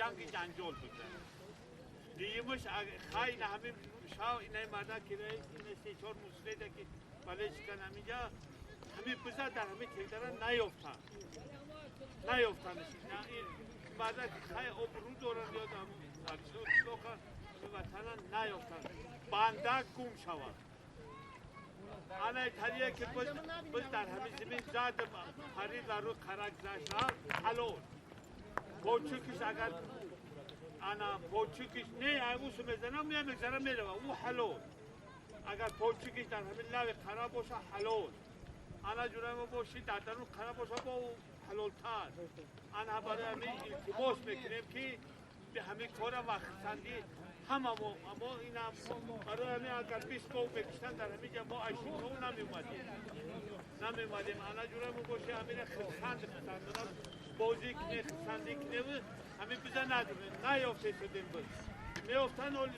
جنگ جنجال بگذاره دیمش خیلی همین شاو اینه مردا که این سه چهار مسلده که بالش کنم اینجا همین بزرگ در همین تیدارا نیفتن این مردا که خیلی آبرو دارن یا دارن سرچوت بکن به وطن نیفتن بنده گم شود آنها تریه که بس در همین زمین زد پرید و رو خرک زشت حلال پوچکش اگر آنا پوچکش نه اوسو میزنم میره او حلال اگر پوچکش در همین لب خراب باشه حلال آنا جرم باشی در درون خراب باشه با حلال تر آنها برای همین التماس میکنیم که به همین کار وقت سندی اما اینا برای همین اگر 20 کو بکشتن در همین جا ما 80 کو نمی‌اومدیم آنا جرم باشه همین خرسند بازی کنه خرسندی کنه و همین بزن نداره نیافته شدیم بود میافتن اول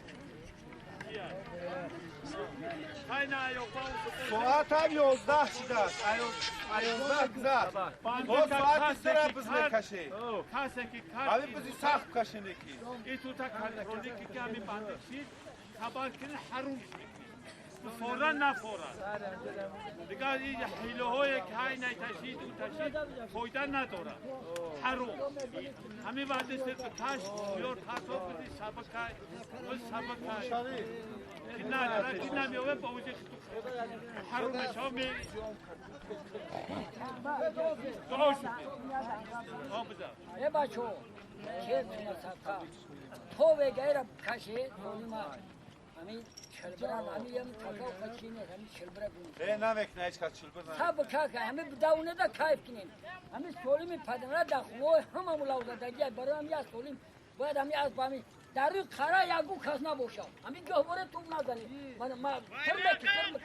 ساعت هم 11 شده است 11 گذشت باز ساعت سر بزنه کشه همین بزی سخت کشه نکی این تو تا کنترلی که همین بنده شید خبر کنه حروم شد فورا نه فورا دیگه این حیله های که های نتشید اون تشید فایده نداره حروم همین بنده سر به تش بیار تحتا بزی سبکای که نداره که نمیوه با اوزی حرومش ها می دعا شده ها بزر ای بچو چه تونه سبکا تو بگیر کشی دونیما همین چلبران همین هم تکاو کچینه همین چلبرا بینید نمیکنه هیچ کس چلبر نه سبکا که همین بداونه دا کایف کنیم همین سولیم پدنه دا خواه همه ملاوزه دگیه برای همین از سولیم باید همین از بامی در روی خرا یکو کس نباشم همین گهواره توم نزنیم من کرم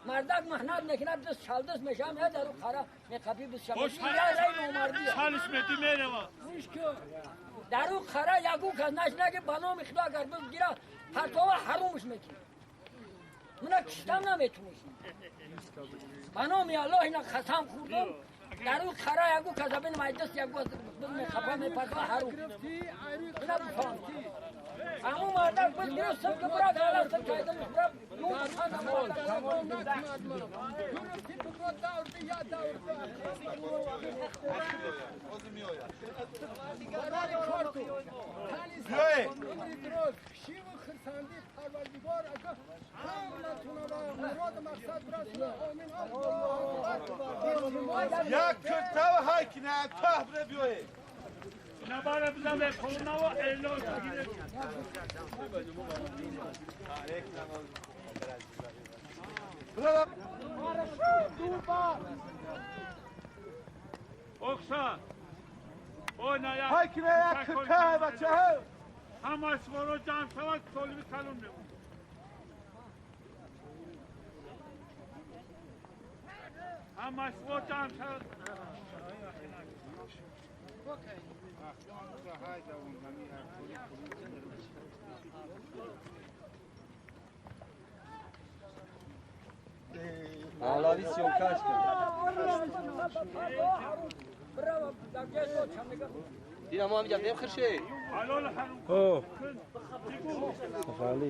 مردک محنت نکنه دست چالدست میشم یا در روی خرا نقبی بسشم یا رای نومردیه چالش میدی میره ما در روی خرا یکو کس نشنه که بنام خدا اگر بگیره پرتوه حرومش میکنه منه کشتم نمیتونیشیم بنامی الله اینا خسم خوردم در روی خرا یکو کس بین مجلس یکو میخفه میپرده حروم اینا بفهم همون مردک بگیره سب که برا گالا سب که ایدمش برا نون بخانه یک کرتاو های کنه تا بره بیوه نباره بزن به کرونا و اعلاج بگیره اکسان های کنه یک کرتاو بچه ها همه اسوارو جمع شود سالیمی کلون نمون همه اسوار جمع شود Ağları yok kaç Dinamo amca ne khirşe? حلال حروم اوه خالی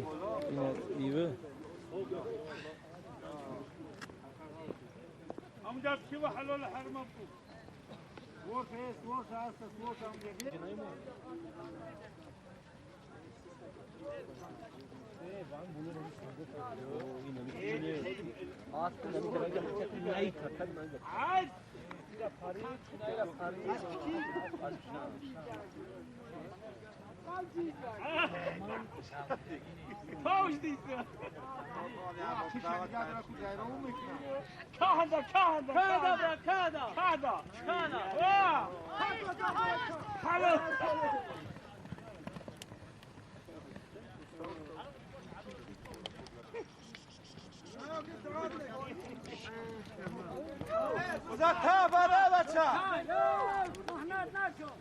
این ایوه امجا بچی و حلال حرم ابو ورس هست امجا عاد پاوش دیسه کادا حلو بزا تا بره بچه محنت نشو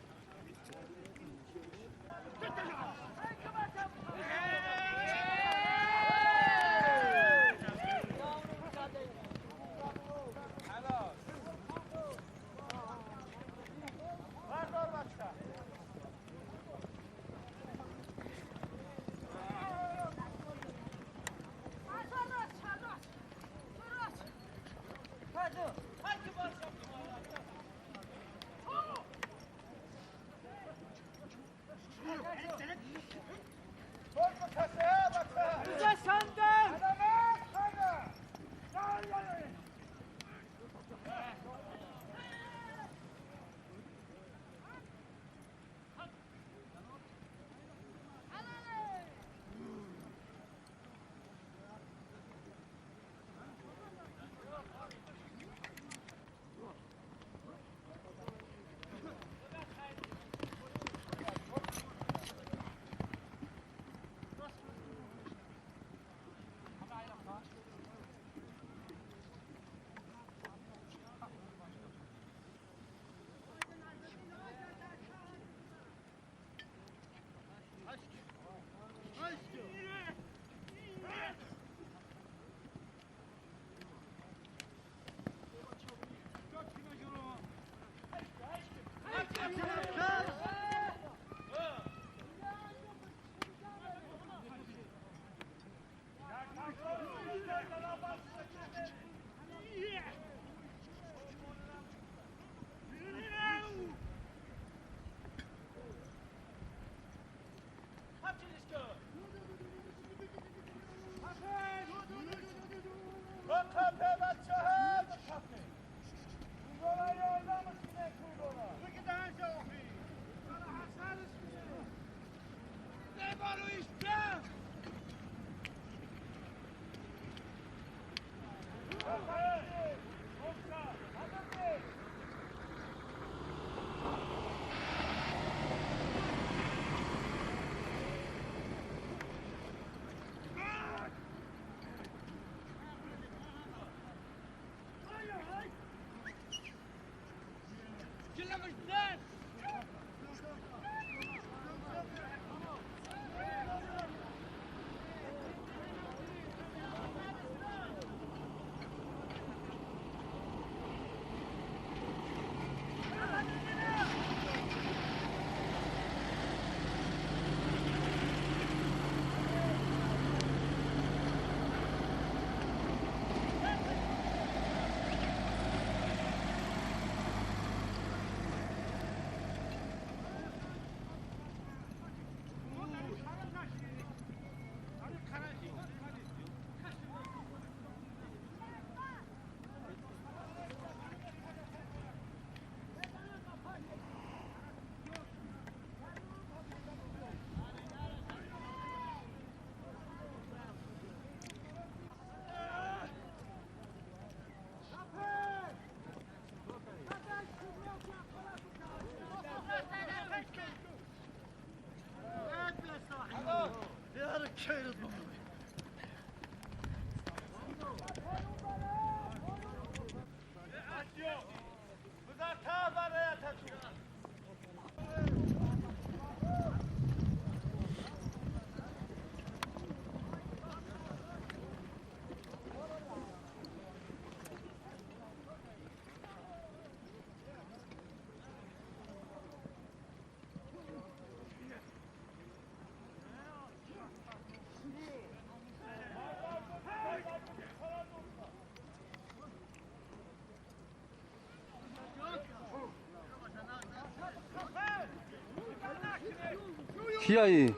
کیایی؟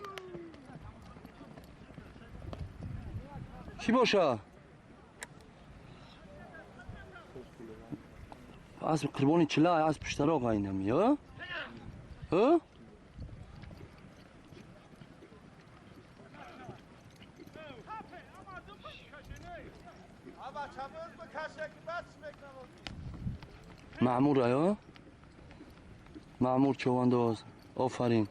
کی باشه؟ از قربانی چله از پشتراغ اینم یا؟ ها؟ معمور یا؟ معمور چوانداز آفرین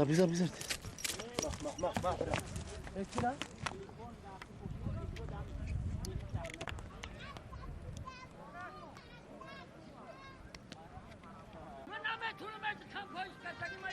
بذار من نمیتونم کم پایش کتگی ما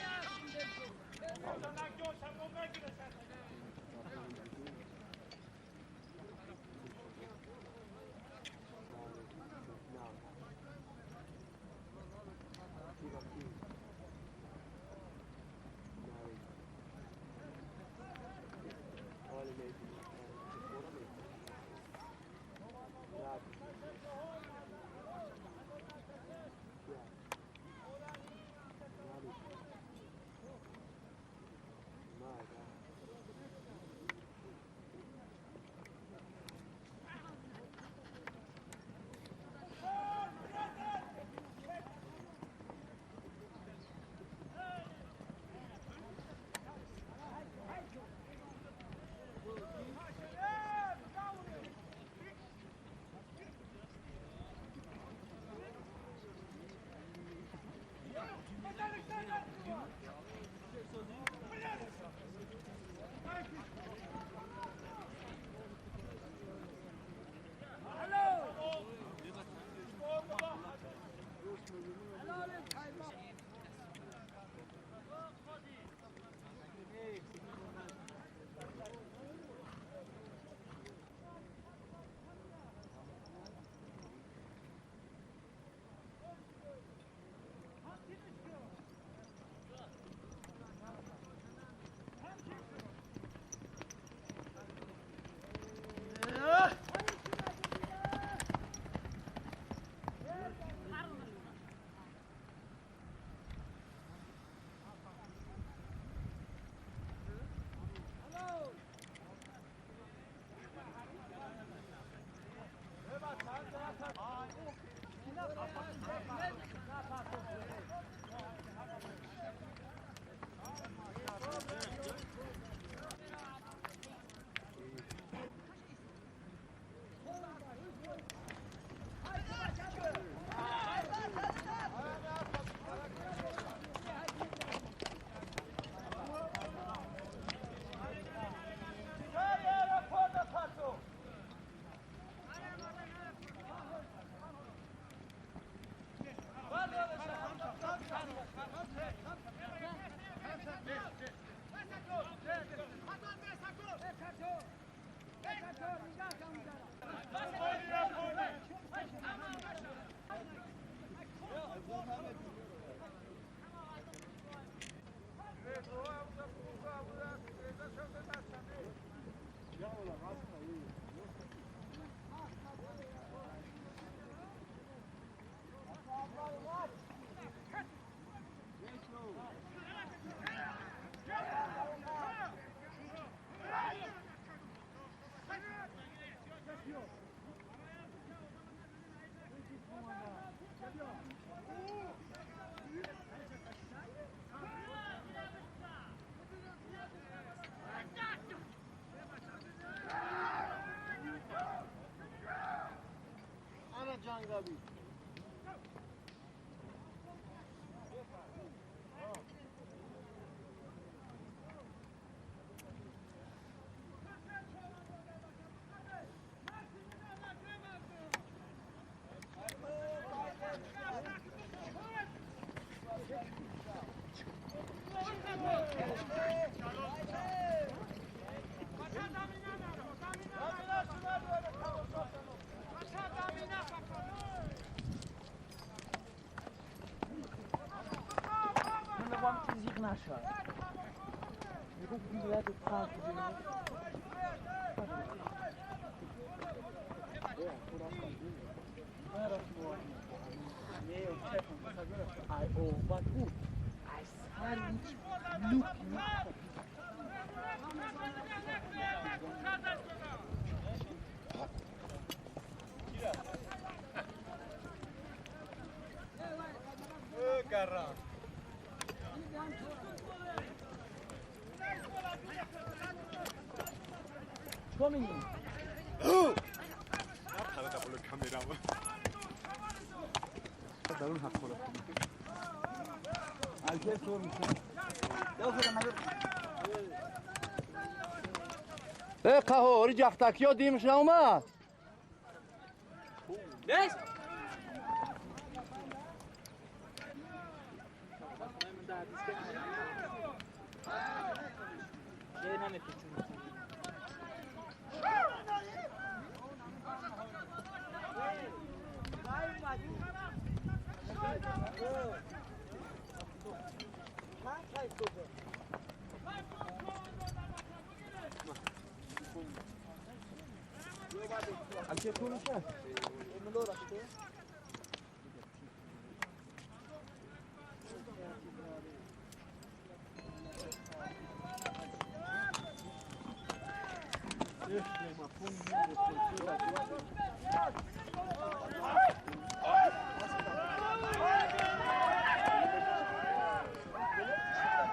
قهوری جفتکی ها دیمش نومد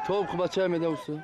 توب خوب بچه میده اوسو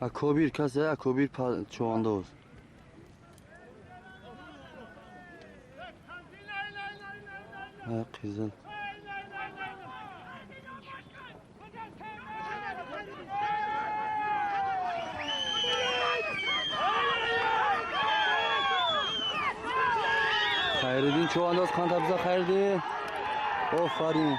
اکوبیر کسه اکوبیر چوانده است خیزن خیردین چو انداز کان تبزا خیردین آفرین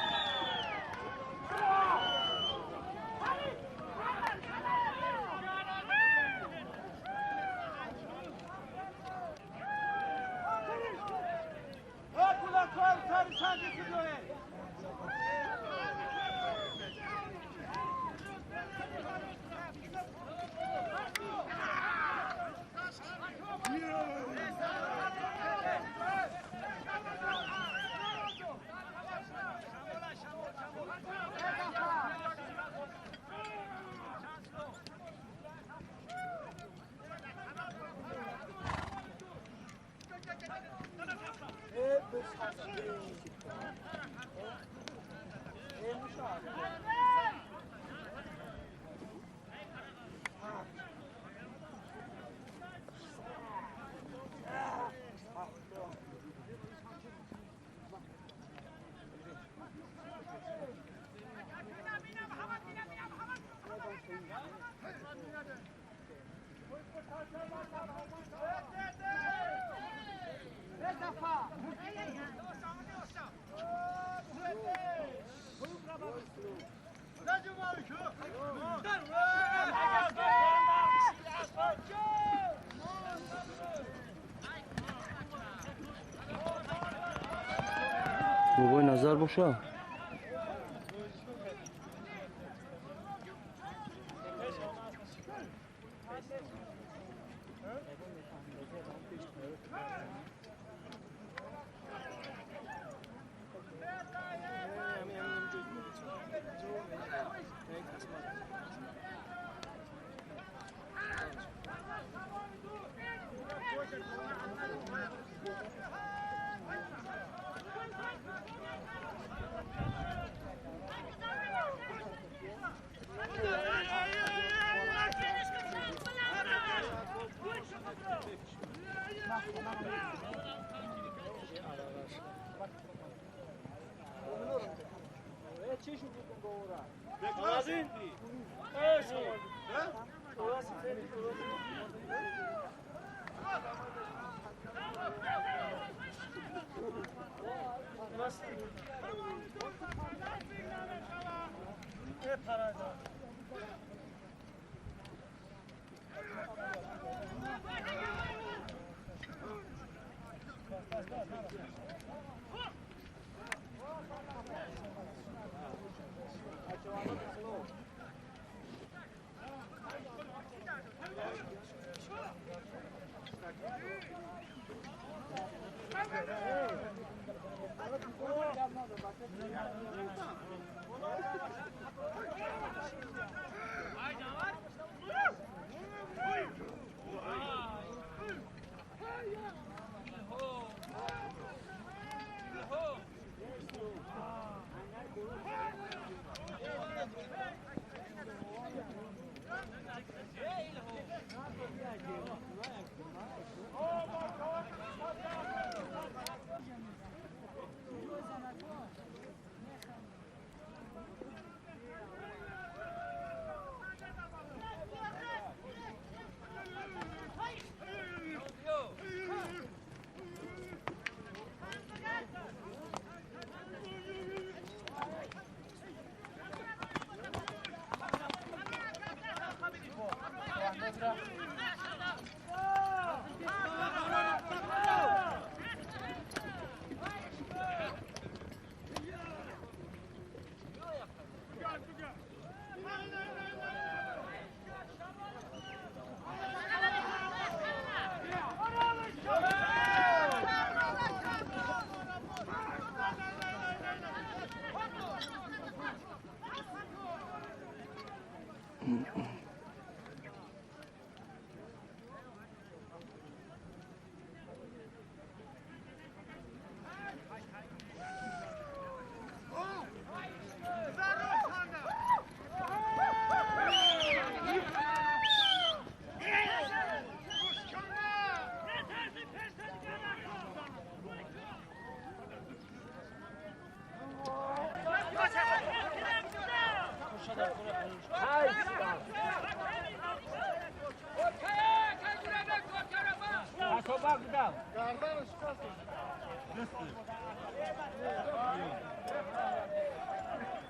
بابای نظر باشه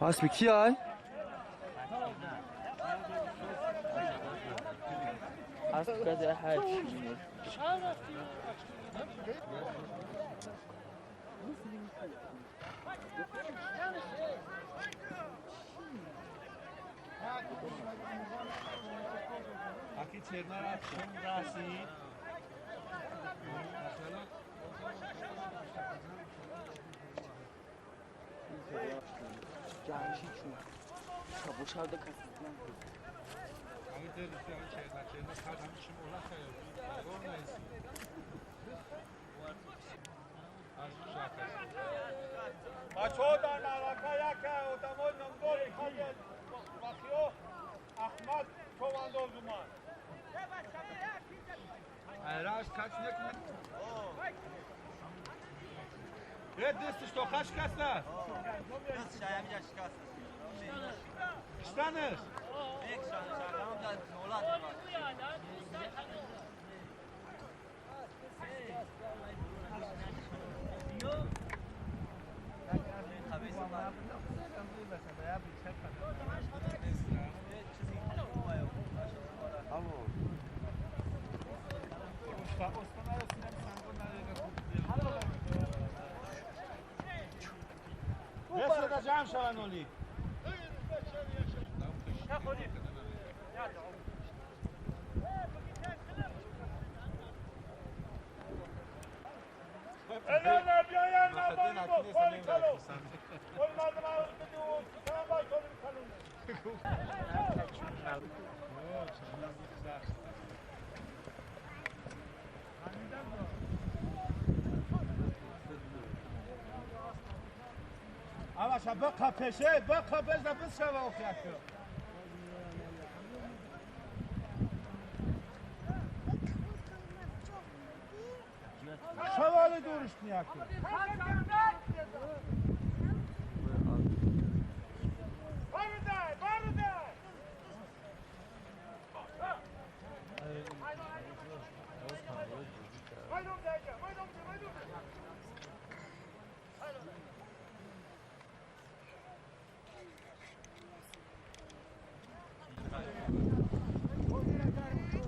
اسبی کی های؟ اسب کده هشت Aquí çernar açın, rasi. جمشید چون چابو شده کسی Abi de lütfen çernar kadar şimdi ola sayıyor. Doğru neyse. Az bir şaka. بچه‌ها در معرکه یک آدمای نمداری خواهد وقیو احمد چواندازومان Ayraş kaç ne kadar? Red destiş to kaç kasa? İştanır. Mesela da cam şavan olayım. Ellerine بیاین نبایی بخوری کلو کل مردم آقای بدون سلام باید کنیم کلو Ama şabak kapeşe, bak kapeş de biz şava okuyatıyor. Şavalı duruştu yakıyor.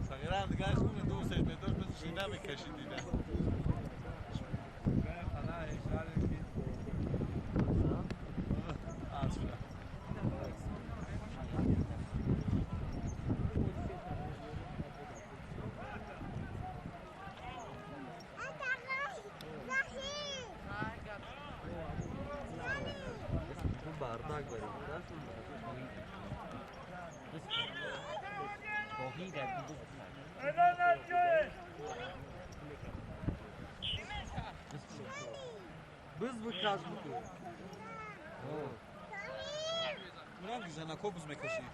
Sagrado, gás com 2 metros, mas ainda me caixinha de nada. bardak var. Ellerine بیاین Biz bu kaz bu. Ulan güzel, na kopuz me caixinha.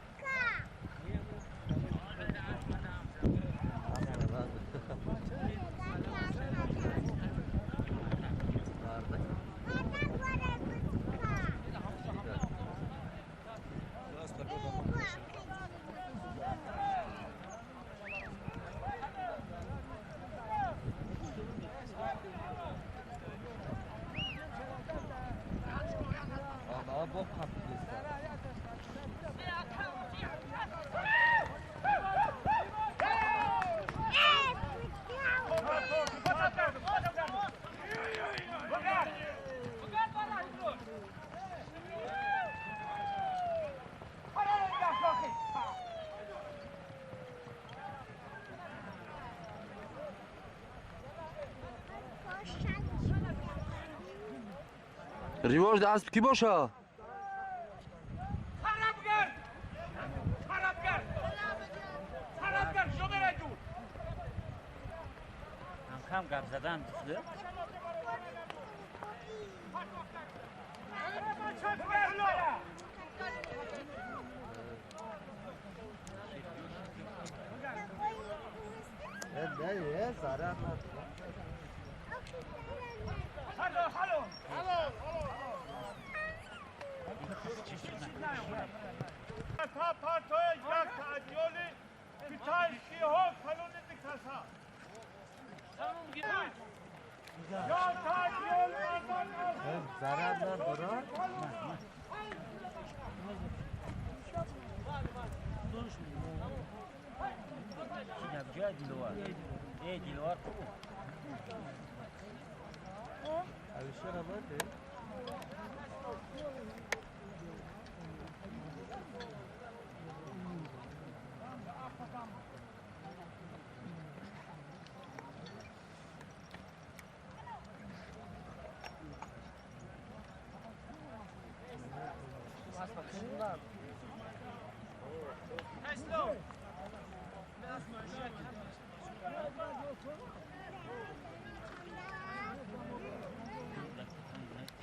Bok kapı. ریواج اسب کی باشه؟ هم گپ زدن دوسته نه سارا تا پرتای یک تعدیالی پیتایشی ها کلونی دیکتاسا یا تعدیال چه دیلوار ای دیلوار همیشه رباته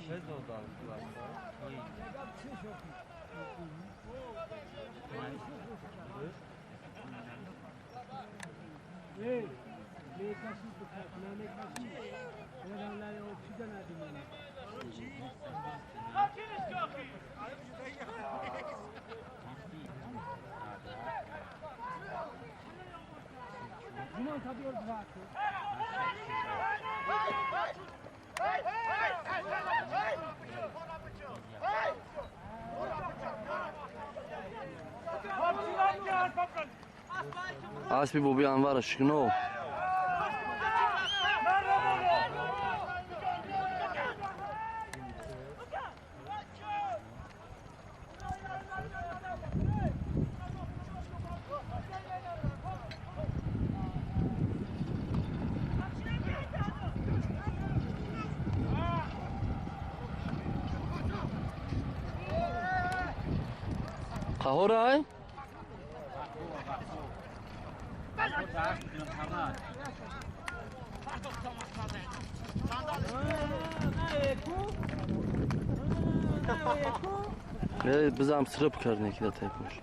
چه دادم تو اسبی بوبی انور شکنو قهورای بزنم سرپ کردن که داته کش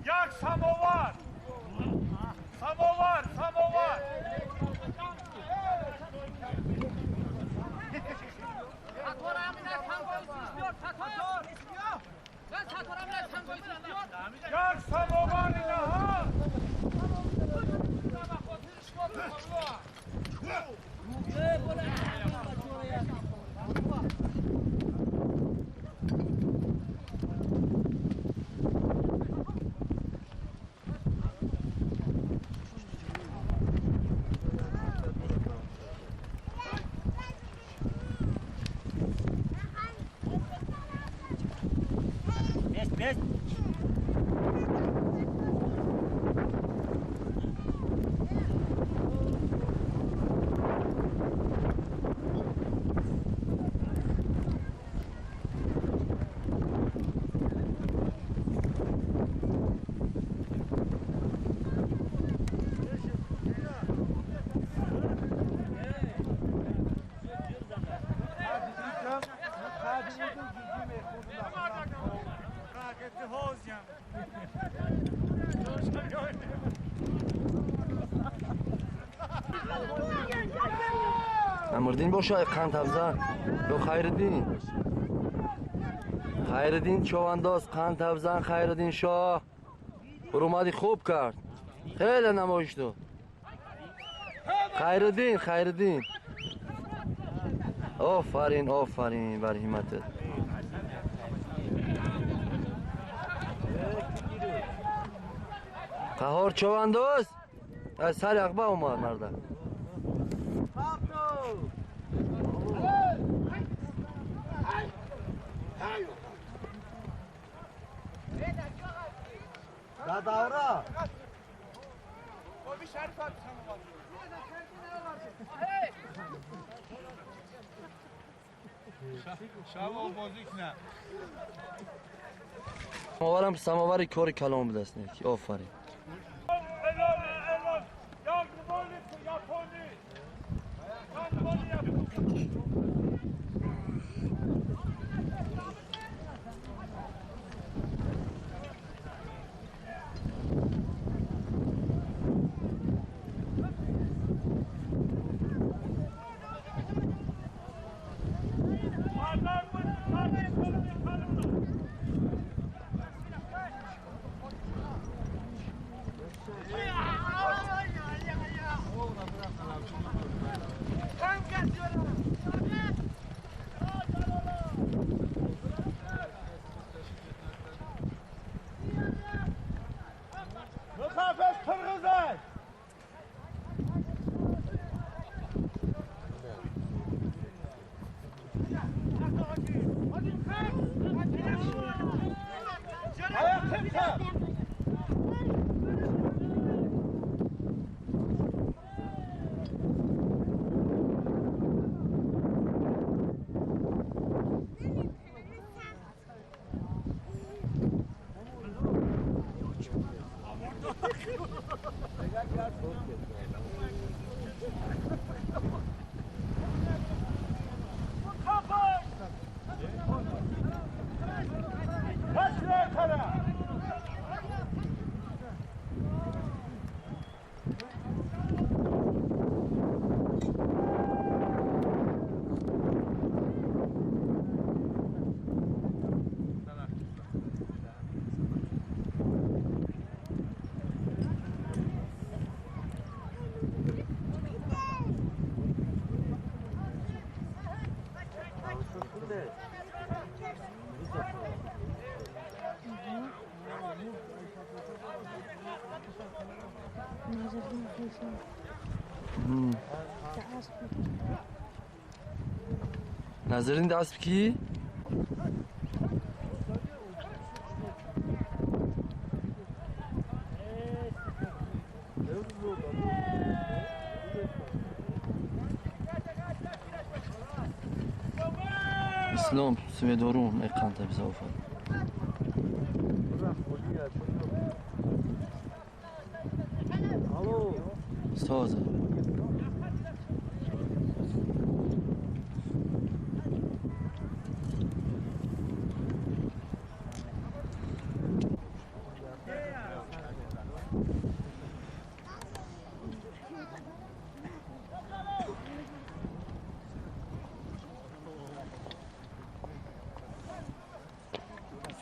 یک سماور سماور سماور یک سماور اینها Best. امردین باشه قند افزن یا خیردین خیردین چوانداز قند افزن خیردین شاه اومدی خوب کرد خیلی نمایش داد خیردین آفرین بر همتت قهار چوانداز از سر اقبه اومد مرده شما بازیک نه سماورم سماوری کار کلام بدست نیکی آفرین مخافش پرغزای نظرین دست بکی؟ اسلام سویدارون اقانت بزافر استازه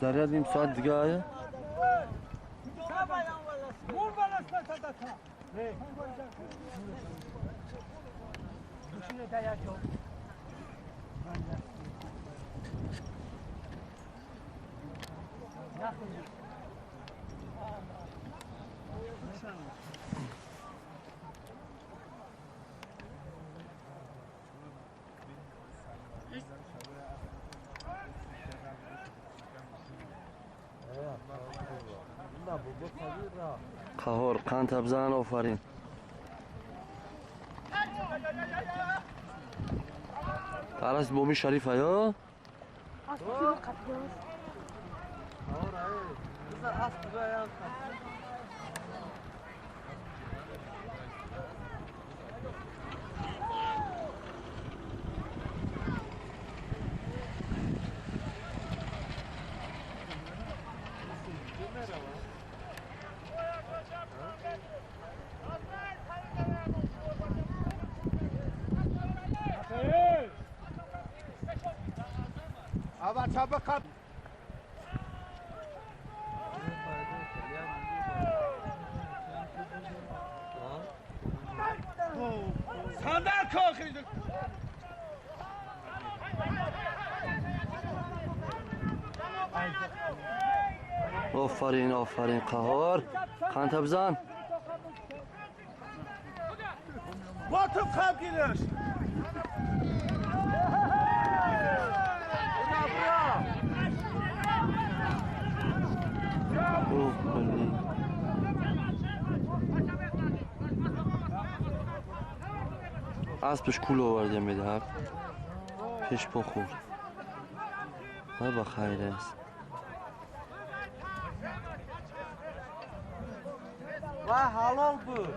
زریاد نیم ساعت دیگه آیا؟ قهار قند بزن آفرین پرست بومی شریف یا اول چابه قبل ساندر کاخی آفرین آفرین قهار قند بزن با تو خواب گیرش اوه کلی اسبش کول آورده میده پیش پا خورد با خیر است. و حلال بود.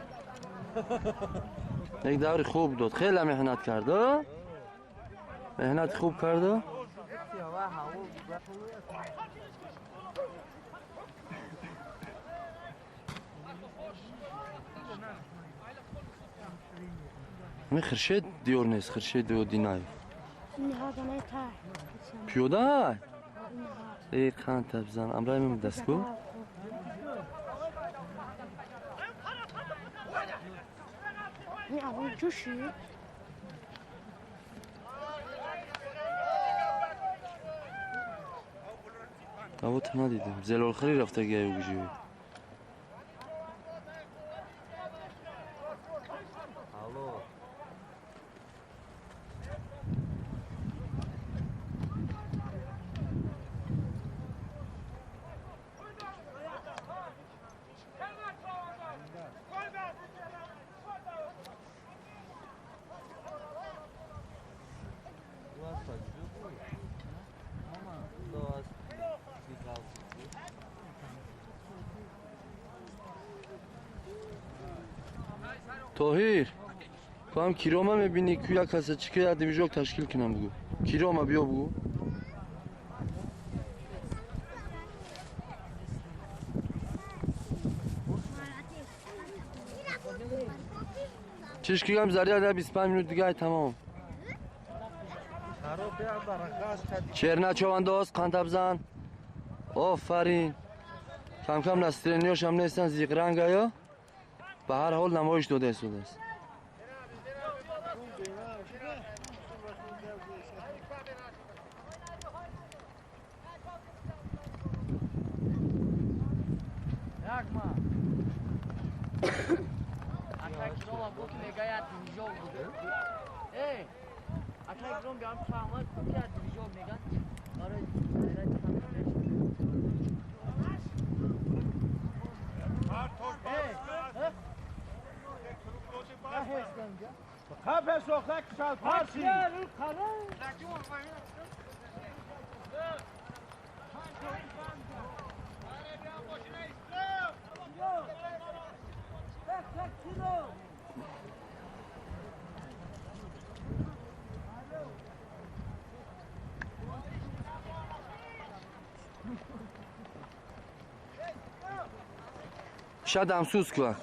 یک دوری خوب داد. خیلی مهنت کرد. مهنت خوب کرد. و حلال بود. می خرشید دیور نیست. خرشید دیور دینای. هذا ما يتاح پیوده ای خان تبزن امرای من دست کو هي أول جوشي او تنها دیدم زلال خری رفته گیه و بجیوی الو. توهیر تو هم کیروما میبینی که یک کسی چی که دیویژوک تشکیل کنم بگو کیروما بیا بگو چیش که هم زریعه ده 25 منوت دیگه تمام چرنا چوانداز قنده بزن آفرین کم کم نسترینیاش هم نیستن زیق رنگ یا به هر حال نمایش داده شده است خفه سوخته کشال پارسی شاید هم سوز که وقت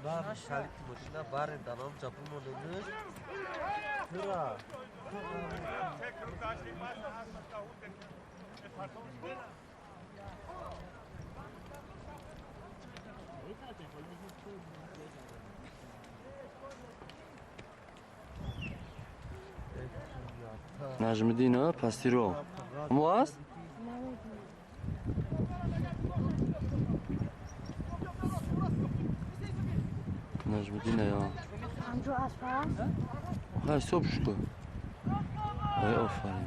بار شاید ماشینا بار دانم چپو مونده چرا نجم الدین پستی رو مو هست؟ نجم الدین یا عمجو أسفل های صبح شکر های آفرین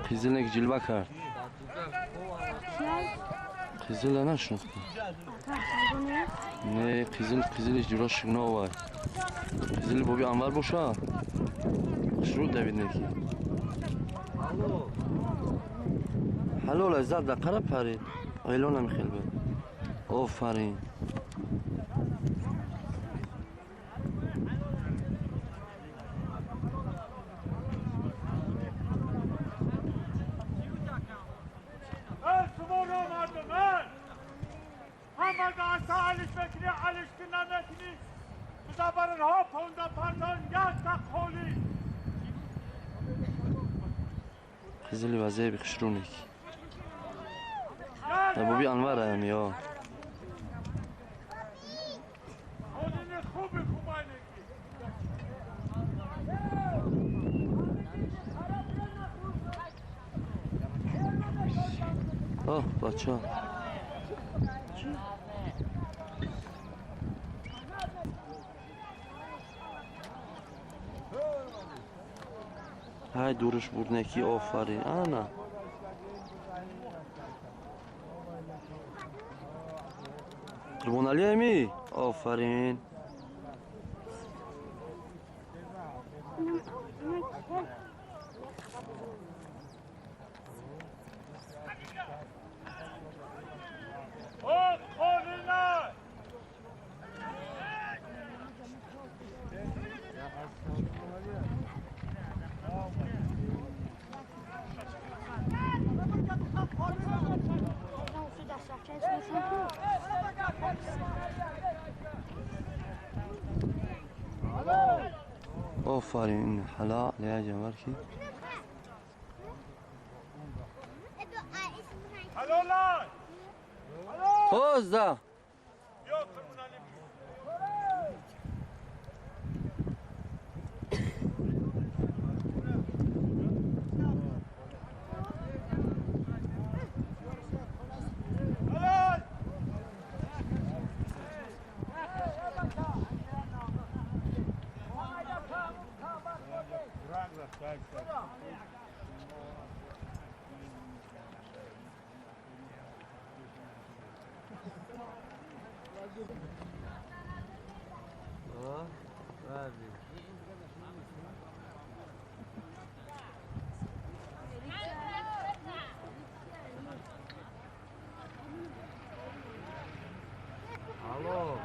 قیزل جلوه کرد قیزل نشناختم نه قیزلش جلوش شگنا وای قیزل بابی انور باشه شروع دوید نکی حلال ازد دقیقه پرید ایلان هم خیل بود آفرین Qizil va zebi khishrunik. Bu bir anvar yani ya. خودنی خوبی خوبانی Oh, bachcha. Hay duruş burneki aferin ana. Kurban Ali mi? Aferin. خودنا Não, se dá sorte, é isso Aferin. Hala ya jamarki. الو لای Pozda. بیا خودمون علی Verdi. Alo.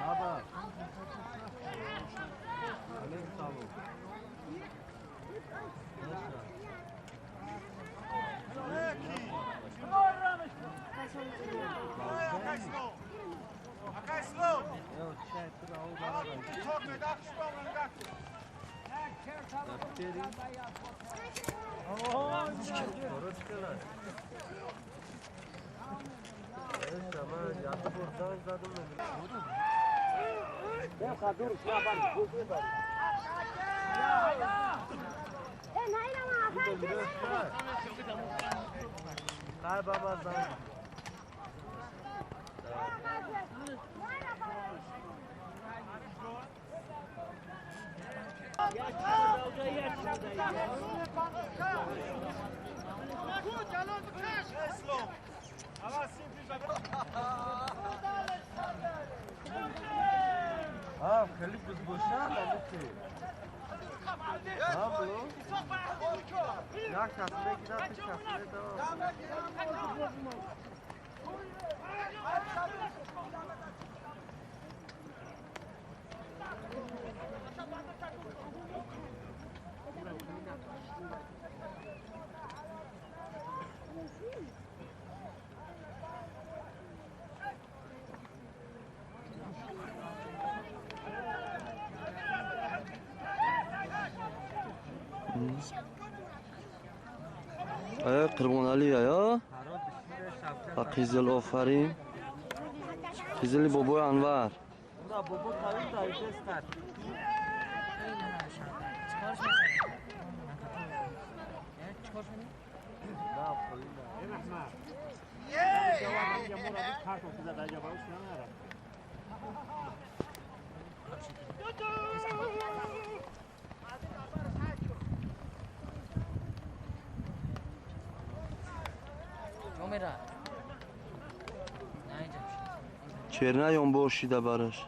Haber. Aleyküm selam. Yok, çektir al bana. Kaybolmazdan. Ah, خیلی بزرگشار نمیشه. ها بلو. نه کسره کی داشت کسره تو. Qurban Ali ya. Qizil aferin. Fizili بابای انور. بودا بابا تاویل داری دستر. چرنه یم باشیده برش.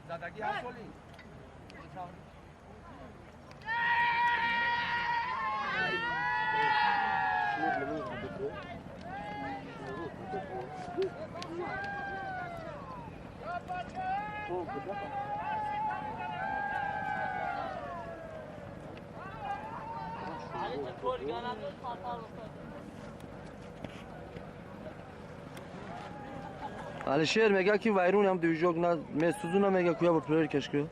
زدگی هست ولی علی شیر میگه که ویرون هم دیوژوگ نه میسوزون هم میگه کویا با پلیر کشکو.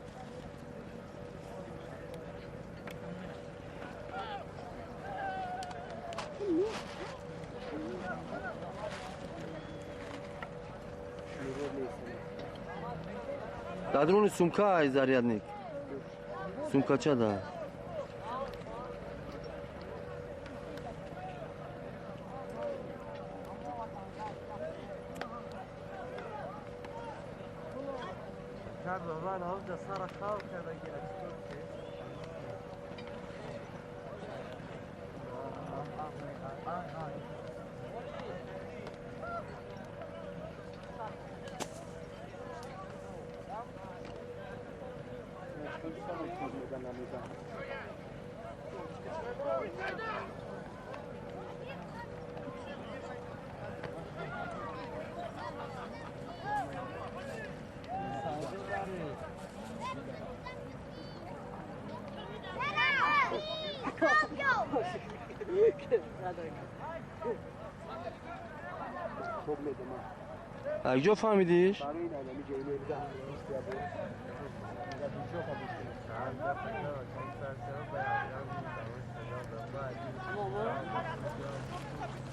دادرون سومکا ای زریادنیک. سومکا چه ده؟ کرد بابا هم جسر خواه کرده گیرد اگه فهمیدیش؟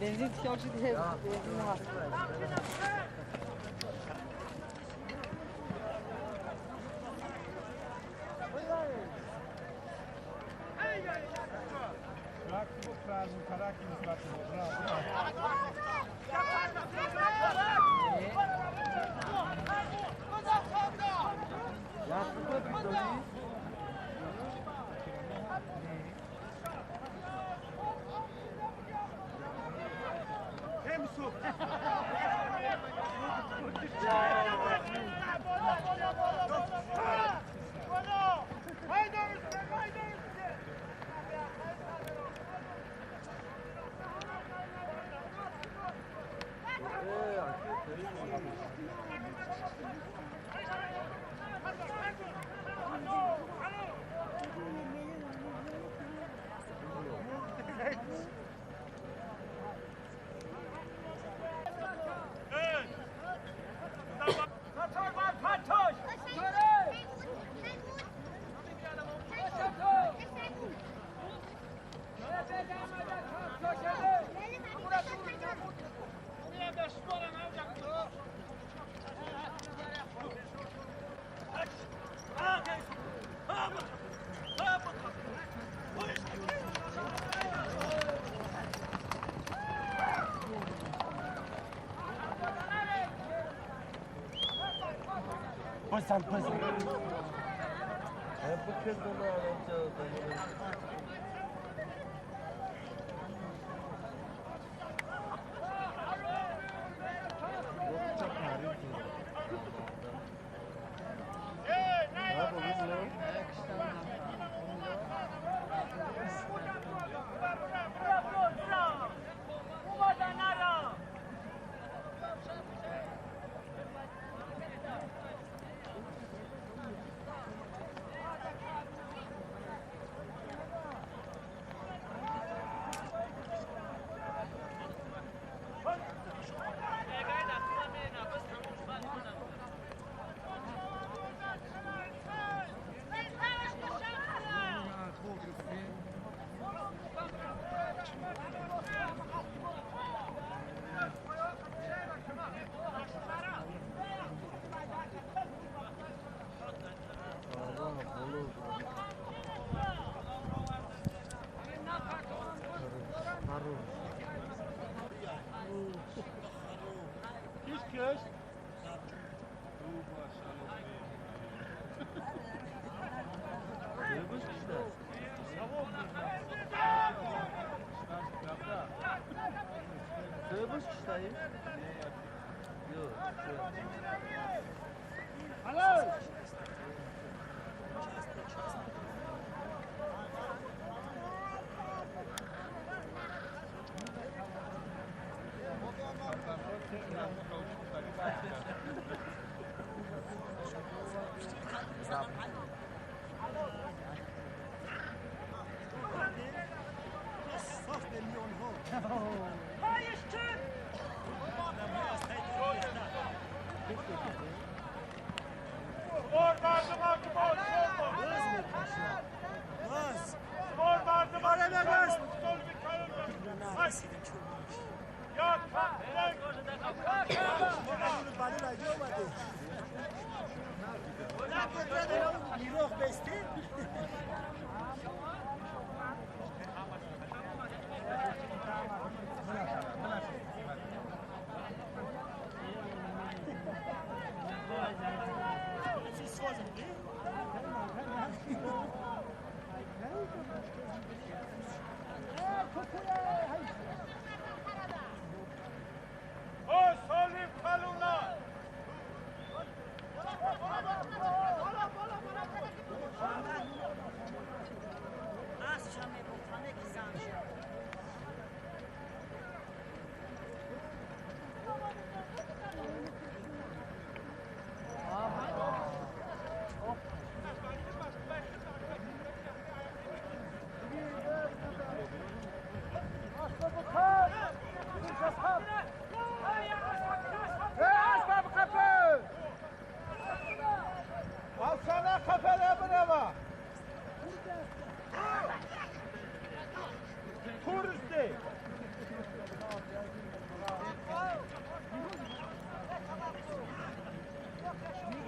بنزین تیاک شده بنزین هست پسند کیش Söğüş kişiyi. Yok. Spor bardıma kumol, spor bardıma kumol, stol bir kalın. Haydi. Ya kalk. O solim kalınlar. Alsana kafele brava. Turisti.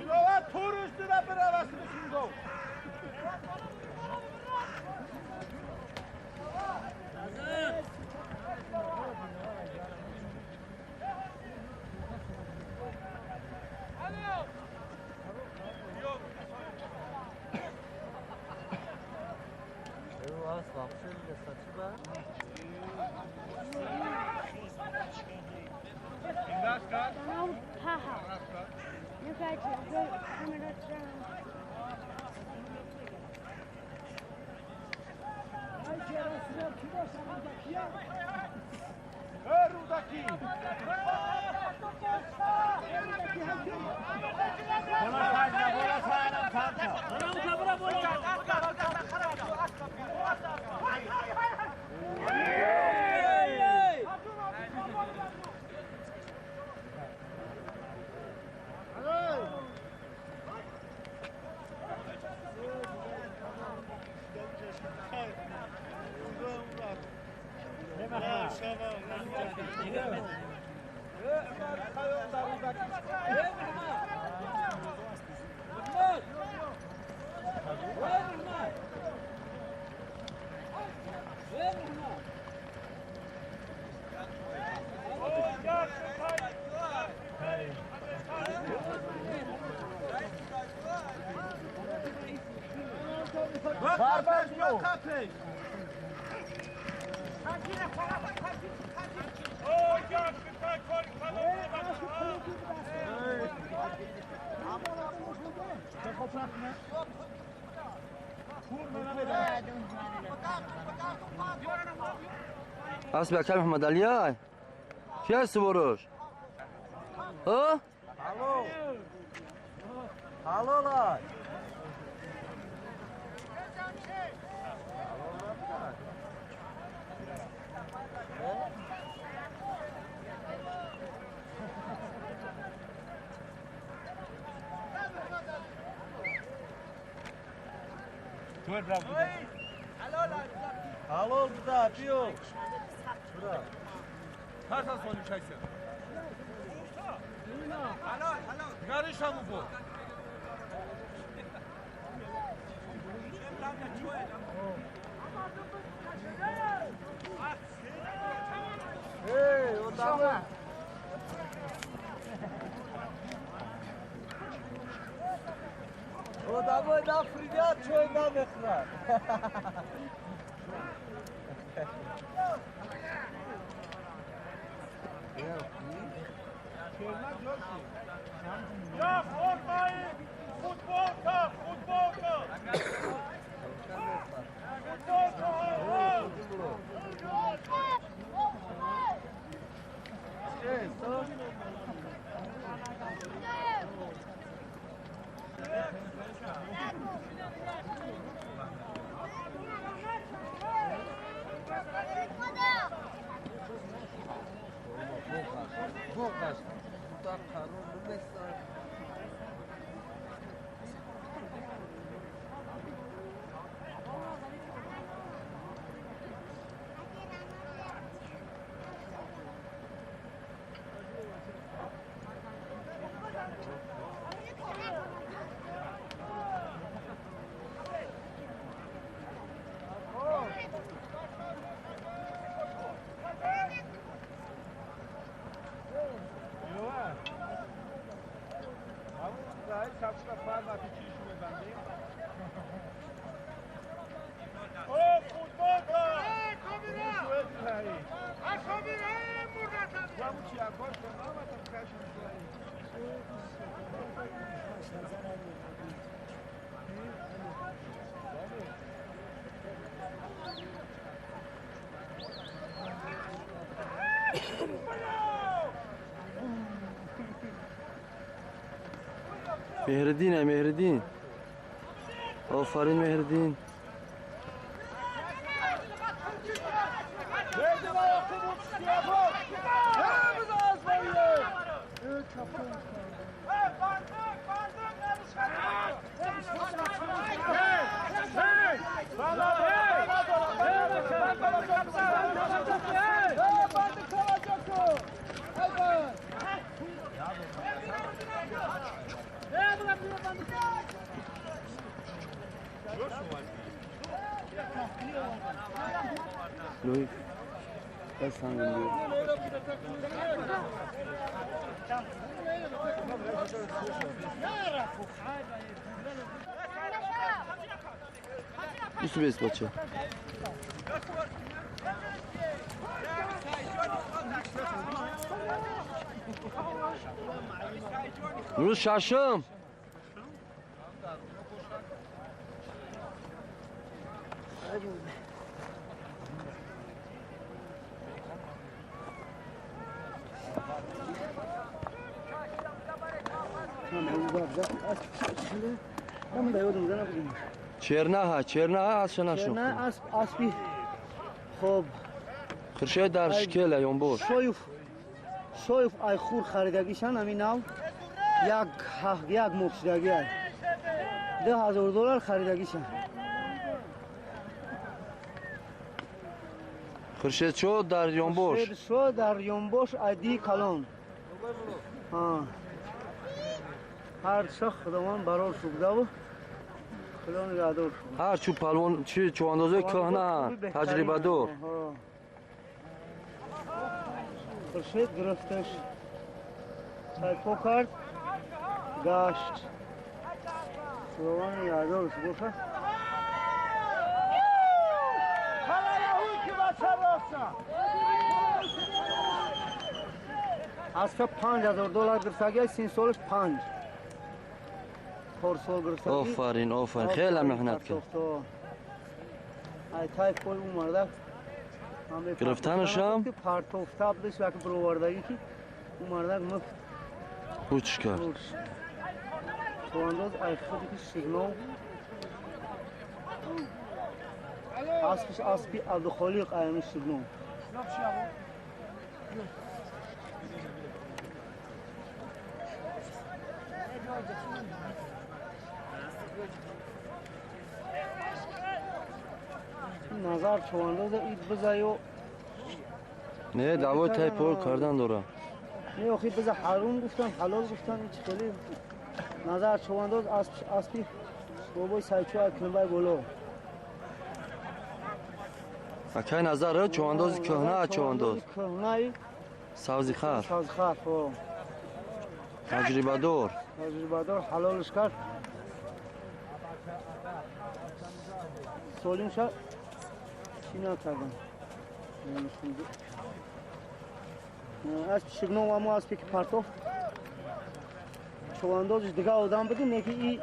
Ilova turisti da bravasını şimdi. Az vapşır ile saçı var. Não, haha. Não vai te ver, câmera Erudaki. Barbaş yok kapı. O gel kıta kol kalın. اسبع كم محمد علي في السبروش ها Alo. Alo lan. Alo burada diyor. Bura. Tartan sonu çaysın. Garışa mı bu? Hey, o tamam. آدمای نفریدیت چوی نمیخورن. Ja, voorbij! Voetbalka! Voetbalka! مهردین مهردین آفرین مهردین Lui, das haben wir. Üstü bes bacı. Rus şaşım. چرنا اصلا نشون نه اسبی خوب خرشه در شکل یونبور شویف ای خور خریدگیشن همین نو یک مفشدگی های $10,000 خریدگیشن خرشه چو در یونبوش خرشه در یونبوش ایدی کلان هر شخ خداوند برای شکده و کلان یادور هر چو پلوان چی چواندازه کهنه تجربه دور خورشید گرفتش تایپو کرد گشت خداوند یادور گفت از که $5,000 گرفتگی سین سالش 5 سال گرفتگی آفرین خیلی محنت کرد ای تایپ کل اون مرده گرفتنش هم پرتوفته بودش وقتی برآوردگی که اون مرده مفت پوچ کرد چوانداز ای خودی که شیگنو اسبش اسبی عبدالخالق ایمی شیگنو نظر چوانداز اید بزایو نه دعوای تایپور کردن داره نه آخی بزا حروم گفتن حلال گفتن این چطوری نظر چوانداز اسبی بابای سایچو اکنبای بولو اکی نظر چوانداز کهنه چوانداز کهنه سوزی خر سوزی خر تجربه دار حلالش کرد سالم شد چی نکردم اسب شگنو و ما اسبی که پرتوف چواندازش دیگه آدم بدیم یکی ای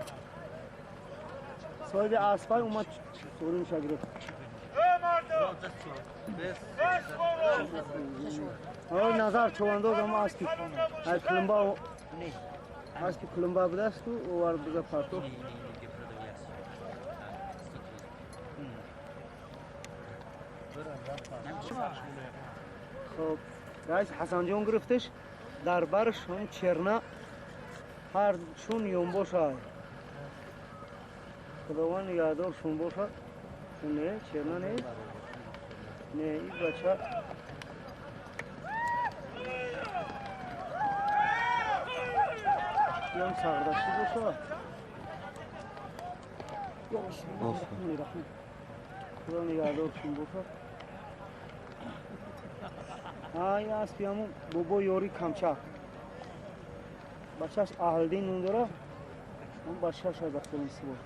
صاحب اسبای اومد سالم شد گرفت نظر چوانداز اما اسبی کلمبا اسبی کلمبا بوده است و اوار دیگه پرتوف خب رئیس حسن جان گرفتش در برش هم چرنا هر چون یومبو شد خداوند نگهدار شون باشد نه چرنا نه نه این بچه هم سردشتی باشد خدا نگهدار شون باشد ای اسبی همون بابا یاری کمچک بچهش اهلدین اون داره اون بچهش های بخونیسی بود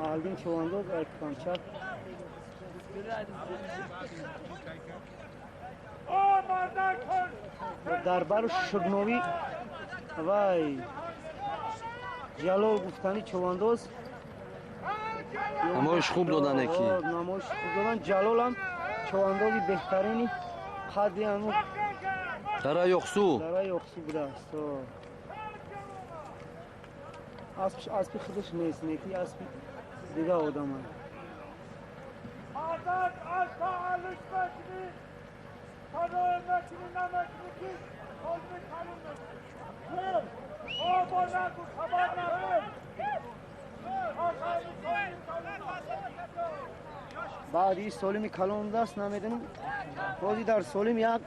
اهلدین چوانداز ای کمچک در بر شگنوی وای جلال گفتنی چوانداز نمایش خوب دادن یکی نمایش خوب دادن جلال هم چواندازی بهترینی خدی همون درای اقصو بوده است اسبی خودش نیست نیکی اسبی دیگه آدم هم بعد این سالمی کلان دست نمیدونم بازی در سالم یک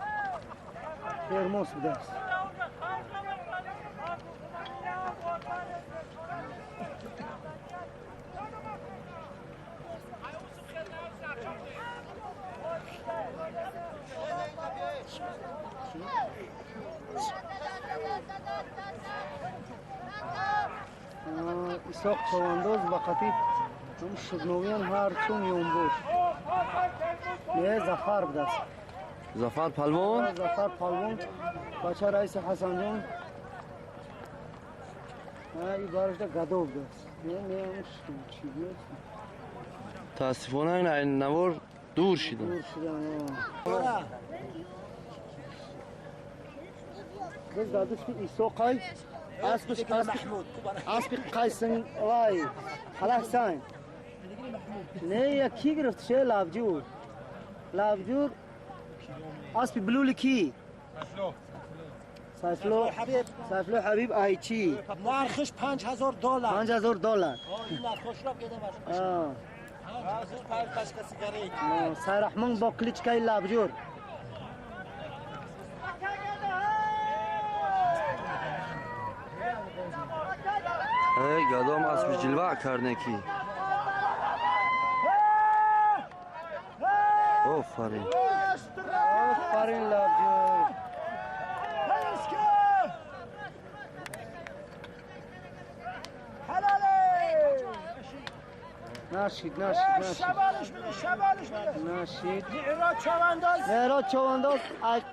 ترموس بوده است ایساق چوانداز وقتی هم شگنویان هر چون یومبوش نه زفر بوده است زفر پلوان زفر پلوان بچه رئیس حسن جان این بارش ده گدو بوده است نه همش چی بیاد تاسفانه این نوار دور شده دور شدن biz dadık bir isokay asbı kaysın vay halassan ne ya ki girft şey lavcur asbı bluli ki sayflo habib ayçi نرخش $5000 $5000 این نرخش را بده باشه ارزش پر تشکیل سیگاری سرحمن با کلیچکای lavcur ای گدام اسب جلوه کرده کی آفرین lavcur ناشید مهراد چوانداز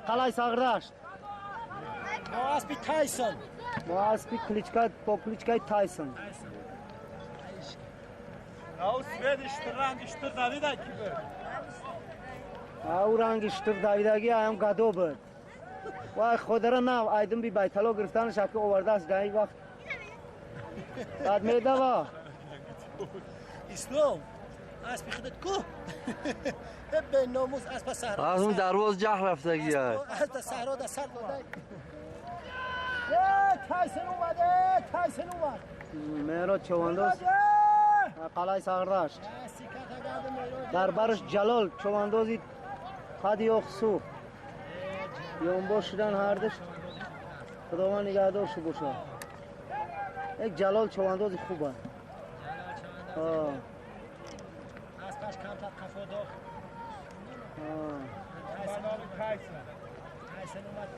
قلعه ساغردشت با اسبی تایسون با اسبی کلیچکای تایسون او سوید اشتر دویده کی او رنگ اشتر دویدگی هم گدو بود وای خود را نه ایدم بی بیتلا گرفتن شکل آورده است در این وقت بعد میده با اسلام اسبی خودت کو به ناموس اسب صحرا از اون درواز جه رفته گیه اسب صحرا در سر داده تایسون اومد مهراد چوانداز قلعه ساغردشت در برش جلال چواندازی خدی اخسو یونبا شدن هردش خداوند نگهدار شو باشه یک جلال چواندازی خوبه اسبش کمتر قفا داخت تایسون اومد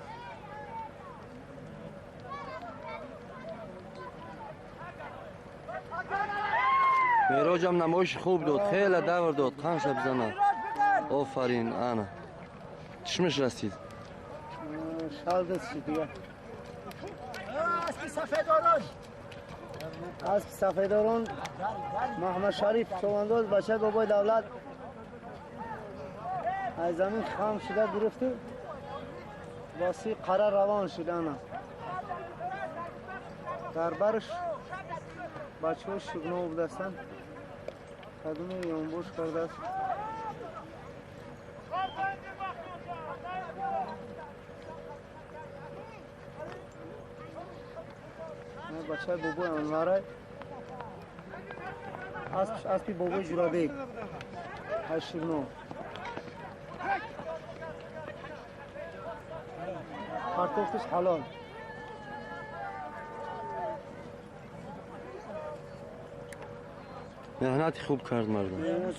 مهراج هم نمایش خوب داد، خیلی دور داد، قمش بزنه. آفرین انا چشمش رسید. شال دست شد دیگه. اسب سفیداران اسب سفیداران محمد شریف چوانداز بچه بابای دولت از زمین خم شده گرفته واسه قرار روان شده انا در برش بچه ها شگنا بودستن قدوم یانبوش کرده است بچه بابای انواره اسبی بابای جورابیک از شگنا کارتوفتش حلال مهنتی خوب کرد مردم.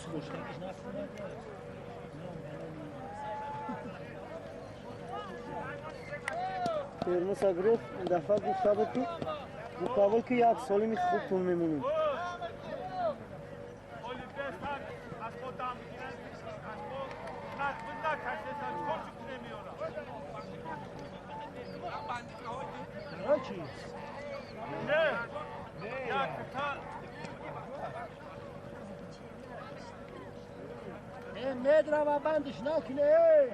ترمز گرفت این دفعه گفته بود که مقابل که یک سالمی خوب تون میمونیم مدرا و بندش نکنه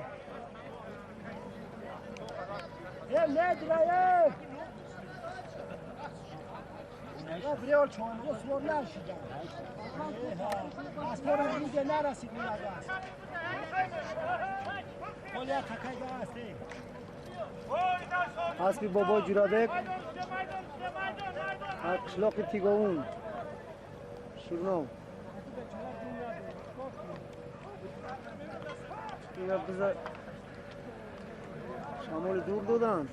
مدرا بریال چون رو سور نشیدن از پارم دیگه نرسید میاد است کلیا تکایده هستی اسبی بابا جورابک قشلاق تیگاون شرنو اینا بذار شمال دور دادن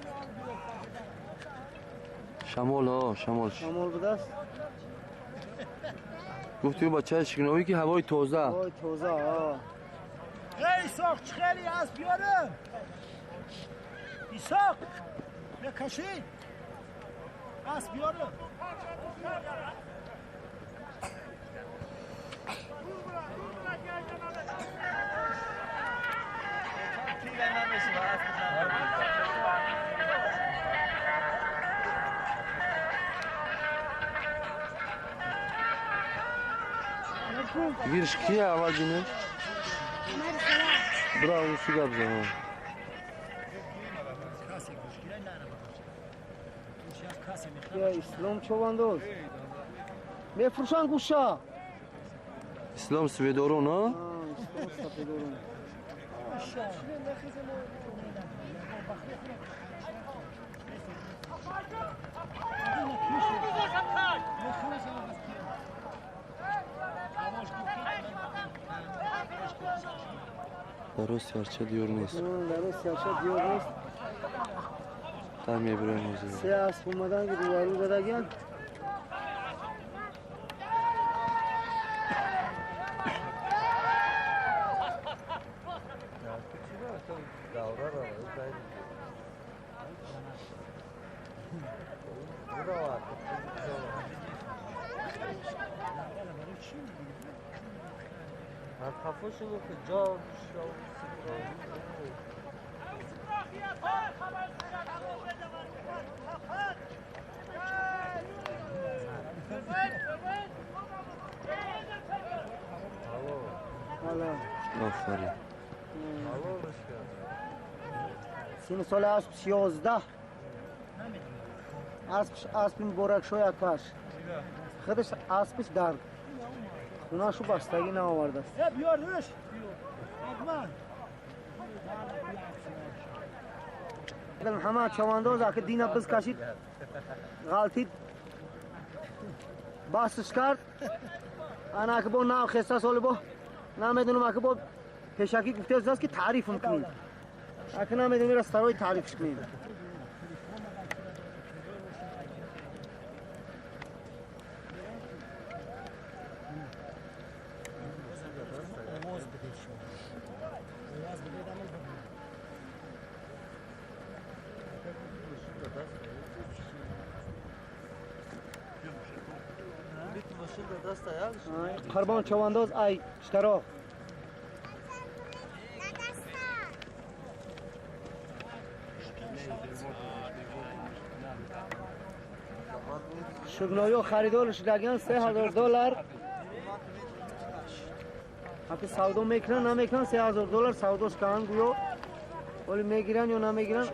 شمال ها شمال بوده است گفتی بچه شکناوی که هوای تازه وای توزه ها ایساق چه خیلی از بیاره ایساق بکشی از بیاره گیرش کیه اول بینه؟ براو سوگا بزنه یا اسلام چوانداز میفروشن گوشا اسلام سویدارون ها؟ اسلام سفیدارون درست یارچه دیور نیست درست یارچه دیور نیست تامیه برای موزه سه اسب اومدن که دوارو بدگن آفرین سین سال اسب 11 اسب مبارک شو یک پاش خودش اسبش در خونه‌شو بستگی نآورده است بیار روش همه چوانداز که دینه بز کشید غلطید باسش کرد انا که با نام خسته سال با نمیدونم که با پیشکی گفته است که تعریف میکنید اگه نمیدونی رستوران تعریفش کنید ماشین قربان چوانداز ای اشتراک شگنایو خریدارش دگیان $3000 حتی سودا میکنن نمیکنن $3000 سوداش کهان گویا ولی میگیرن یا نمیگیرن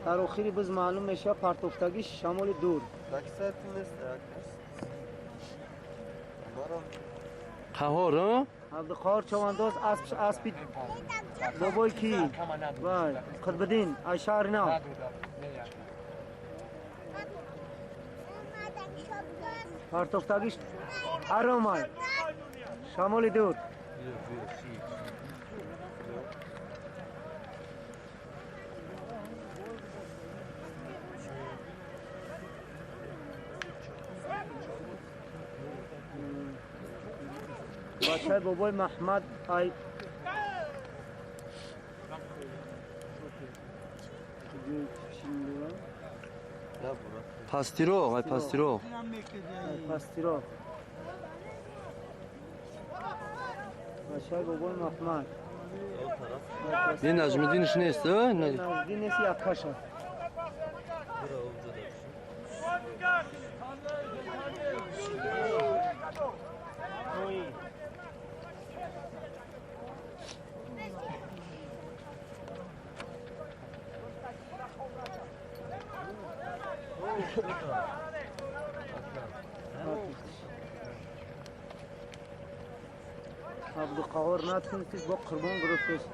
در آخری بز معلوم میشه پرتوفتگی شمال دور قهار ها؟ عبدالقهار چوانداز اسبی بابای کی وای قطبالدین ای شهر نه پرتوفتگیش حرامای شمال دور بچه بابای محمد ای پستیرو ای پستیرو پستیرو بچه بابای محمد این نجمدینش نیست ها؟ نجمدین نیست یک کشه عبدالقهار نتونستید با قربان گرفتش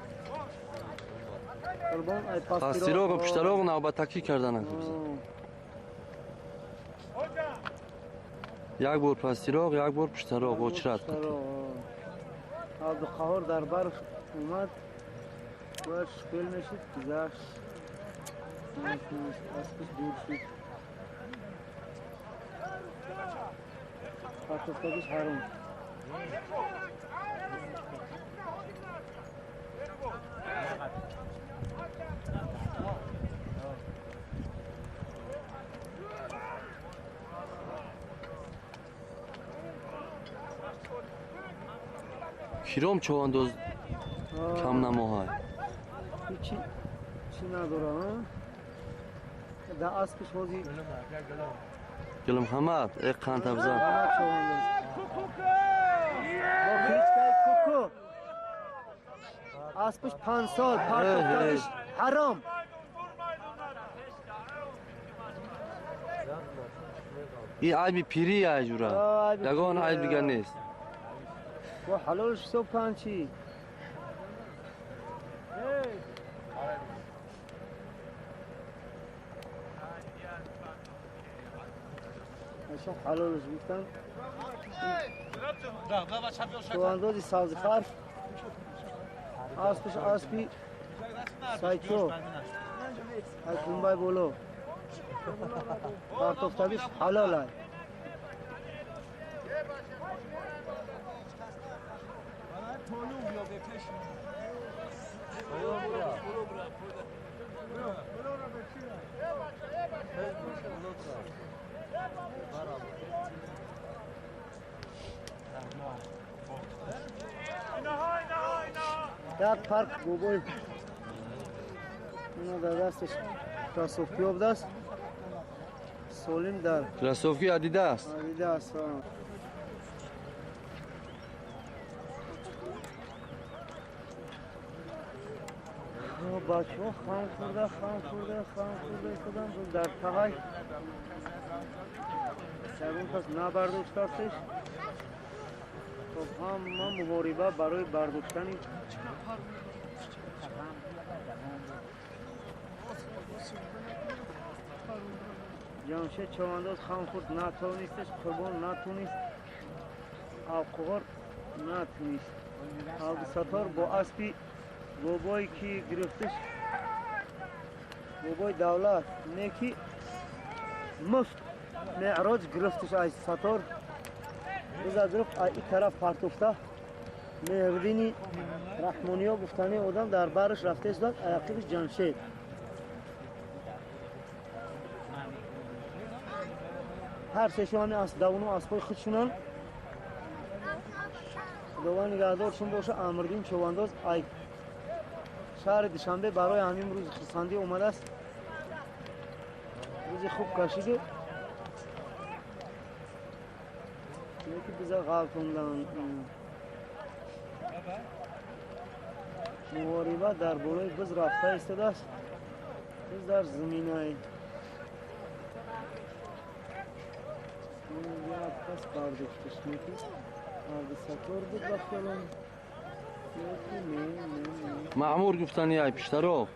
قربان ای پستیرو و پشتراغ نوبتکی کردن یک بار پستیراغ یک بار پشتراغ با چرت عبدالقهار در بر اومد و شکل میشید گذشت اسبش دور شد پرتوفتگیش حرام کیرام چوانداز کم نماهای چی نداره ها در اسبش بازی گلم حمد ای قند افزان کوکو اسبش 5 سال پرتوفتگیش حرام این عیبی پیری ای جورا یگان عیب دیگر نیست و حلالش صبح پنچی ایشان حلالش بیفتن چواندازی سازی خرف اسبش اسبی سایکو از دنبای بولو پرتوفتگیش حلال های یک پارک بابای اینا در دستش کاسوفی آبده است سالم در کلاسوفی عدیده است عدیده است بچه ها خم خورده شدن در تغای سرون کس نبرداشت کفتش خب همه مباربه برای برداشتنی جمشید چوانداز خم خورد نتونستش قربان نتونست آبقهار نتونست عبدالستار با اسبی بابایی که گرفتش بابای دولت نیکی مفت معراج گرفتش از ستار بزا گرفت این طرف پرتوفته مهردینی رحمانی ها گفتنی آدم در برش رفته است داد عقیبش جمشید هر سه شوانی از دوانو اسبای خودشونن خداوند نگهدارشون باشه. امردین چوانداز ای شهر دوشنبه برای همین روز خرسندی اومده است. روز خوب کشیده. یکی بزا غلط کندن. مواریبه در بالای بز رفته ایستاده است. بز در زمینه پس برداشتش میکی برد سطور بود بخیالم یکی نه معمور گفتنی ای پیشتر رو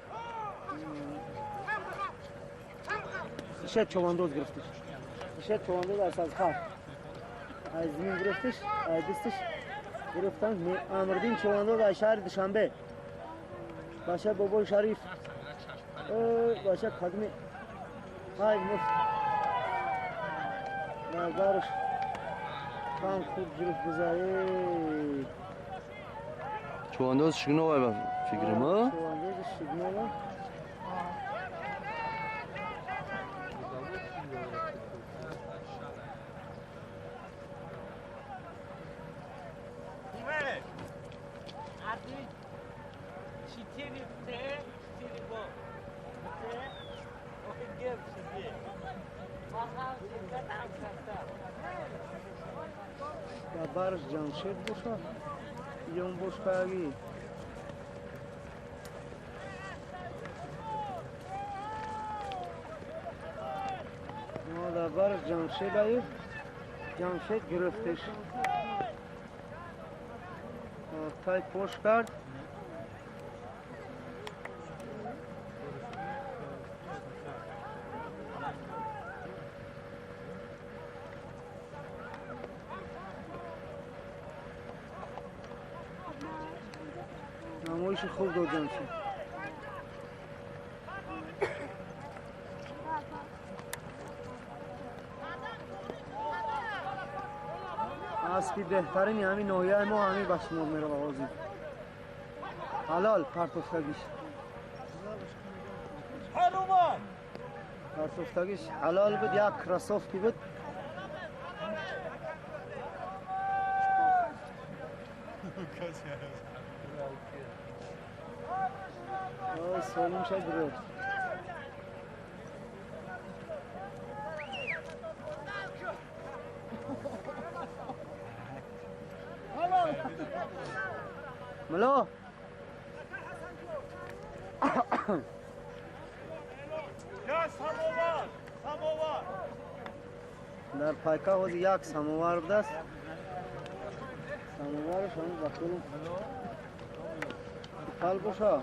شاید چوانداز گرفتش. شاید چوانداز از خواهد از زمین گرفتش از دستش گرفتن. امردین چوانداز از شهر دوشنبه باشه بابای شریف باشه خدمه های مفت نظرش کام خوب گرفت بزایی. چوانداز شکنه وای فکرم ها؟ چوانداز شکنه برش جمشید باشه یا اون باش کاری ما در برش جمشید هایی جمشید گرفتش تای پوش کرد. نمایش خوب داد جمشید. اسبی بهترین همین ناحیه ما همین به شمار میره بازی حلال پرتوفتگیش پرتوفتگیش حلال بود. یک کراسوفتی بود سالم شد رو ملا یا سموار سموار در پایکا وزی یک سموار بود است. سموارش هم بخیلم پل باشا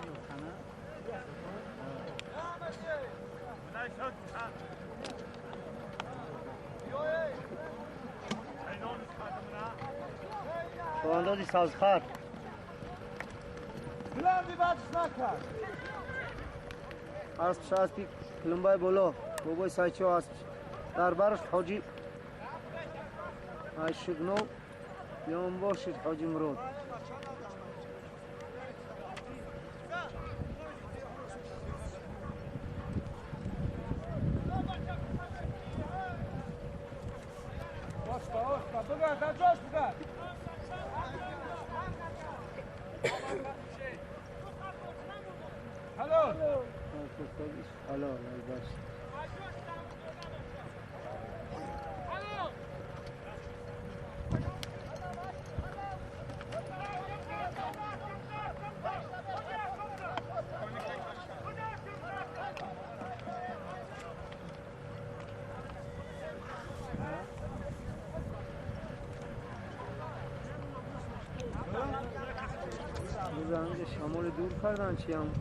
چواندازی سازخر بلندی بچش نکرد اسبش اسبی کلمبای بالا بابای سایچه و اسبش در برش حاجی ای شگنو یا هم باشید حاجی مراد بگرد در جاش بگرد حلال حلال البته بزنده شمال دور کردن چی هم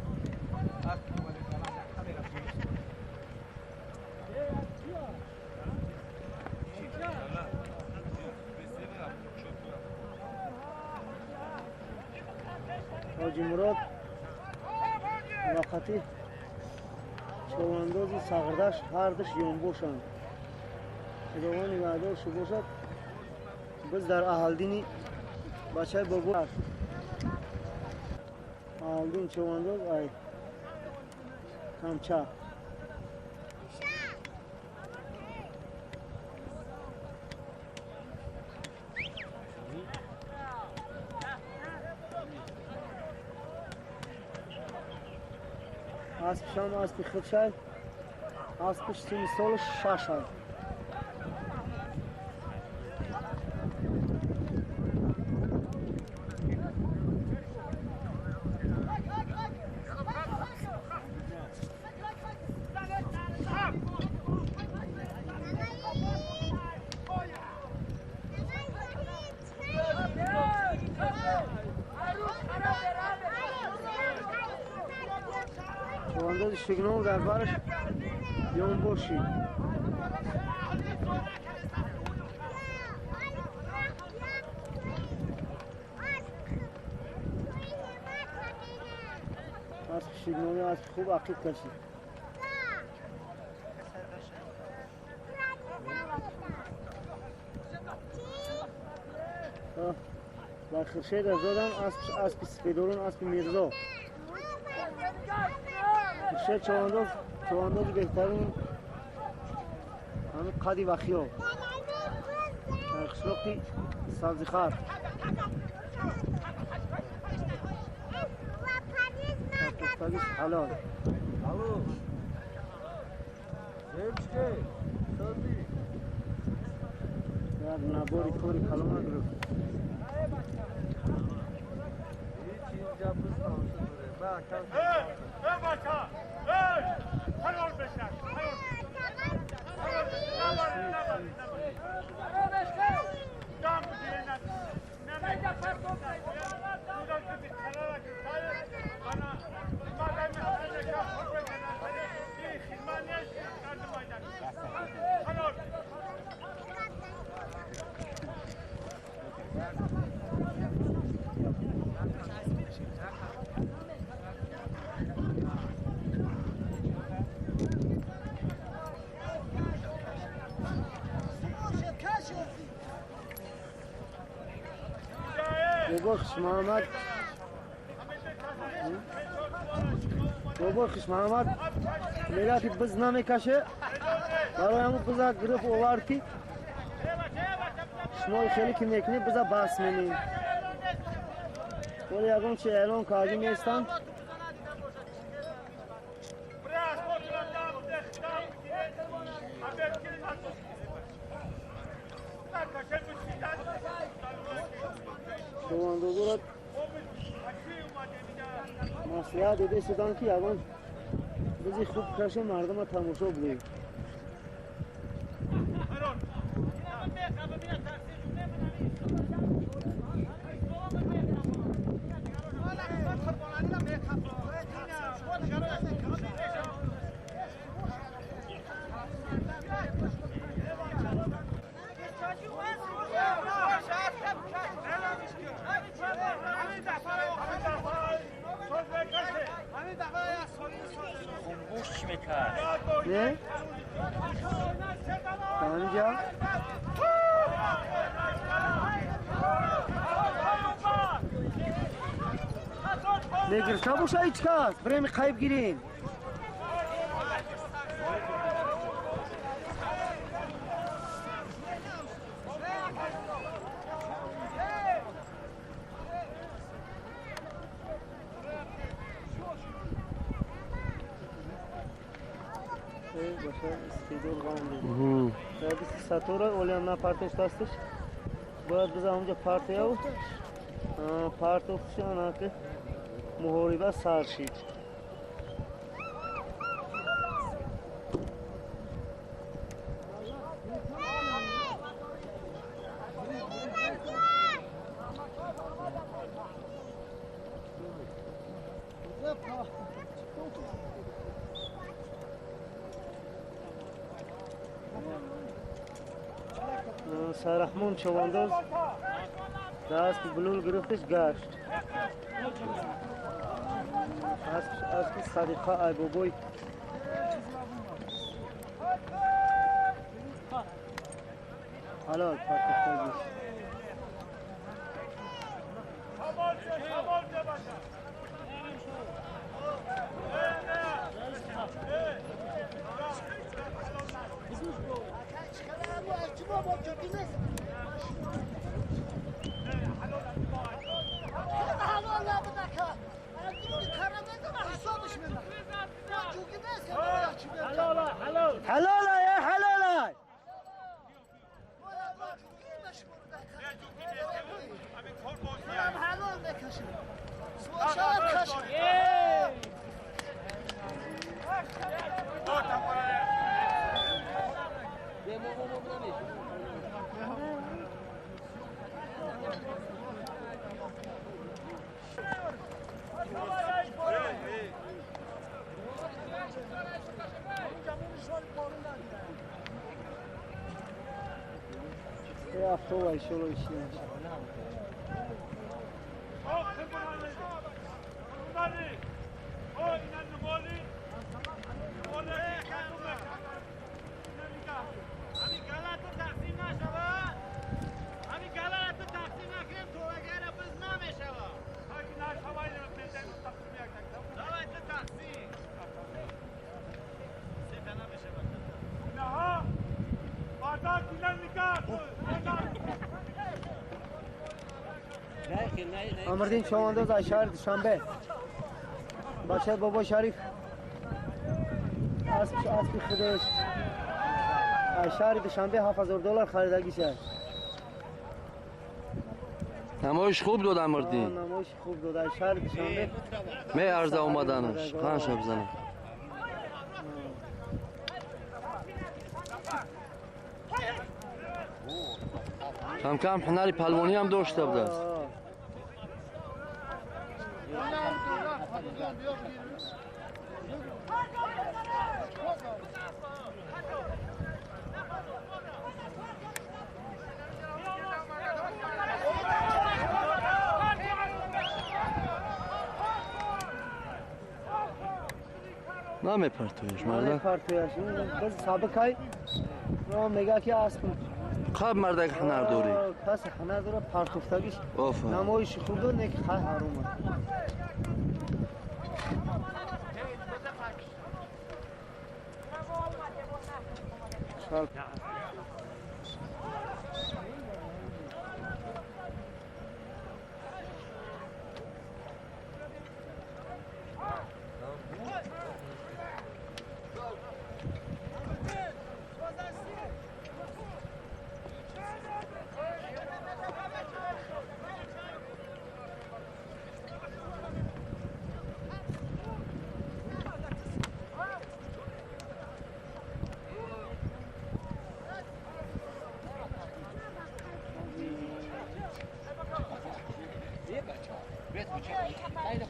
حاجی مراد وقتی چواندازی سغردش هردش یونبوشن خداوند نگهدارش باشد. biz در اهالدینی بچه بابو اهالدین چوانداز ای کمچه اسبشان اسب خودشای اسبش سن سالش 6 ای. چوانداز شگنام در برش یون باشی اسب شگنامی اسب خوب عقیق کشی در خرشید از دادن اسب سپیدارون اسب میرزا خرشید چوانداز بهترین همین قدی و خیاب خشلقی سبزیخار تاگیش حلال یک نباری کوری کلمه گرفت بابا خش محمد میگه که بز نمیکشه برای همون بزا گرفت آوردی شما خیلی که میکنی بزا بس منی ولی اگه چه اعلان کاری نیستن شما دوگرد مسئله دیده شدن که اگه بزی خوب کشه مردم تماشا بگوید نه؟ اینجا؟ نگرفته باشه هیچ کس بریم قیب گیرین ساتوره اولی هم نپرتش دستش باید بزن اونجا پرته او پرته خشانه که محاربه سر شید سرحمون چوانداز دست بلول گرفتش گشت اسب صدیقه ای بابوی حلال پرتفتگیش حسابش میدم یه هفته و ایشالله ایشیم آمردین چوانداز از شهر دوشنبه بچه بابا شریف اسب خودش از شهر دوشنبه $7,000 خریدگی شد. نمایش خوب داد آمردین. نمایش خوب داد از شهر دوشنبه می ارزه اومدنش خانش بزنم. کم کم هنری پهلوانی هم داشته بوده است. نمی پرتویش مرده؟ پرتویش بس سابقای رو میگه که اسب خب مرده که هنر داری؟ پس هنر داره پرتوفتگیش آفرین. نمایش خوب داره نه که خیلی حرومه.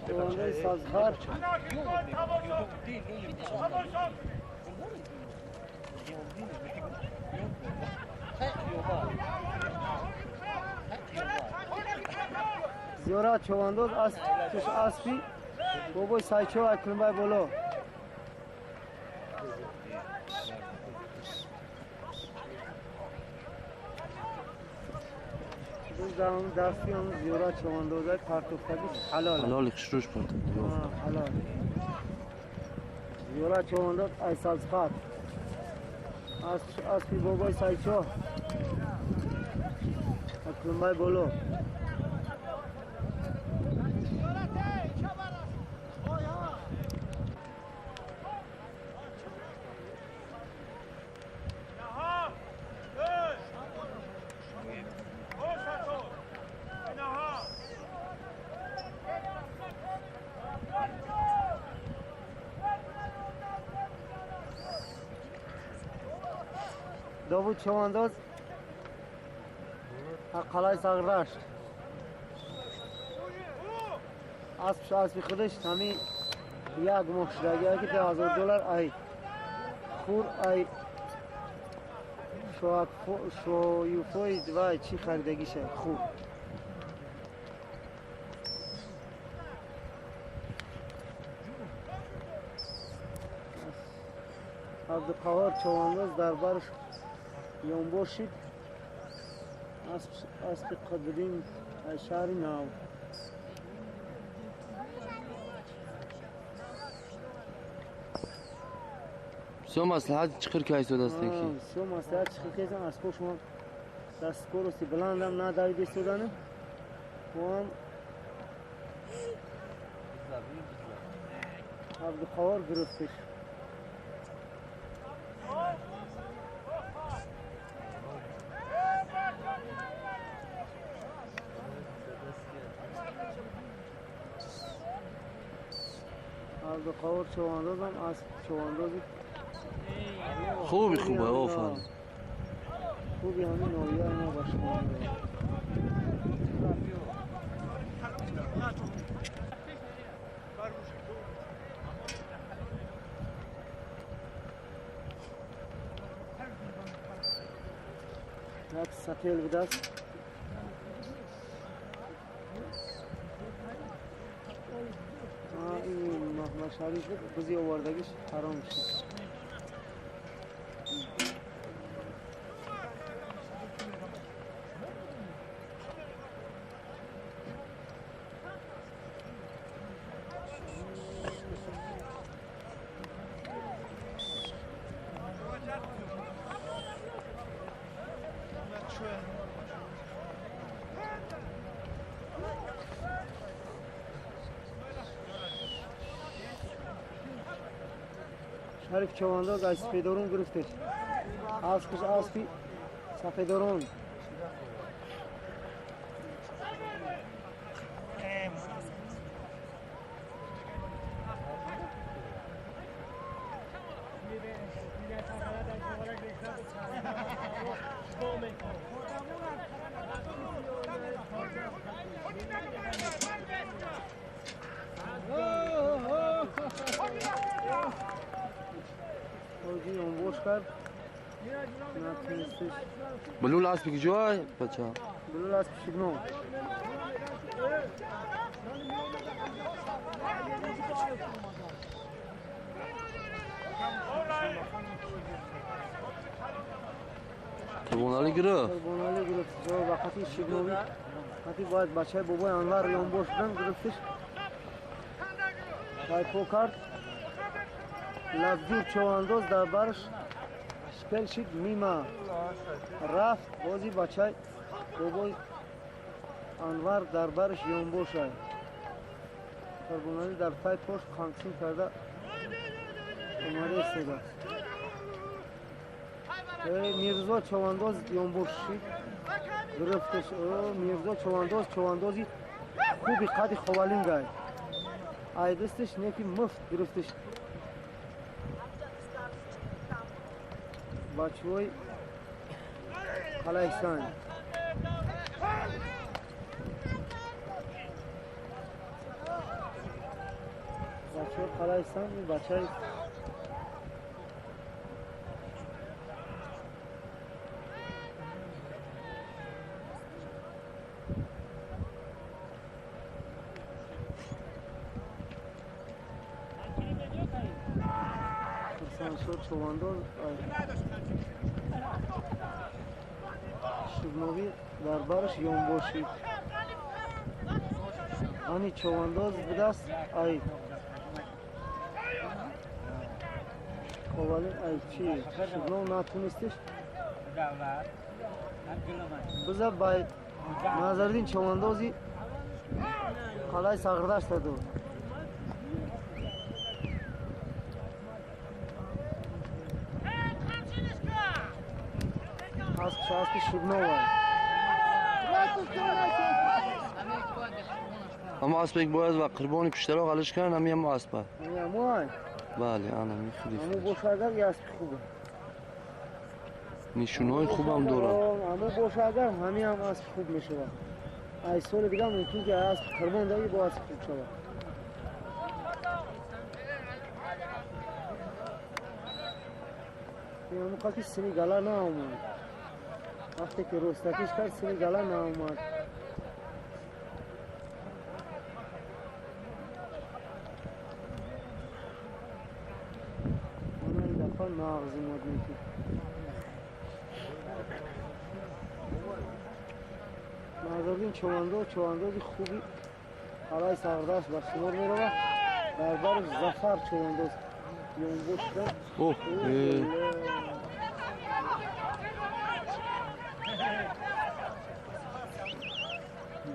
دوانده سازخار زیارت چوانداز توش اسبی بابای سایچو اکلم بای بولو زمان دستی هم زیارت چواندازه پرتوفتگیش حلال حلال خشروش پرتو حلال زیارت چوانداز ای سازخار اسبی بابای سایچو اکلم بای بولو داوود چوانداز قلعه ساغرش اسبی خودش همین یک ماه شدگی که $10,000 ای خور ای شویوفوی دوای چی خریدگی شد خوب عبدالقهار چوانداز در برش یونبور شد اسب قدرین شهری ناو سو مصلحت چقدر که ایستو دسته کی؟ سو مصلحت چقدر که ایستو اسبو شما دست کورستی بلندم ندارید ایستودنم و هم عبدالقهار گرفتش عبدالقهار چوانداز هم از چواندازی خوبه آفرین خوبی همین نوعیه اینا باشه یک سطل بوده است. این محمد شریف بزی آوردگیش حرام شد. شریف چوانداز از سپیدارون گرفتش. اسبش اسبی سپیدارون. بلول اسبی که جای بچه ها بلول اسب شگنو قربانالی گرفت جو وقتی شگنوی وقتی باید بچه بابای انور یانبور شدن گرفتش پایپو کرد لفجور چوانداز در برش شکل شد میمه رفت بازی بچه بابای انور در برش یانبور شد قربانالی در پای پشت خانسین کرده اومده استده میرزا چوانداز یانبور شد گرفتش میرزا چواندازی خوبی قد خوالین گای ایدستش نیکی مفت گرفتش بچه های خلایستان بچه های خلایستان بچه های چوانداز شگنوی در برش یانبور شد آنی چوانداز بوده است ای خوالین ای چی شگنو نتونستش بذار باید نظردین چواندازی خلای ساغردش دادو اسب شگنو باید اما اسبک باید و قربانی پشترا غلش کردن همی هم اسبه بله انا میخوری همون بوشاگر یه اسب خوبه نشونهای خوب هم دارن همون بوشاگر همی هم اسب خوب میشه ای سال دیگه ممکن که اسب قربان داری با اسب خوب شود همون قاکی سنی گلا نه آمد وقتی که رستکیش کرد سنی گلا نه آمد مغزی مدنیتی نظردین چواندازی خوبی حالای ساغرداش بر شمار می روه در برش زفر چوانداز یونگو شدن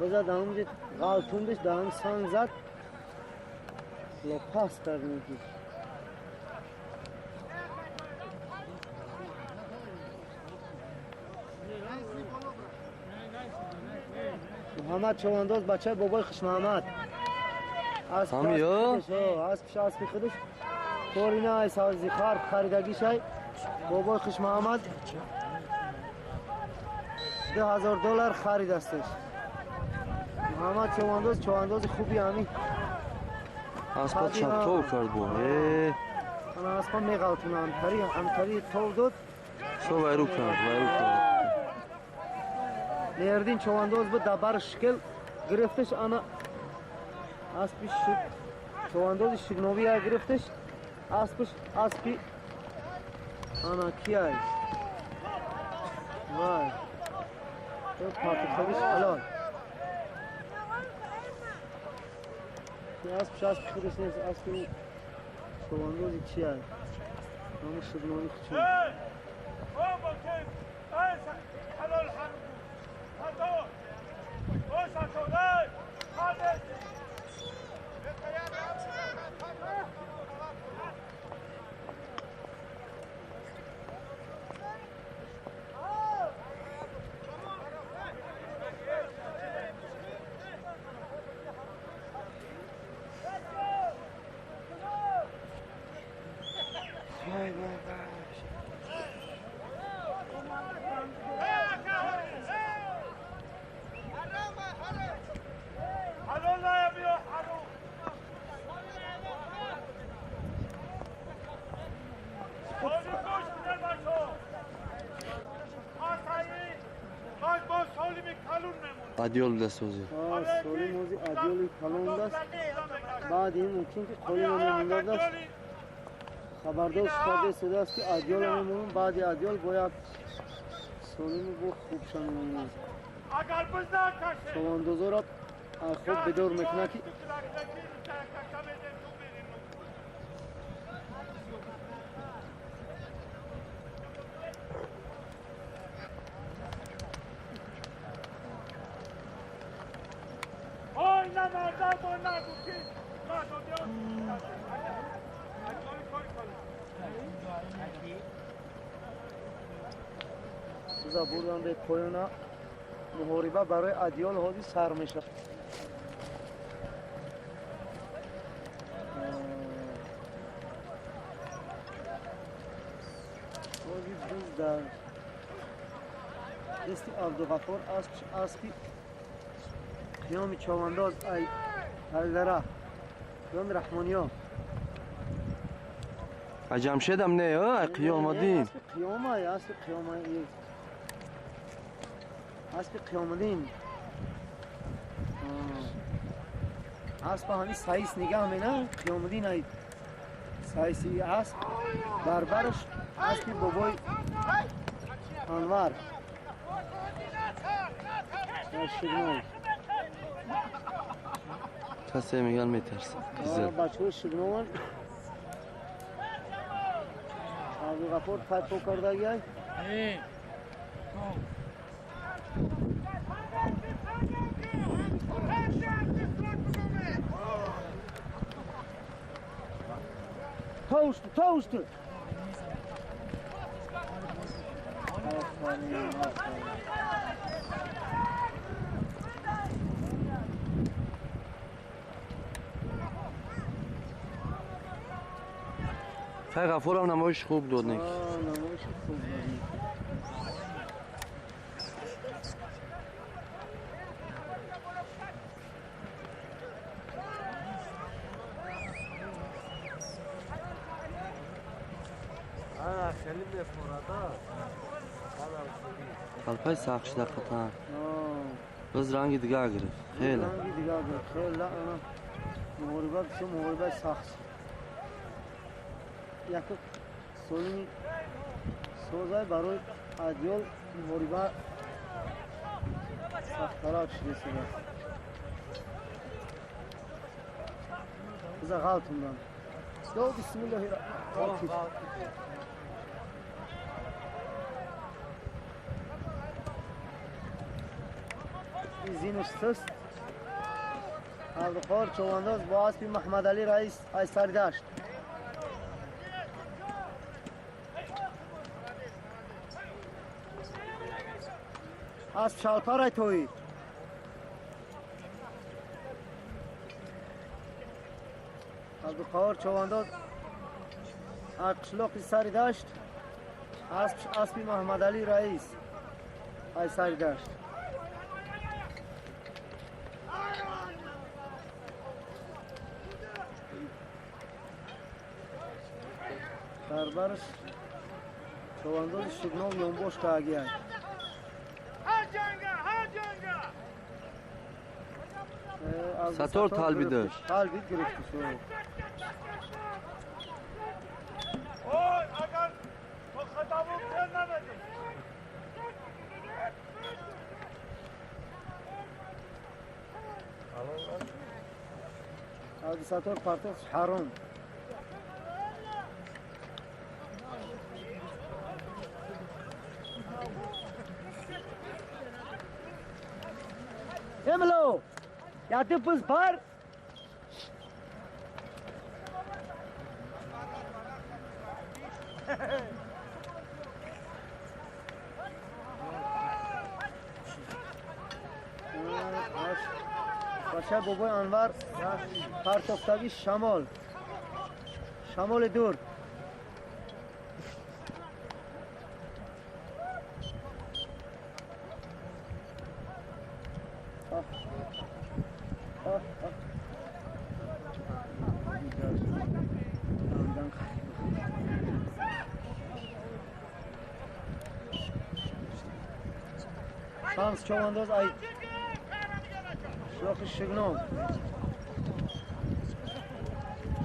بزد همون دید غالتوندش دهان سان زد لپاس کرد نیکی محمد چوانداز بچه بابای خوش محمد اسبش اسبی خودش طوری نه سازی خار خریدگیش های بابای خوش محمد $2,000 خرید استش محمد چوانداز خوبی همی اسبا چند طور کرد با انا اسبا میغلطونه همتری طور داد سو ویرو کرد مردین چوانداز به دبر شکل گرفتش انا اسبی چوانداز شگنوی ها گرفتش اسبی انا کیای وای تو پاتخویش حلال اسب خودش نیست اسبی چواندازی چیای نامو شگنوی خچون عدیال دست وزیر سالی موزی عدیالی کلان دست بعد این ممکن که قولی نمونده دست خبردار شده سده است که عدیال نمونون بعد عدیال باید سالی مو خوب شنمونون چواندازا را خوب بدور میکنه که بردن به پایان محاربه برای عدیال هادی سر میشه هادی دوز در دستی عبدالغفار اسبی قیام چوانداز ای هلدره قیام رحمانیا جمشید هم نه ها قیام الدین اسب قیام الدین اسب همین سایس نگاه مینه قیام الدین ای سایسی اسب بربرش اسب بابای انور شگنو کسی میگن میترسه بچه های شگنوان عبدالغفار فتفو کرده گیای توست خیلی غفور هم نمایش خوب داد نیک نمایش خوب داد قلپای ساخش در قطعا بز رنگی دیگه گرفت خیلی رنگی دیگه گرفت خیلی انا محاربه بسیار محاربه سخت یک سولی سوزای برای عدیال محاربه سخت‌تر شده سده بذار غلطم دارم دو بسم الله الرحمن زینش سست عبدالقادر چوانداز با اسب محمد علی رئیس از سردشت اسب شالپر توی عبدالقادر چوانداز اقشلاق سردشت اسب محمد علی رئیس از سردشت بربرش چوانداز شگنو یونبوش که آگه سطور طالبی داشت. طالبی گرفته شو. اوه اگر تو خطابو بزن نمیدی از سطور پرتوش حرام. املو یا تو پس پر باشه بابای انور پرتافتگی شمال دور شانس چوانداز ای شلاخ شگنام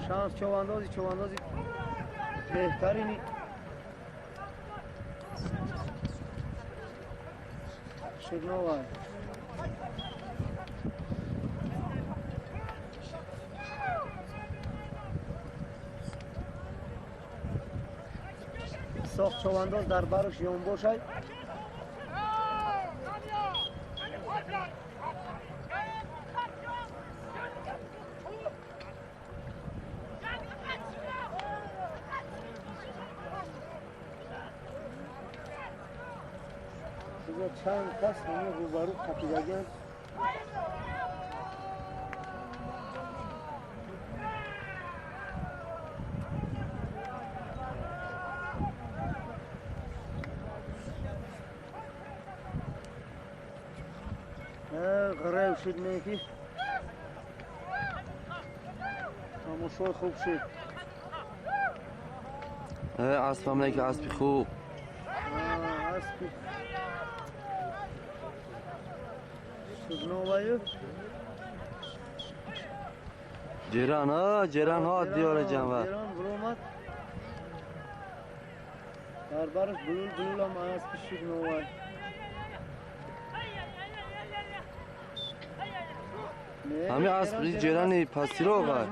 شانس چواندازی بهترینی شگنام ای ساخت چوانداز در برش یون باشد چند کس همه روبرو خطیدگی‌اند. غریب شد نیکی تماشای خوب شد. اسب هم نیکی اسبی خوب اسبی شگنوایو جیران ها دیار جنبه جیران برومد در برش بلول هم اسب شگنوای همه اسب جیرانی پسی رو بر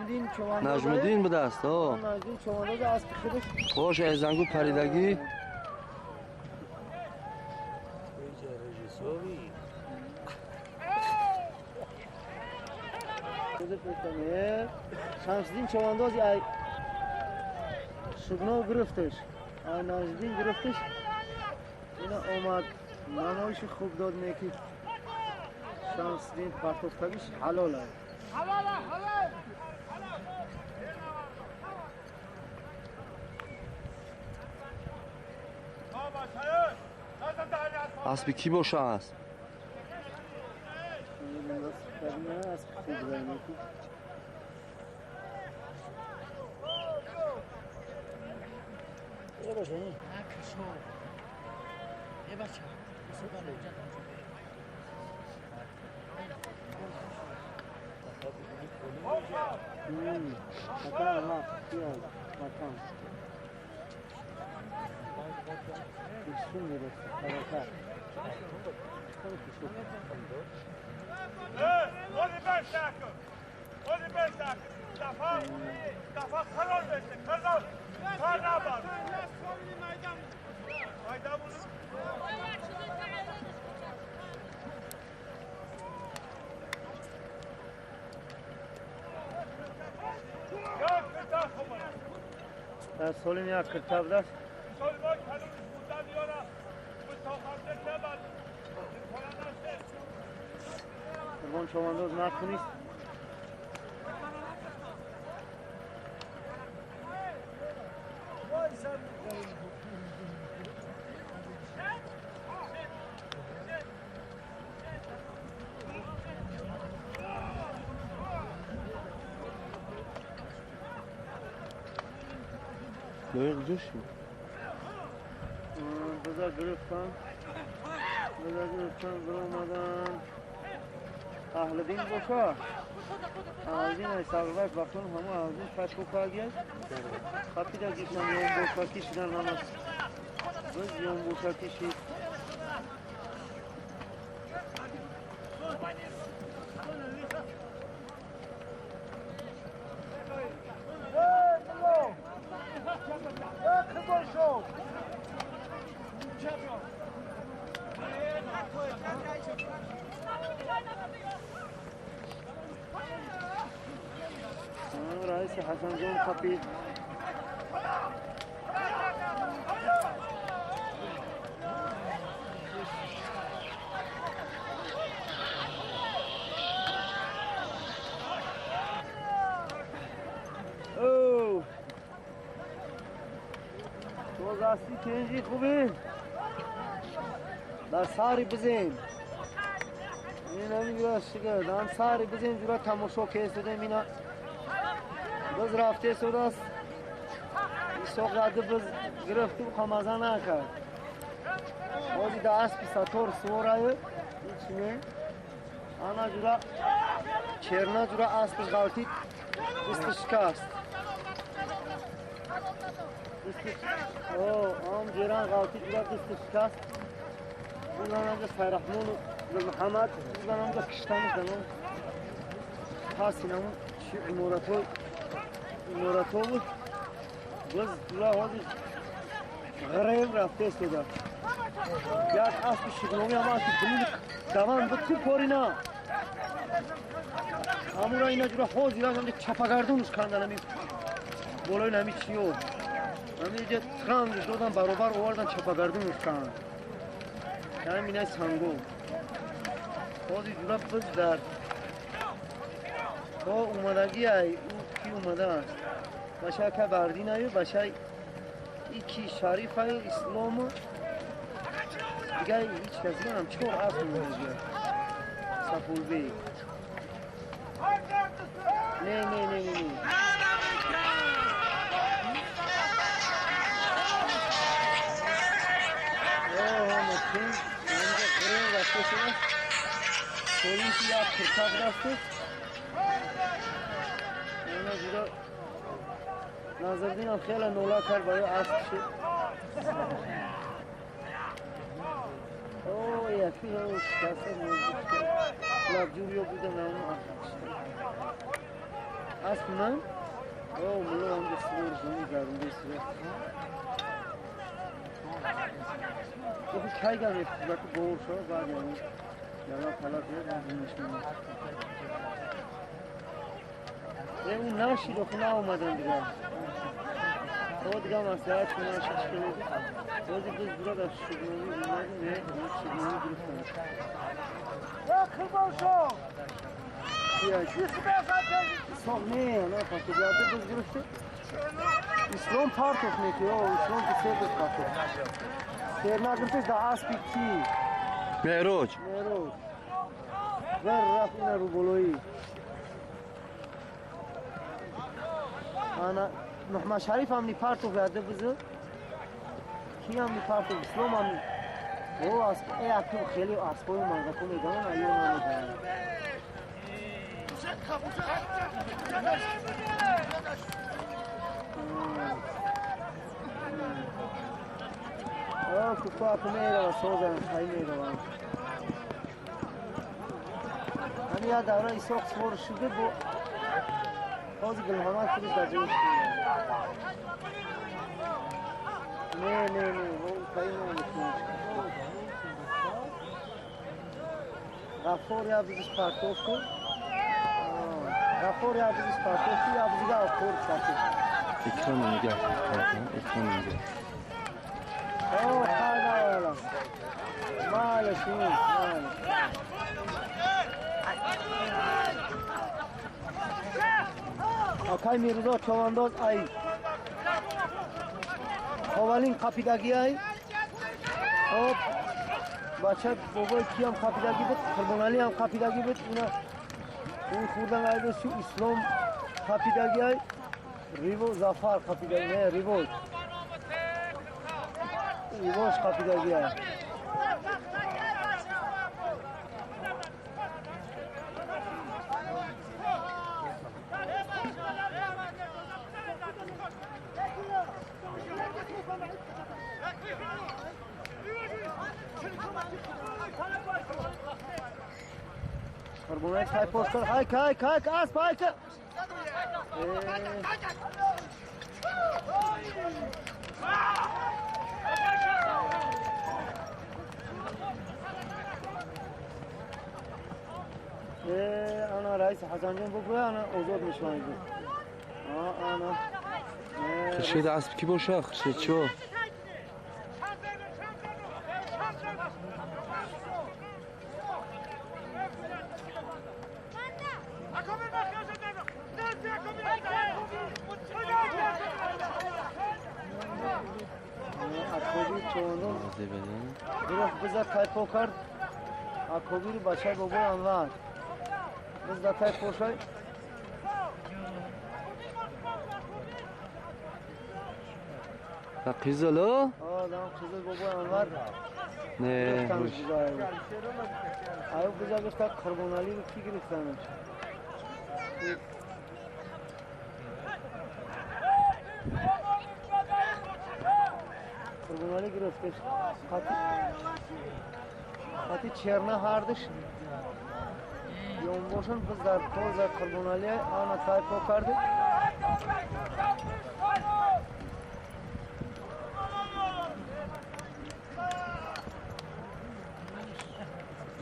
نجمدین بوده است نجمدین چوانداز اسب خودش خوش ایزنگو پریدگی شمسدین چواندازی ای شگنو گرفتش ای نجمدین گرفتش اینا آمد نمایش خوب داد نیکی شمسدین پرتوفتگیش حلال ای اسبی کی باشه است اسب خوب داره نیکی باشه این بچه مکان الله پیاز مکان ایشون میرسه خلاصه خودی بشتاکن دفعه خرار بشه کار نبار فایده بودو در سولین یک کرتاب دست دربان چوانداز نکنیست لایق جوشی بذار گرفتم برو اومدن اهل دین باشه اهل دین ای ساغبک بخون همه اهل دین فتح کاگیه خطی دا گیشن یوم بوشاکی شدن همه بز یوم بوشاکی شید رئیس حسن جان خطیب تو دستی کنجی خوبی در ساری بزین این نمیگه شکر دان ساری بزین جورا تماشا که استده مینا بز رفته سود است این سوق راده بز گرفتی و خمازه نکرد بازی دا اسبی سطور سورایه این چینه آنا جورا چرنا جورا اسبش غلطید دست شکست آم جیران غلطید جورا دست شکست بودن همجا سیرحمون و محمد بودن همجا کشتامش دنم پاسی نمون چی عمارتو بود بز جورا حاضر غریب رفته سودا یک اسب شگنومی هم اسب دلیل دوان بود تو پاری نه همورا اینا جورا حاضر را همجا چپاگردونش کندن همی بولای نمی چیو همی اینجا تخندش دادن برابر آوردن چپاگردونش کند یعنی اینای سنگو حاضر جورا بز در تا اومدگی ای او کی اومده است بشه که بردین ای بشه ایکی شریف ای اسلام دیگه هیچ کسی هم چور اصل نمیگه سفول بی نه همه اینجا گرین رفته شده پولیسی یا پرتاب رفته اینا جدا نظردین هم خیلی نولا کرد برای اسب شد اوه یکی هم شکسته موجود کرد لبجوریو بوده نمون اسب من اوه ملو هم دستور زنی گرونده سوه اوه چای گم افتیده که بور شد بعد یعنی یلا پلا کرد زنیش نمید اون ناشید و خونه آمدن دیگه او دیگه مسئلت کنه ناشید شده بازی بز برا در شگنوی اومدن نه شگنوی گرفتن داخل باشو بیاید اسلام نه پاکو بیاده بز گرفته اسلام پارتوف نکی اسلام که سه بز پارتوف سیر نگرفتش در اسبی کی معراج ور رفت اینه رو بلویی انا محمد شریف هم نی پارتو بیاده بزر کی هم نی پارتو اسلام هم نی او اسب ای اکتو خیلی اسبای منگتو میدن ایو نمیدن اوه کفا اپو میره و سوزن خیلی میره و همی ها دوره ایساق سوار شده با بازی گلهامت خودش در جایش نه اون خیلی نمیتونش غفار یا بزش پرتوف کن غفار یا بزش پرتوف کن یا بزیگه غفار ساکن اکرام نگه اکرام نگه اوه خیلی والا مالش آکای میرزا چوانداز ای اولین قپیدگی ای خب بچه بابای کی هم قپیدگی بود قربانالی هم قپیدگی بود اینا اون خوردن ای بسیو اسلام قپیدگی ای ریوو زفر قپیدگی نه ریووش قپیدگی ای Karbonayt hay poster hay asp hay ka. Ana reis Hasan Can bu ana ozod میشوند. ana. خرشید اسب کی باشه خرشید چو Akobi çoğunun durup bize taypo kard. Akobi başa gobo anlar. Biz de taypo şey. قیزلو؟ Adam kızıl gobo anlar. نه Ayı bize göster karbonali bir ki girikten. Karbonali girifteş. Hati çerna hardış. Yomboşun biz de toza karbonali ana taypo kardı.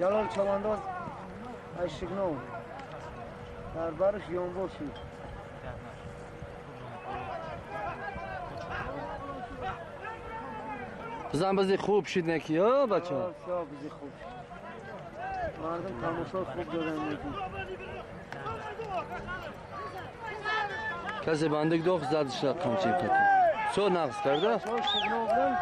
Jalal Çavandoz Ayşıgnov Darbarış Yomboşi بزن بازی خوب شید نکی ها بچه ها Sağ bizi خوب Mardin tamoşa خوب دادن نکی کسی بندک دوخ زدش رقم چی کتی سو نقص کرده؟ Çok Şıgnov'dan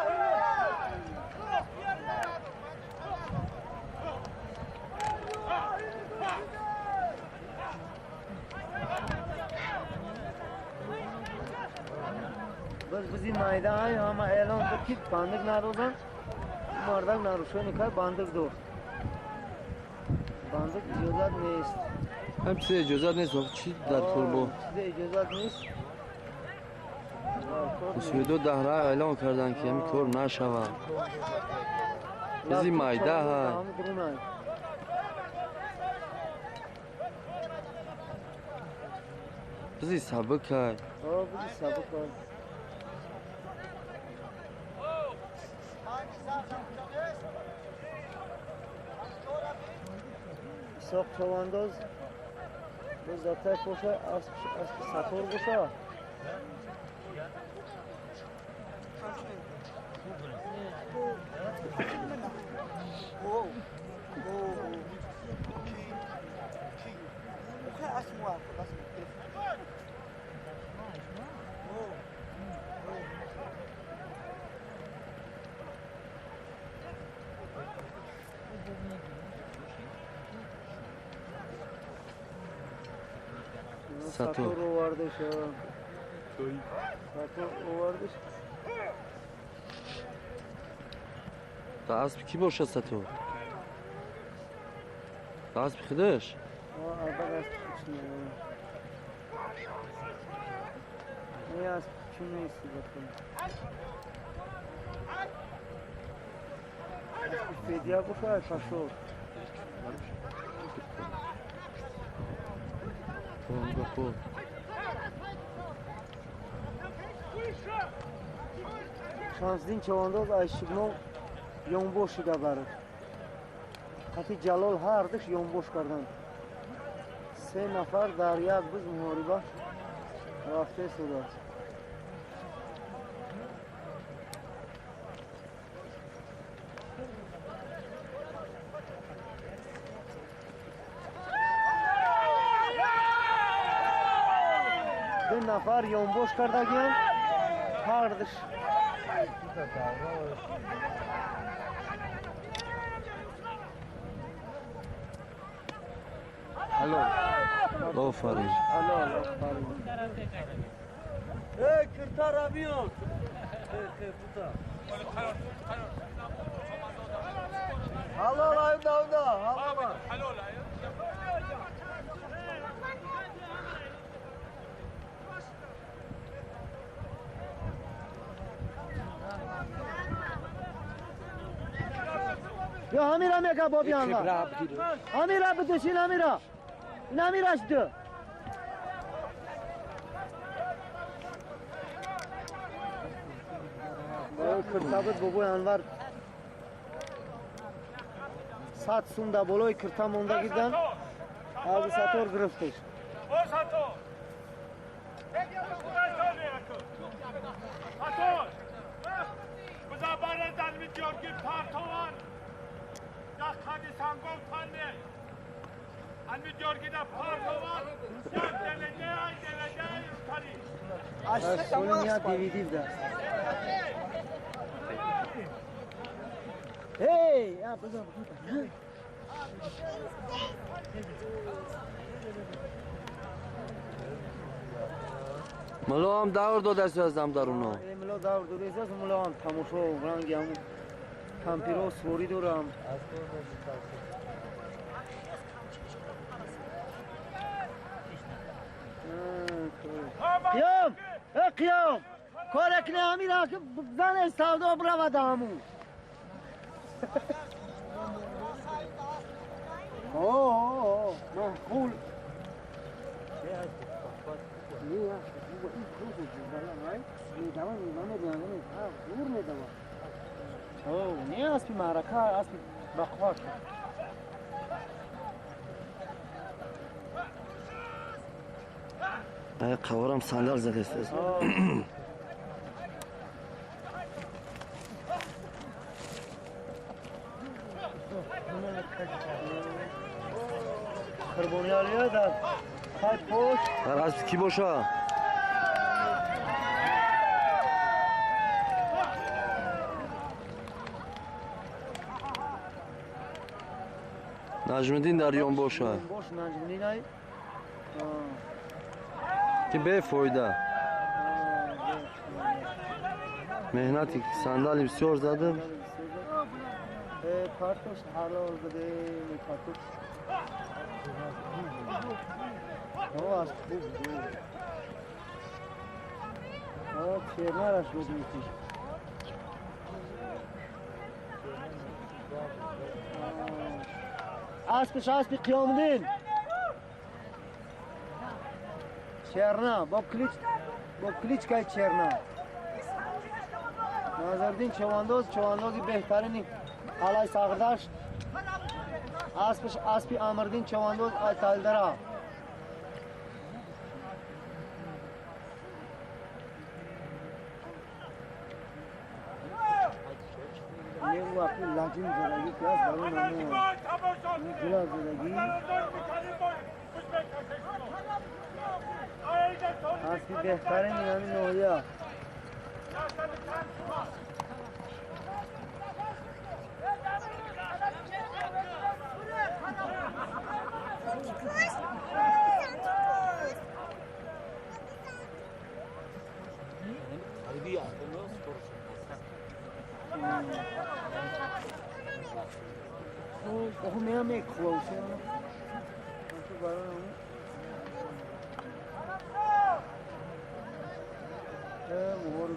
Biz bizi mayda ay ama elan dikit bandık narozan mardak naruşu nikah bandık dur. Bandık icazat neyist. همچه اجازت نیست چی در کل بو Size icazat neyist. اسویدو دهره اعلام کردن که همی کار نشوه بزی مایده ها بزی سبک های Bizi sabık var. Sok çavandoz bu zaten koşa az satır koşa. Satır o vardı şu. Satır o vardı. تا اسب کی باشه تو؟ تا اسب خودش؟ O arada az küçük. Ne az küçük ne istiyor bakalım. Fedya bu kadar kaşor. Bomba bu. Şansdin çavandoz Ayşıgnov yonboşi da barır. Hati Jalol hardış yonboş kardan. 3 nafar darya biz muhariba rafte sudat. Bir nafar yonboş kardagiyan hardış. آفرین Allah. Hey, kırtar abiyon. Halal ayım davda. Halal. یا همیرا میگه بابی آنها همیرا بدوشین همیرا این همیراش دو کرتابت بابوی انور 100 سوم در بالای کرتا مونده گیدن از ساتور گرفتش سولینیا دیویدی بده هی یا بزن ملا هم دور دو دستی هستم در اونا ملا دور دو دستی هست ملا هم تماشا و رنگی هم کمپیرو سوری دورم قیام قیام کارک نه همیرا که زن استعدا برود همون اوه معقول اوه نه اسبی معرکه اسبی بخواک قوارم صندل زده است قربونی علیه در خط پشت در اسب کی باشه نجم‌الدین در یون باشه باش نجم‌الدین ای که بفایده مهنتی صندلی بسیار زده پارتوش حلال بده پارتوش هواش خوب بود چرنرش بود میتی اسبی قیامالدین چرنا با کلیچ که چرنا نظردین چواندازی بهترینی علای ساغداشت اسبی امردین چوانداز تالدرا نه وقتی لازم زندگی کلاس برای نمو جلا زندگی اسبی بهترین یعنی نوعیه Oh, may I make close?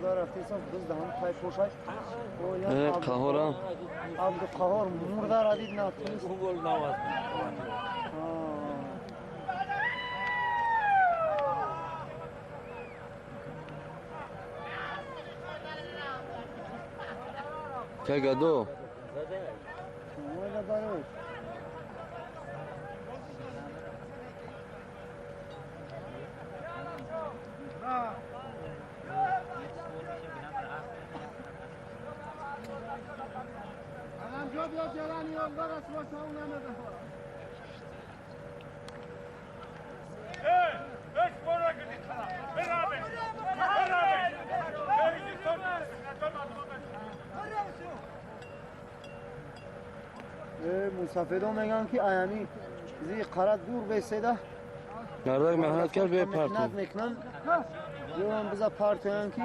مهردار رفتیسم بز دهم پای پوشای قهارم عبدالقهار مردار عدید ناتونست گل نواز که گدو داره مسافرها میگن که ایانی زی قرار دور بیسته مردک مهنت کرد به پرتو مهنت میکنن یه هم بزا پرتو هن که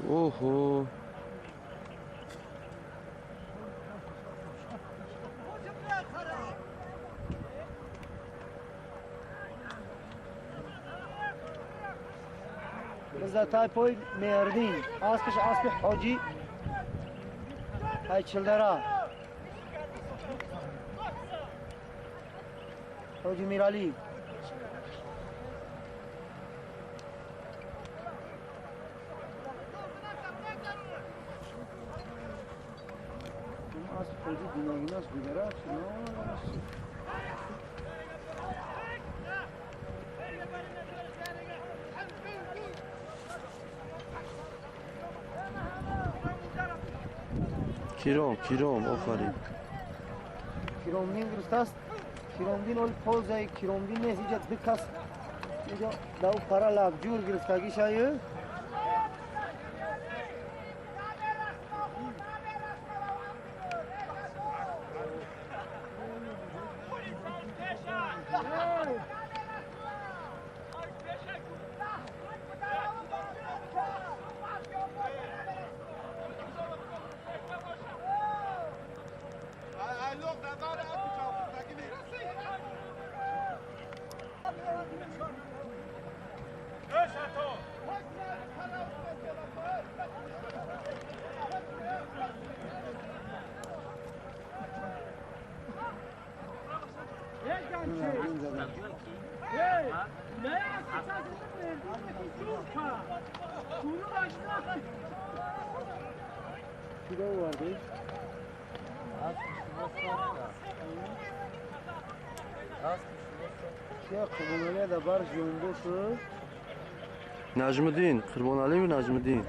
اوهو بزا تایپوی مردین اسبش اسب حاجی های چلدرا حاجی میرالی اسب حاجی دیناگیناس بیدره کیروم آفرین کیرومدین درست است کیرومدین اول پوزای کیرومدین نیست اینجا دکاس اینجا داو پرا لابجور گرفتگی شایه کیلو vardı. Ya Kırmızı'ya da barış yolunda şu. Necmuddin, Kırmızı mi Necmuddin?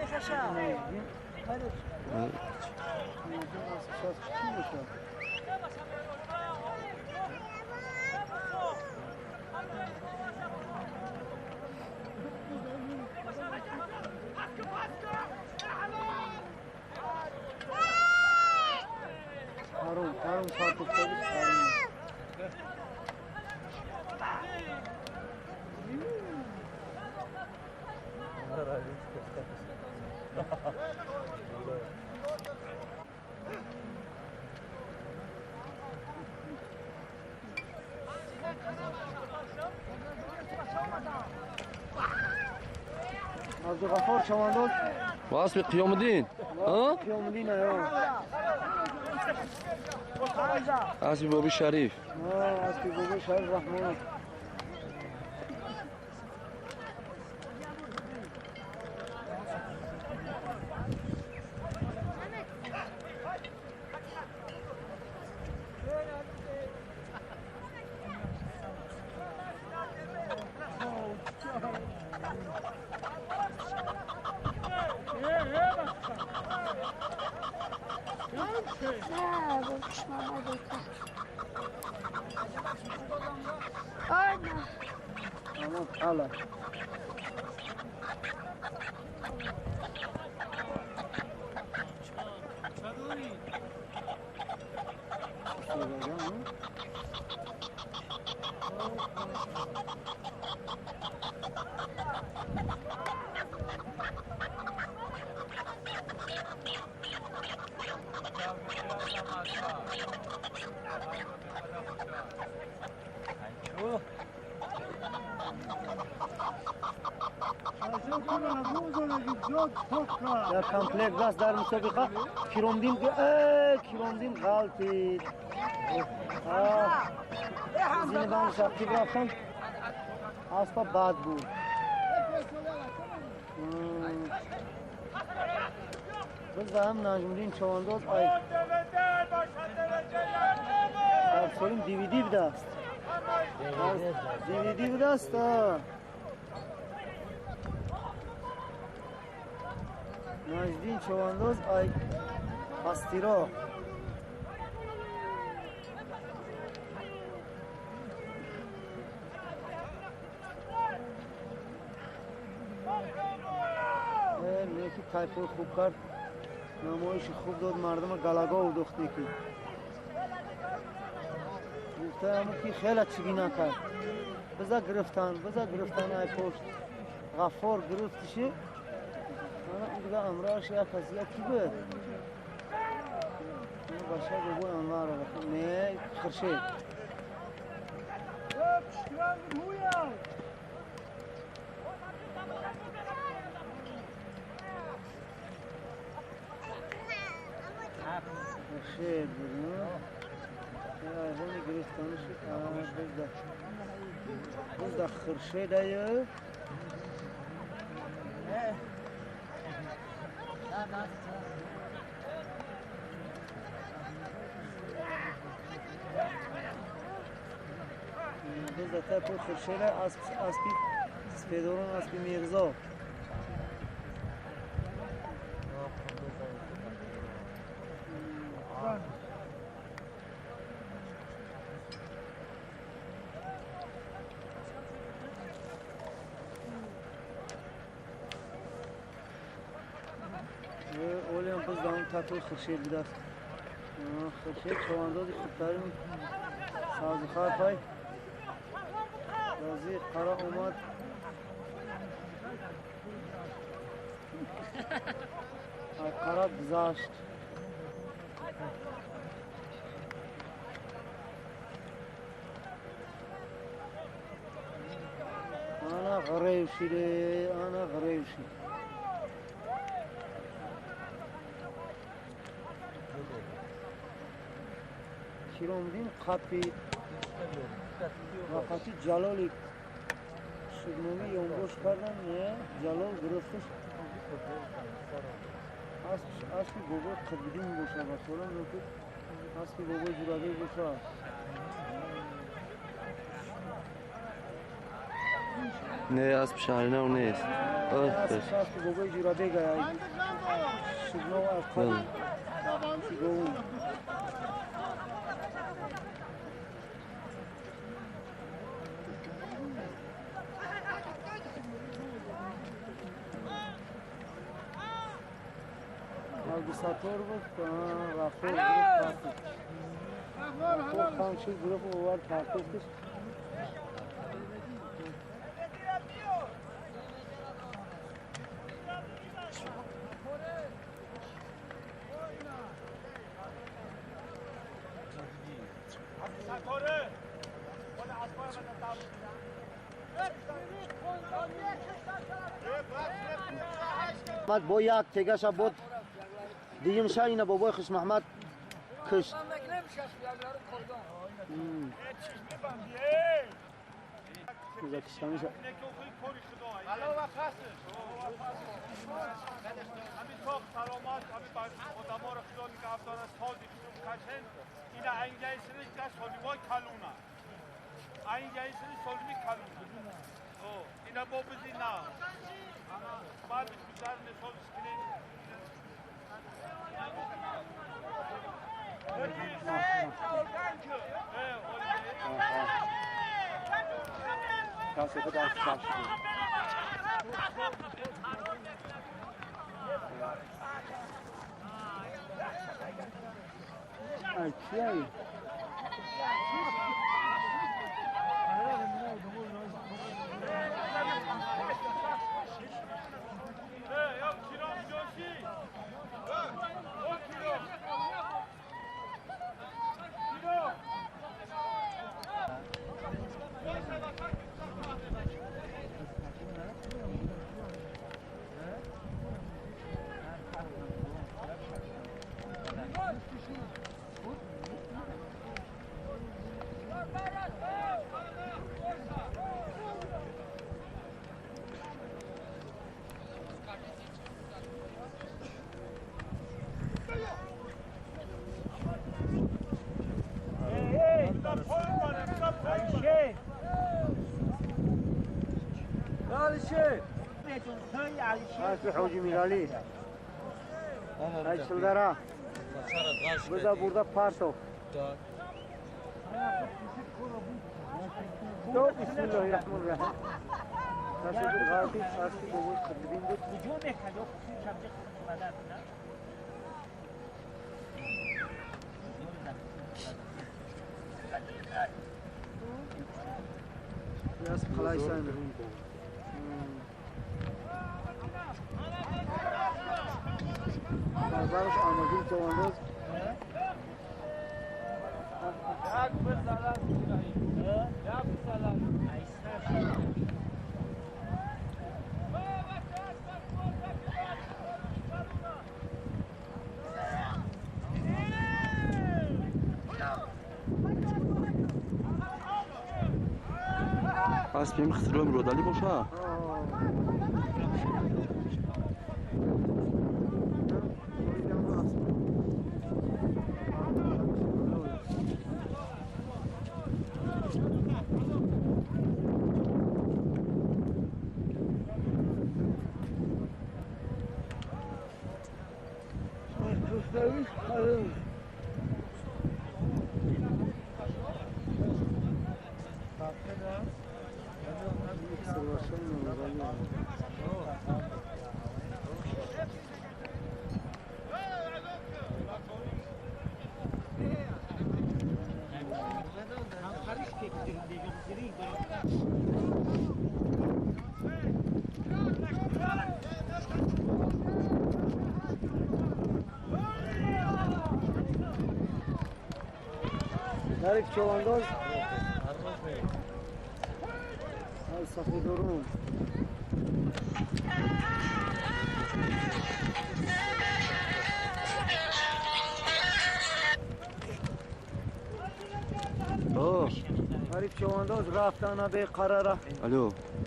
Harun sarkıtları Harun. Abdülgafar Çamandoz. Vasfi Kıyamuddin. Ha? Kıyamuddin ya. Asbi Bobby Şerif. Ha, Asbi Bobby Şerif Rahman. Tamam, hala. Ya komplek gaz dar müsabaka Kiromdin galtid. Zini ben şapki bıraksam asla bad bu. Biz de hem Necmuddin Çavandoz ay. Sorum DVD bir de. DVD bir de asta. Necmuddin Çavandoz ay Astiro. नेकी टाइपो खूब कर नमोइश खूब दो मर्दम गलागो उदोखते की گفته همون که خیلی چگینا کرد بزا گرفتن ای پشت غفار گرفتشه انا این دیگه امراش یک قضیه کی بود این باشه بگو انوار رو نه خرشه خرشه برون هونی گرفتانه شد بزده خرشه دایه بزده تا پود خرشه ده اسپی سپیدارون اسپی میرزا اولی هم باز دارم تطور خرشید بیده خرشید چواندازی خوبترین سازخار پای رازی قرار اومد قرار گذاشت انا غریوشی ده انا غریوشی کیلومدین قپی وقتی جلالی شدنومی یونگوش کردن نه جلال گرفتش اسبی بابا قدیم باشه و طولا نکود اسبی بابا جوراده باشه نه اسب شهری نه نیست اسبی بابا جوراده گه شدنو از قدیم گوون ساتور بود رفت رفت خانشی گروه اوورد پرتوکش محمد با یک تگش بود دیگه میشه اینه بابای خوش محمد کشت کشتنیشه همین صاحب سلامت همین آدم ها را خیال نگه دارن سازی کنم کشن اینا اینجای سری که سالیوای کلونه اینجای سری سالیوی کلونه اینا با بزی نه بعد بزر نسال سکنین کسی خود از کشت چیه اسب حوجی میلالی ایشل داره بزا برده پرتو تو بسم الله الرحمن الرحیم تصدیق غالبی اسبی بابوش خدبین بود اسب خلای سایمه برش آمدیم تو انداز یک بزلن یک بزلن اسبیم خسرویم رو دلی باشه Garip çoğandoz. Al safı durun. اوه Garip çoğandoz raftana be karara. الو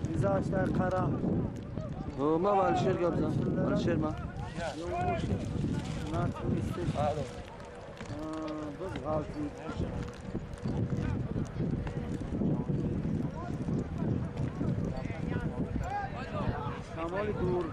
Mizaçlar kara. اوه ما والشير قبضة والشير ما Yolmuş. Nasıl istedim. Buz halkı. Şamal dur.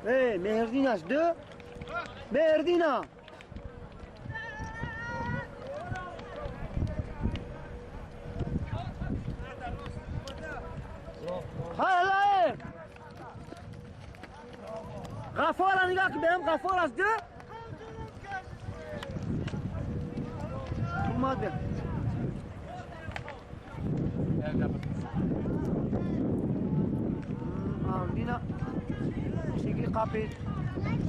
Hey, Meherdinaş de. Meherdina. Hayır. Gafara nigah ki benim gafaras de. Olmaz be. Dina. Şekil kapı.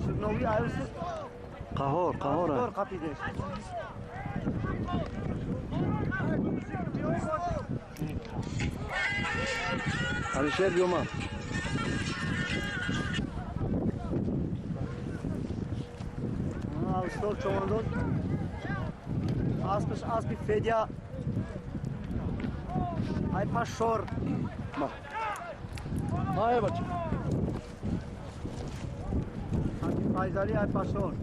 Sırnovi ayırsın. قهور قهور Doğru kapıdır. الشير يوما Ağustos çoğunluğun. Az bir fedya. Ay paşor. هاي بچه Fayzali ay paşor.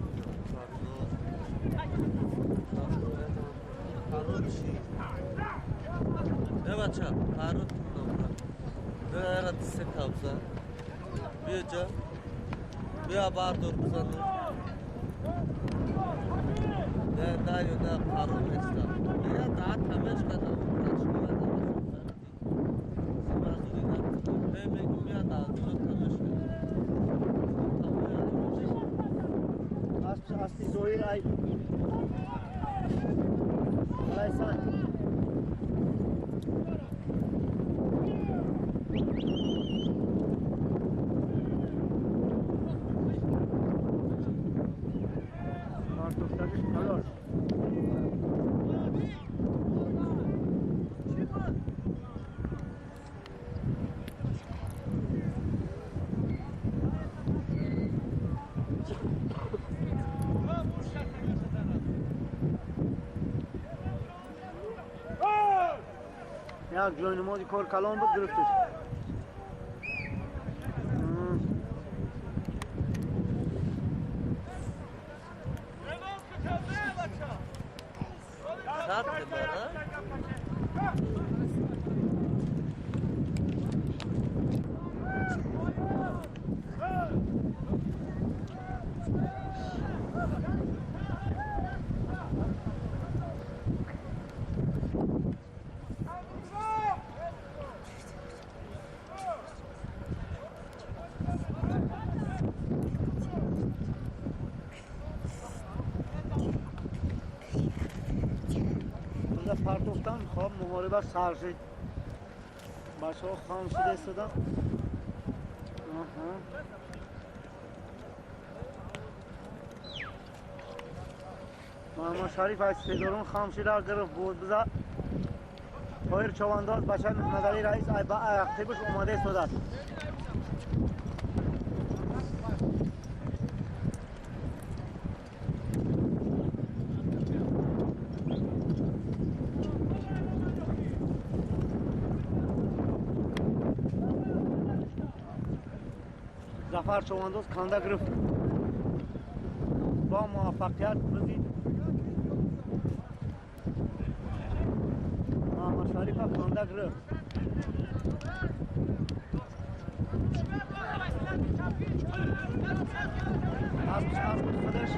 Ne bacha? Harut numara. Ne arat se kabza. Biya biya bar dur kuzanı. Ne dayo ne karun esta. Ya da tameş kada. Asli zohir ay. Alaysan. Ya joinuma di kor kalon bu gürüftür. Saat ne bana? پرتوفتن خب محاربه سر شد بچه ها خام شده استدن محمد شریف از سیدارون خام شده از گرفت بود بزا پایر چوانداز بچه نظری رئیس اکتیبش اومده استدن زفر چوانداز کنده گرفت با موفقیت رسید محمد شریف کنده گرفت از خودش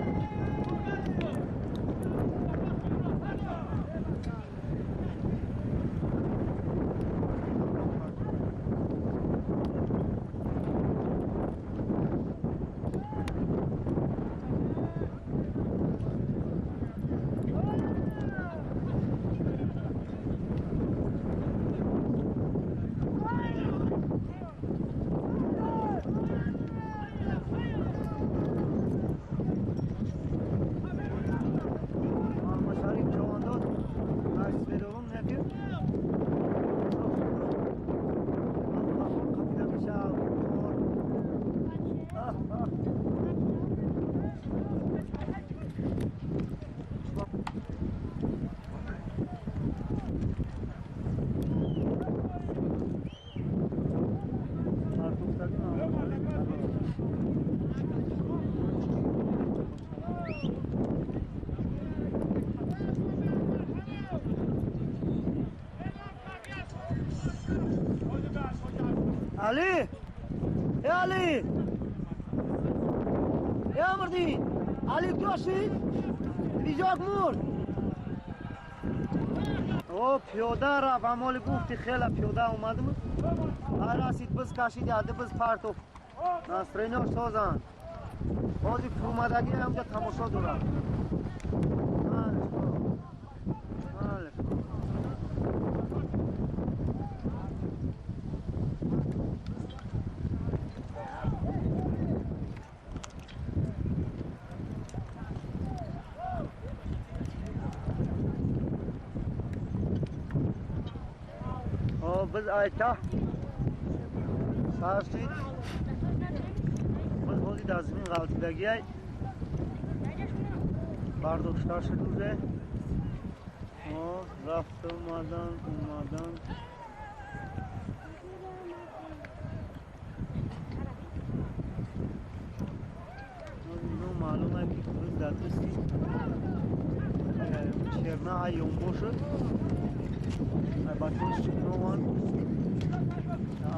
علی علی مردی علی توشی بیجاک مرد او پیاده رفت امالی گفتی خیلی پیاده اومده بود رسید بز کشید یاده بز پرتو نصرینی سازن بازی فرومدگی همجا تماشا دارم biz ayta sarşit biz hozir dazmin g'altidagi ay bardoshtlar shudze rafta omadan ma'lum ay ki biz dadristi cherna ay yomboshi Batman no one.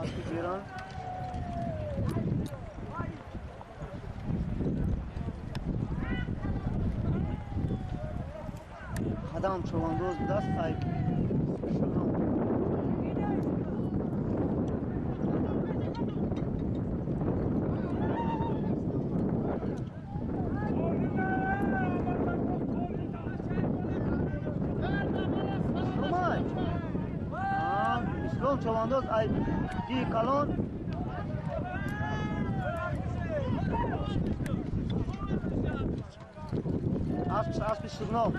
Artık İran. Adam çovandoz biraz sahip. چوانداز ای دی کلان اسب شرنا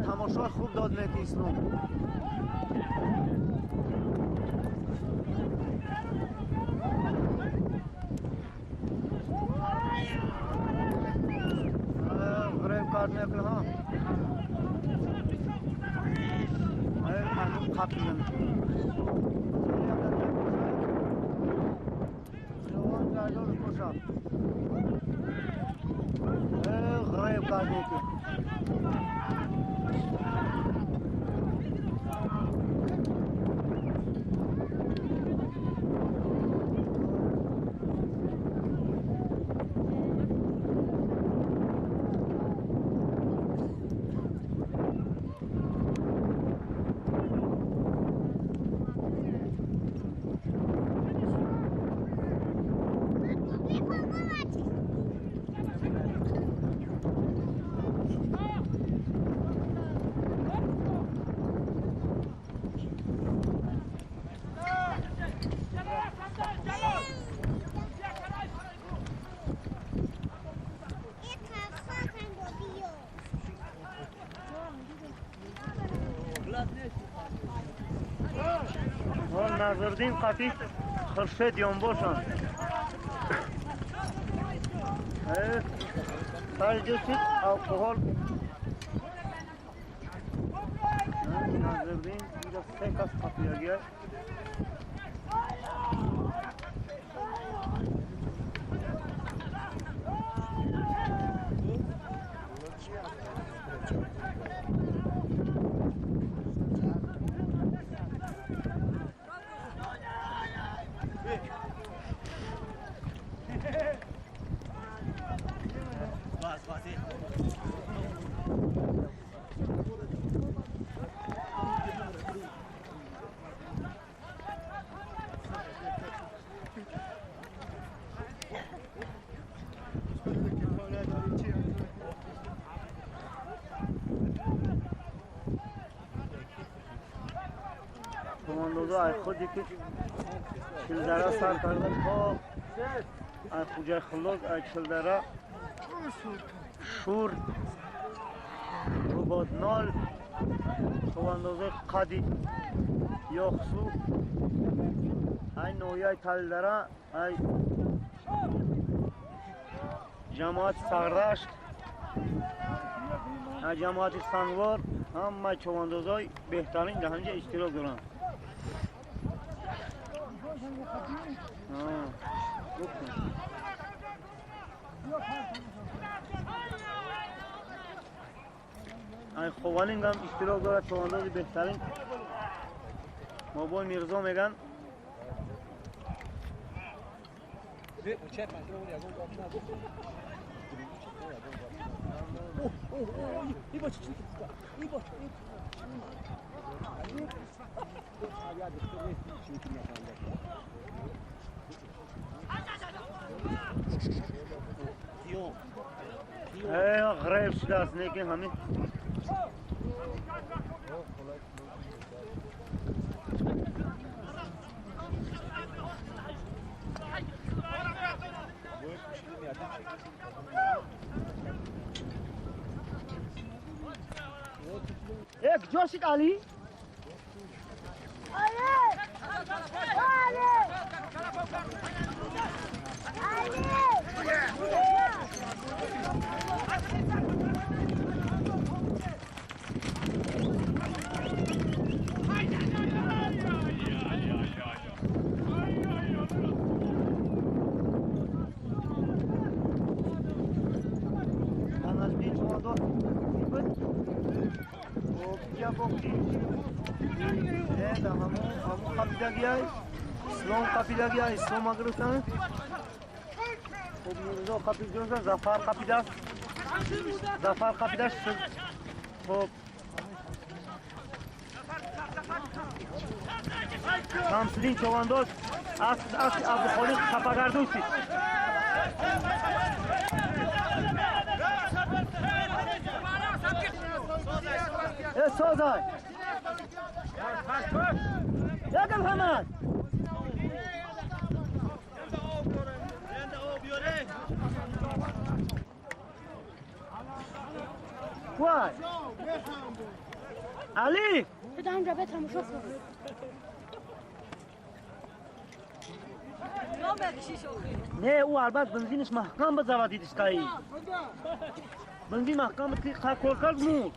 تماشا خوب داد میکنی اسلام غریب کار میکنه ها kapının. Yaman geliyor koşa. Gayb kardeşim. نازردین قطی خرشد یانباشان سرجوشید الکل نازردین اینجا 3 کس قطی آگیه کماندوزا ای خودی که چلدره سر کردن تا ای خوجه خلوز ای چلدره شور روبادنال کماندوزا قدی یخسو ای نویه تلدره ای جماعت سردشت ای جماعت سنگوار همه چواندوزای بهترین در همینجا اشتراک دارن ای خوانینگ هم اشتراک دارد چواندوزی بهترین مابای میرزا میگن غریب شده است نیکی همین یک جوشید علی اسلام قپیدگی های اسلام گرفتن خب میرزا قپید گرفتن زفر قپیده است زفر قپیده است خب شمسدین چوانداز اصل عبدالخالق خفگردوشی سازای یکم همه وای علی بده همجا به تماشا کن نه او البته بنزینش محکم بزود دیدش کایی بنزین محکم بزید کار کرد مود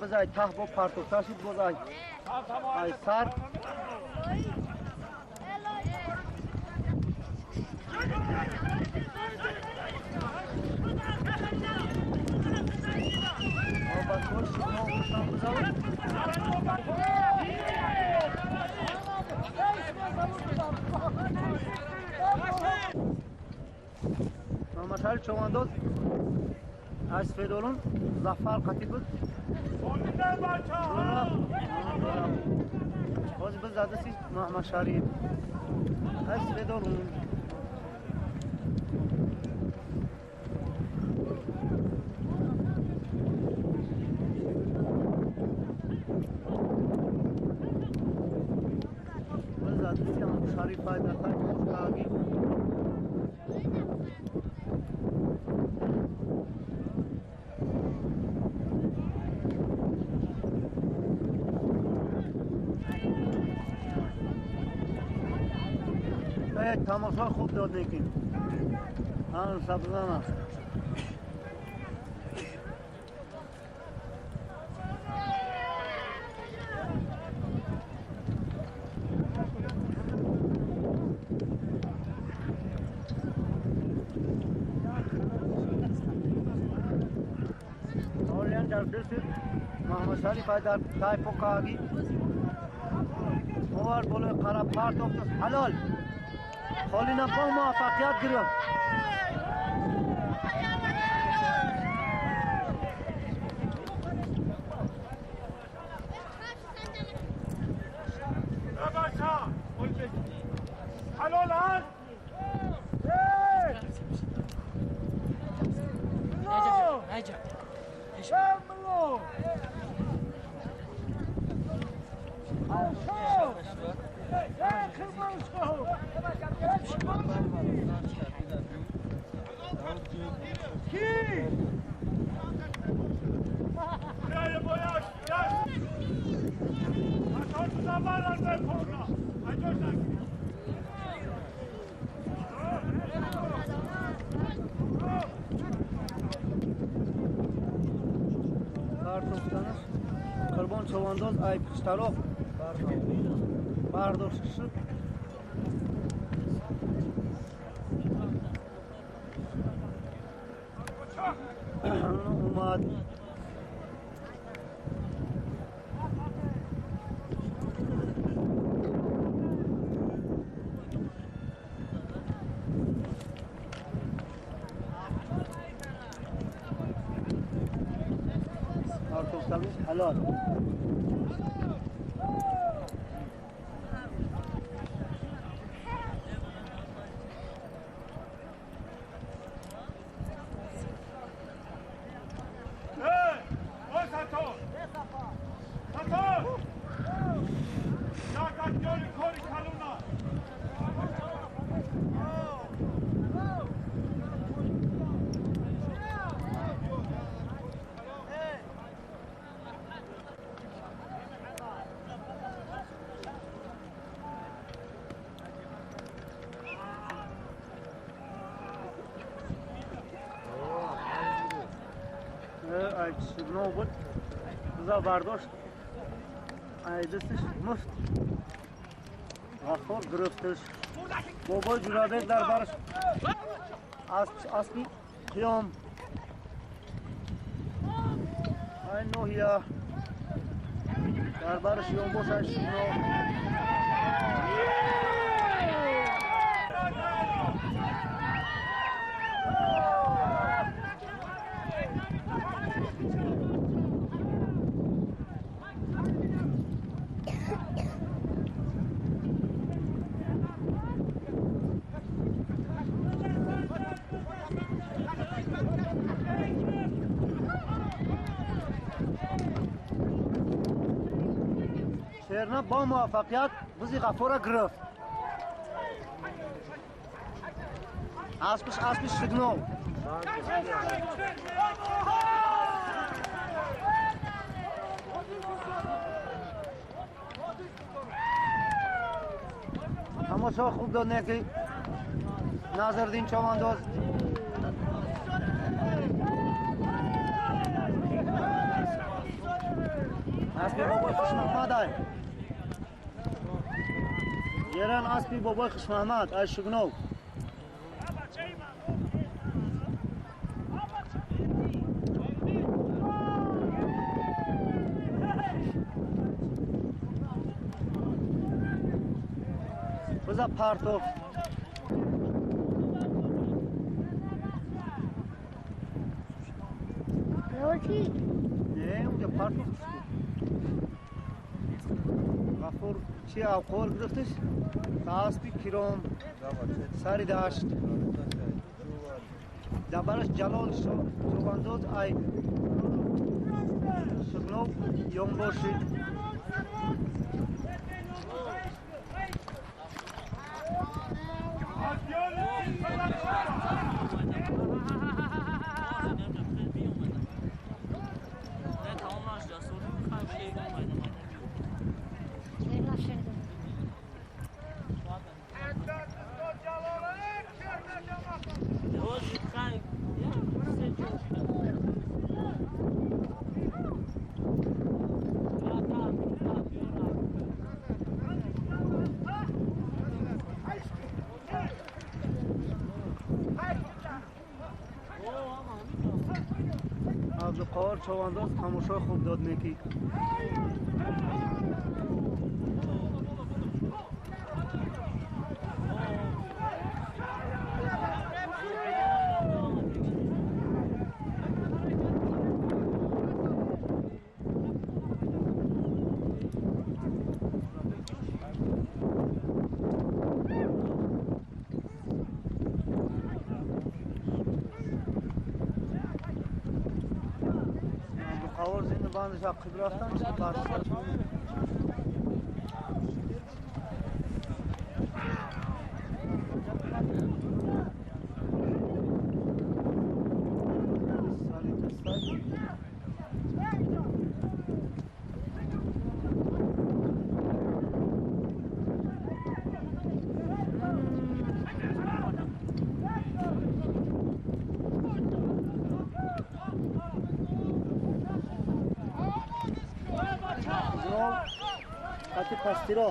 بزای ته با پرتوکتا شد بزای ای سر مشهر چوانداز از فیدولون زفر قطی بود باز به زده سی مشهری از فیدولون تماشا خوب داد نکن هم سبزان است در دست محمد شریف در تای پوکاگی موار بولو قرب پارت افتاد حلال خالی نبا موفقیت گرفت حلال هست نجا قربان چوانداز ای پشتراف برداشت شد اومد حلال سیگنال بود بزا برداشت ای دستش مفت غفار گرفتش بابا جورابه در برش اسبی قیام ای نوحیه در برش یوم باشه سیگنال شیرنا با موفقیت بزی غفور گرفت اسبش سیگنال تماشا خوب داد نکی نظردین چوانداز اسبی بابای خوش محمد ای یران اسبی بابای خوش محمد ای شگنو بزا پارتوف نه اونجا پارتوف غفور چی اوقار گرفتش اسبی کرام سری داشت دبرش جلال چوبانداز ای شگنو یوم باشید عبدالقاهر چوانداز تماشای خوب داد میکی. عبدالقاهر زین باندش عقب رفتن چه برسد. Hati pastiro.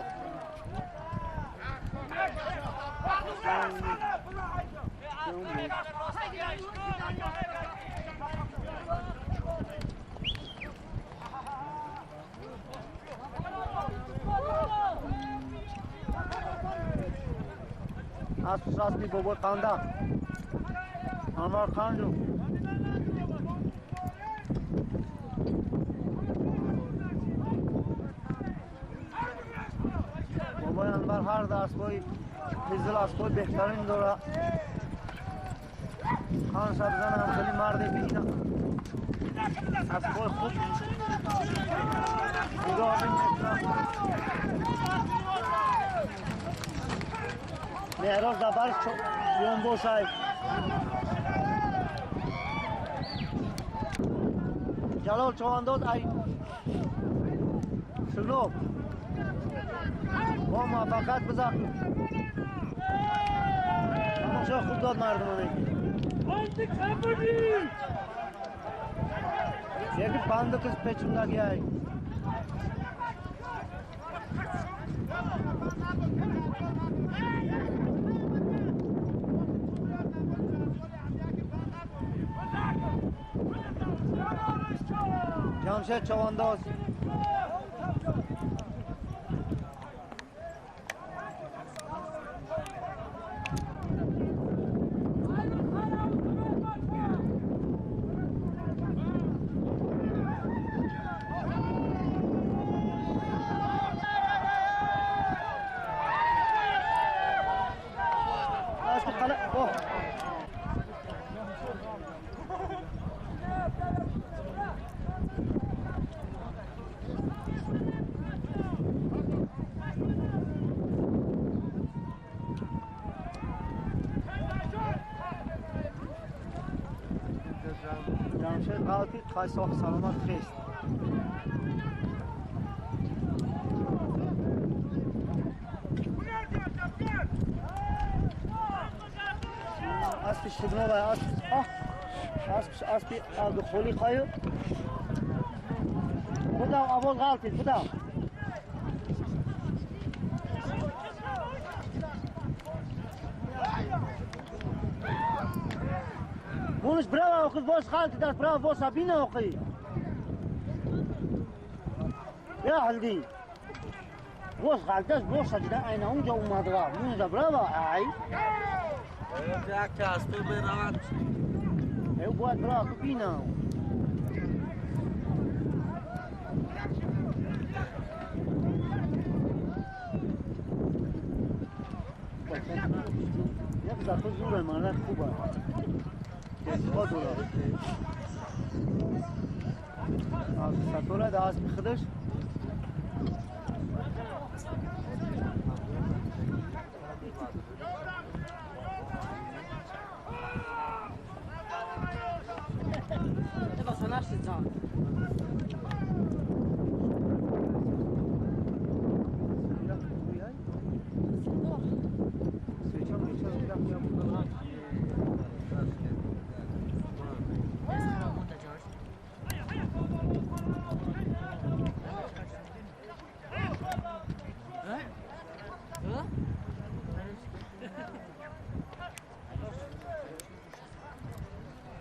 As bir bobo kanda. Anwar Khandu. بابای انور هر دستگاهی فیزل اسبای بهترین داره. خان سبزن هم خیلی مرد بینا اسبای خوب نگاه مهراز زبر بیان باشای جلال چوانداز ای شنو با موفقیت بزن تماشا خوب داد مردمانه یکی بند کس پیچونده گیای جمشید چوانداز جمشید قاطی خواهی صاحب سلامت خیست اسبی شبنه باید اسبی خولی خواهی بودم اول غلطی بودم Bunus brava okuz boş halti der brava boş abine okuy. Ya haldi. Boş halti boş acıda ayna onca umadı var. Bunus da brava ay. Ya ki asbı beraber. Bu ad brava kupina. Ya kızar kızur emanet kuba. خود را از سطوره دست بخدش Chyba nasz dzwon.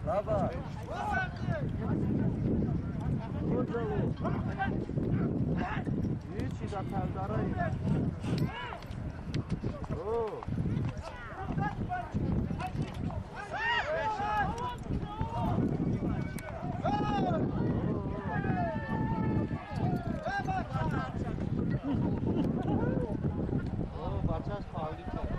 Baba. بچهش خالی کرد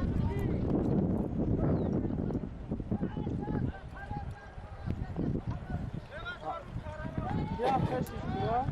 بیا خشش بیا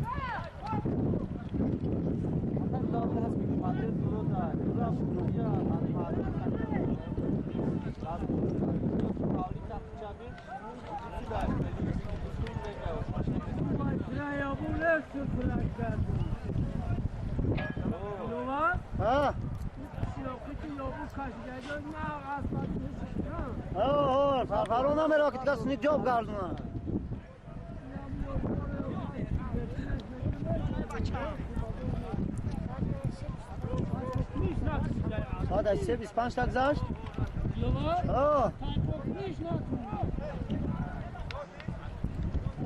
ها فرفرونه میرا که کسی جاب گردونه ساده 3-25 تا گذاشت؟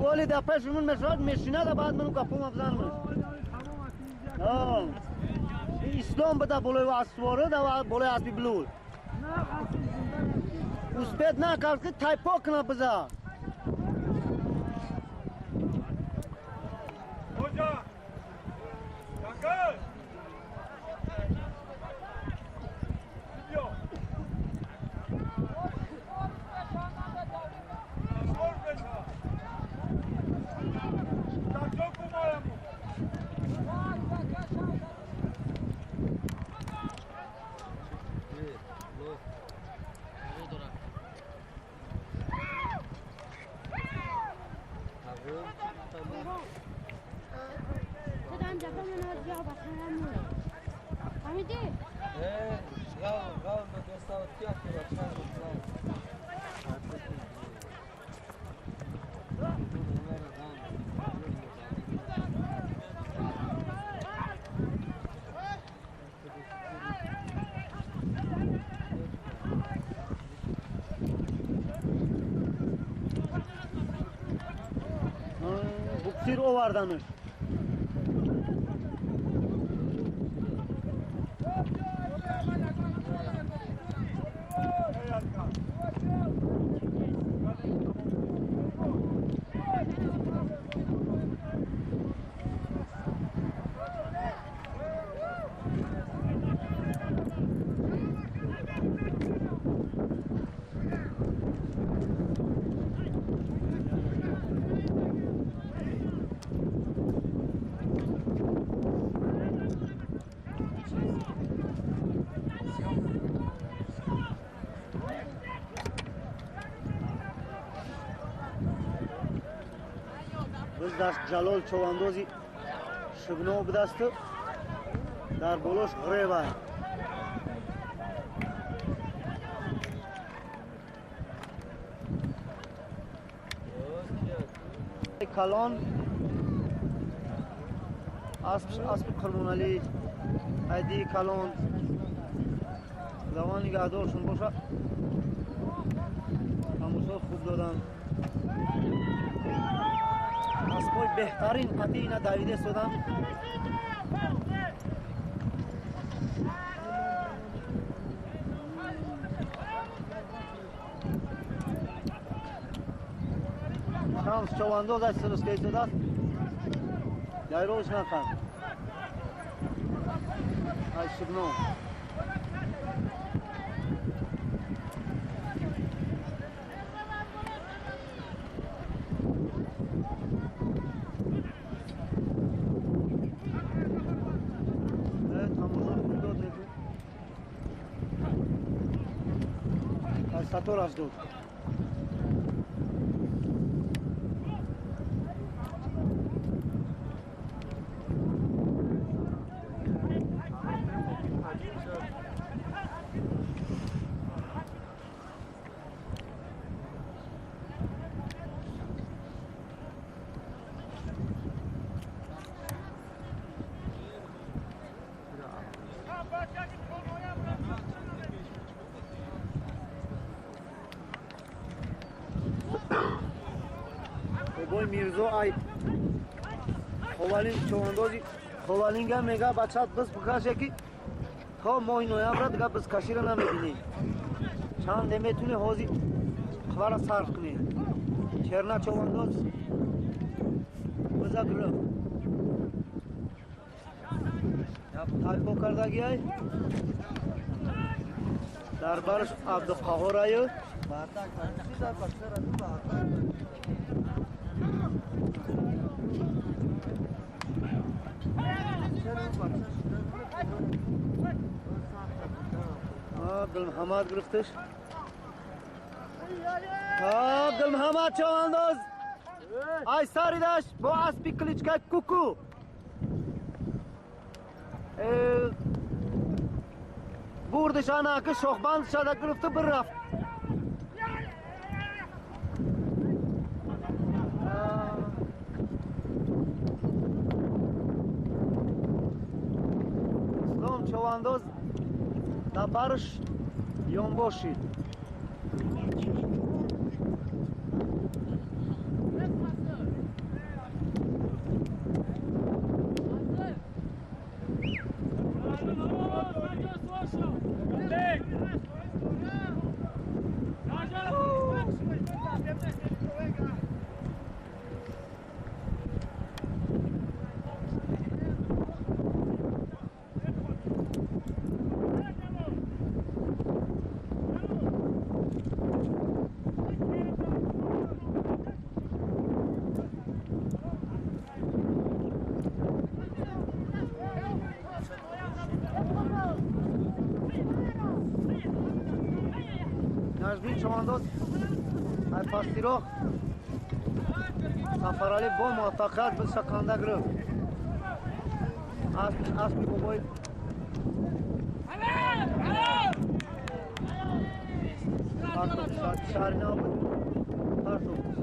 ولی در پیشمون میشود میشینه در بعد منو گپم افزانم اسلام بده بلوی اسواره در بلوی اسبی بلول اسپید نکرد که تایپا کنه بزا بکسیر آوردنش داشت جلال چواندازی شبنو بدست در بلوش غریبه کلان اسب کرمونالی ایدی کلان زمانی که ادارشون باشه هموسا خوب دادن اسبای بهترین قطعی اینا دویده شدن شمس چوانداز از سرسکه شده است دایروش نکن از شبنو سطور از دود بای میرزا ای اولین چواندازی خالینگا میگه بچه بس بکشه که تا ماه نوامبر دیگه بس کشی را نمیبینی چند میتونی حوزی خبر صرف کنی چرنا چوانداز بزا گرفت تایپو کردگی های در برش عبدالقهار های عبدالمحمد گرفتش عبدالمحمد چوانداز ای ساری داشت با اسبی کلیچکه کوکو بردش آنها که شخبند شده گرفته بر رفت اسلام چوانداز در برش یون باشید نجمی چوانداز ای پاستی رو سفرالی با موفقیت به شکنده گرفت اسبی بابای شهر نابود پرتو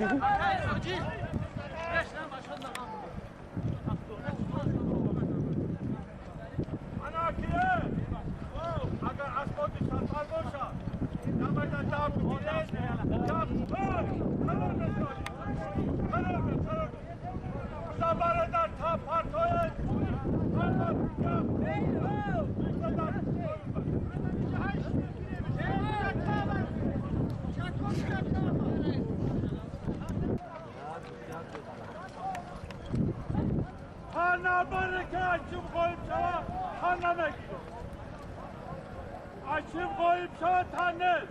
انا کیه؟ اگر اسبابی سرپر باشد نباید دم بگیرد دم قرار بسازید قرار زبر در تا پرتوی هانا برکه açım koyup şava anlamak açım koyup şava tanrı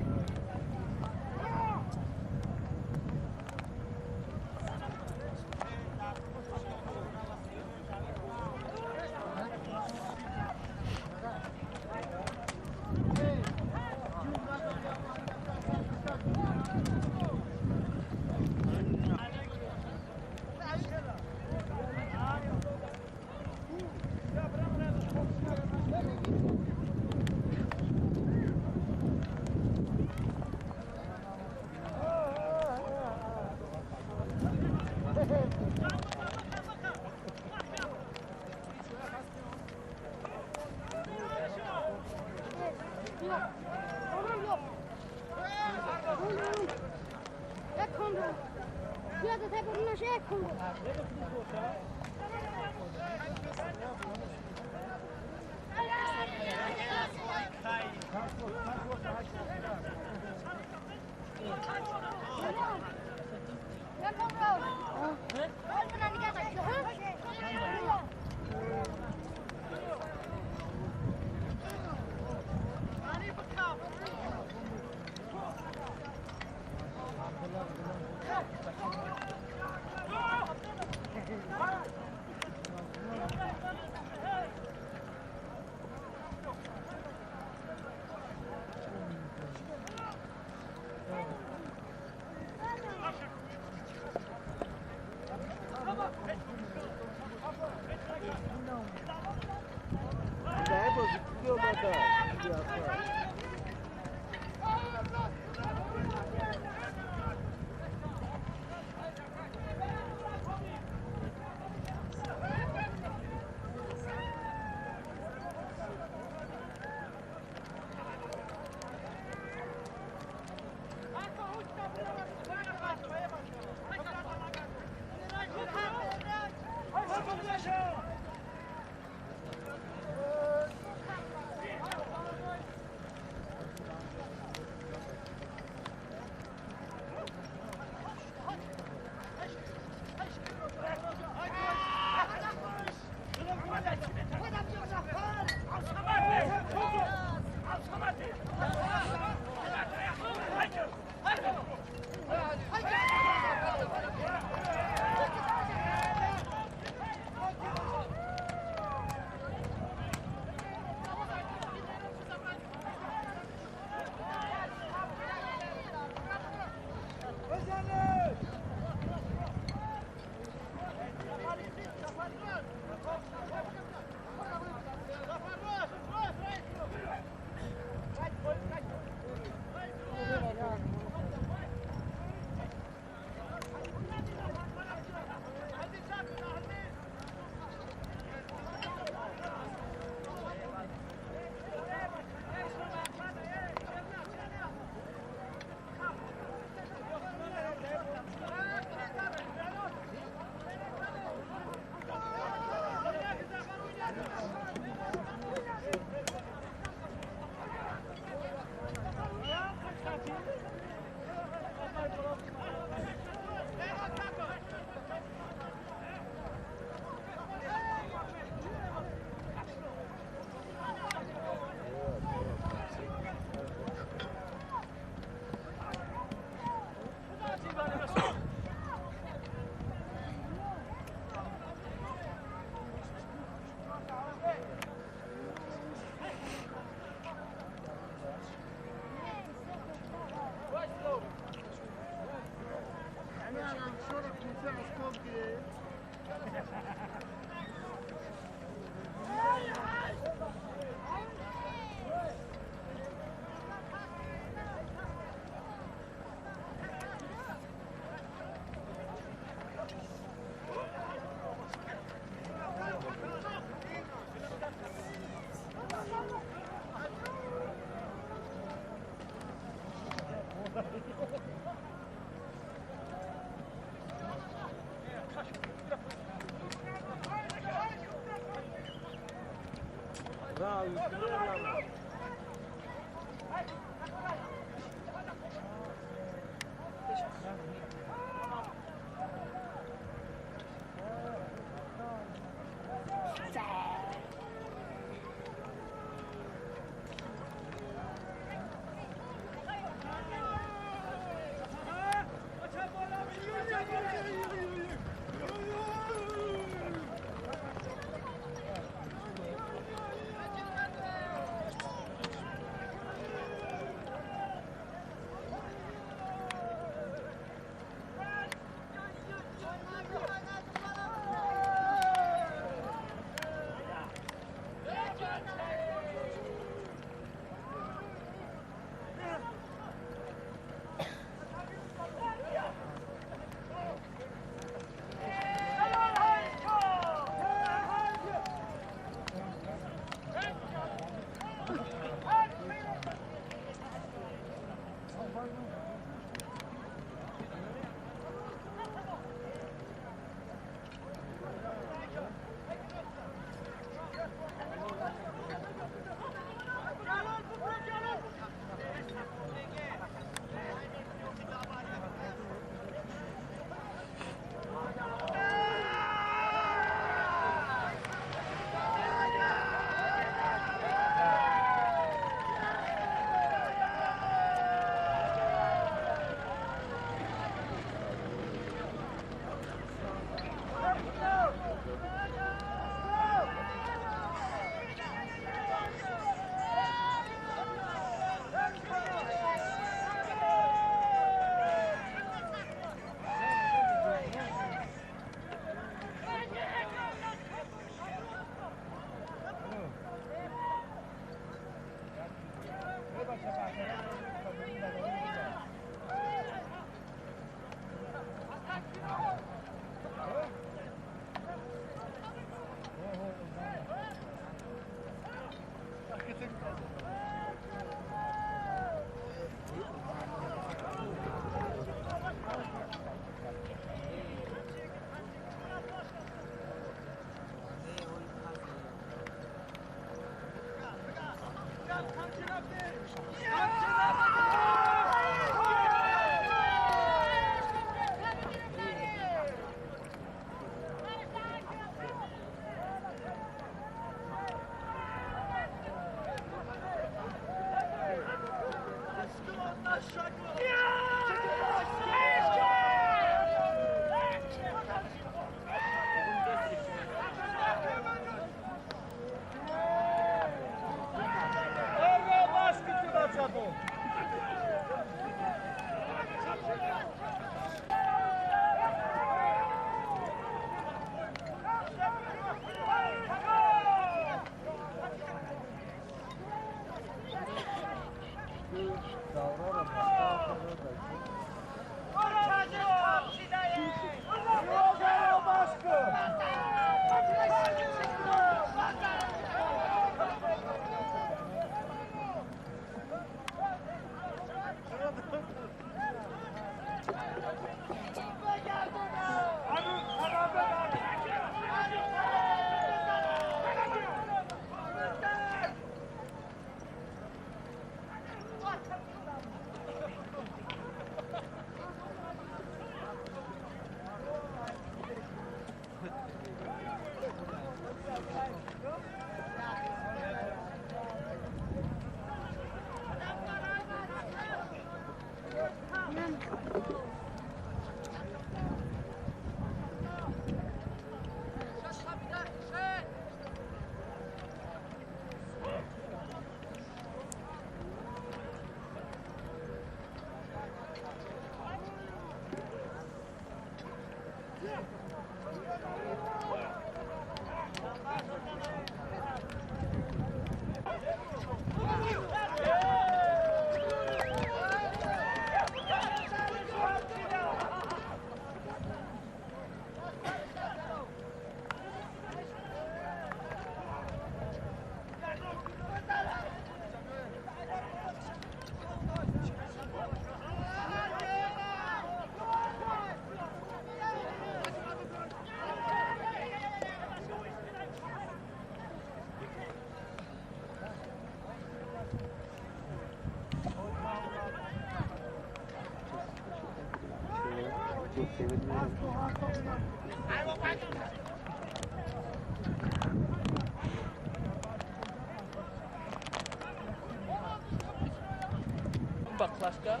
Baklaşka.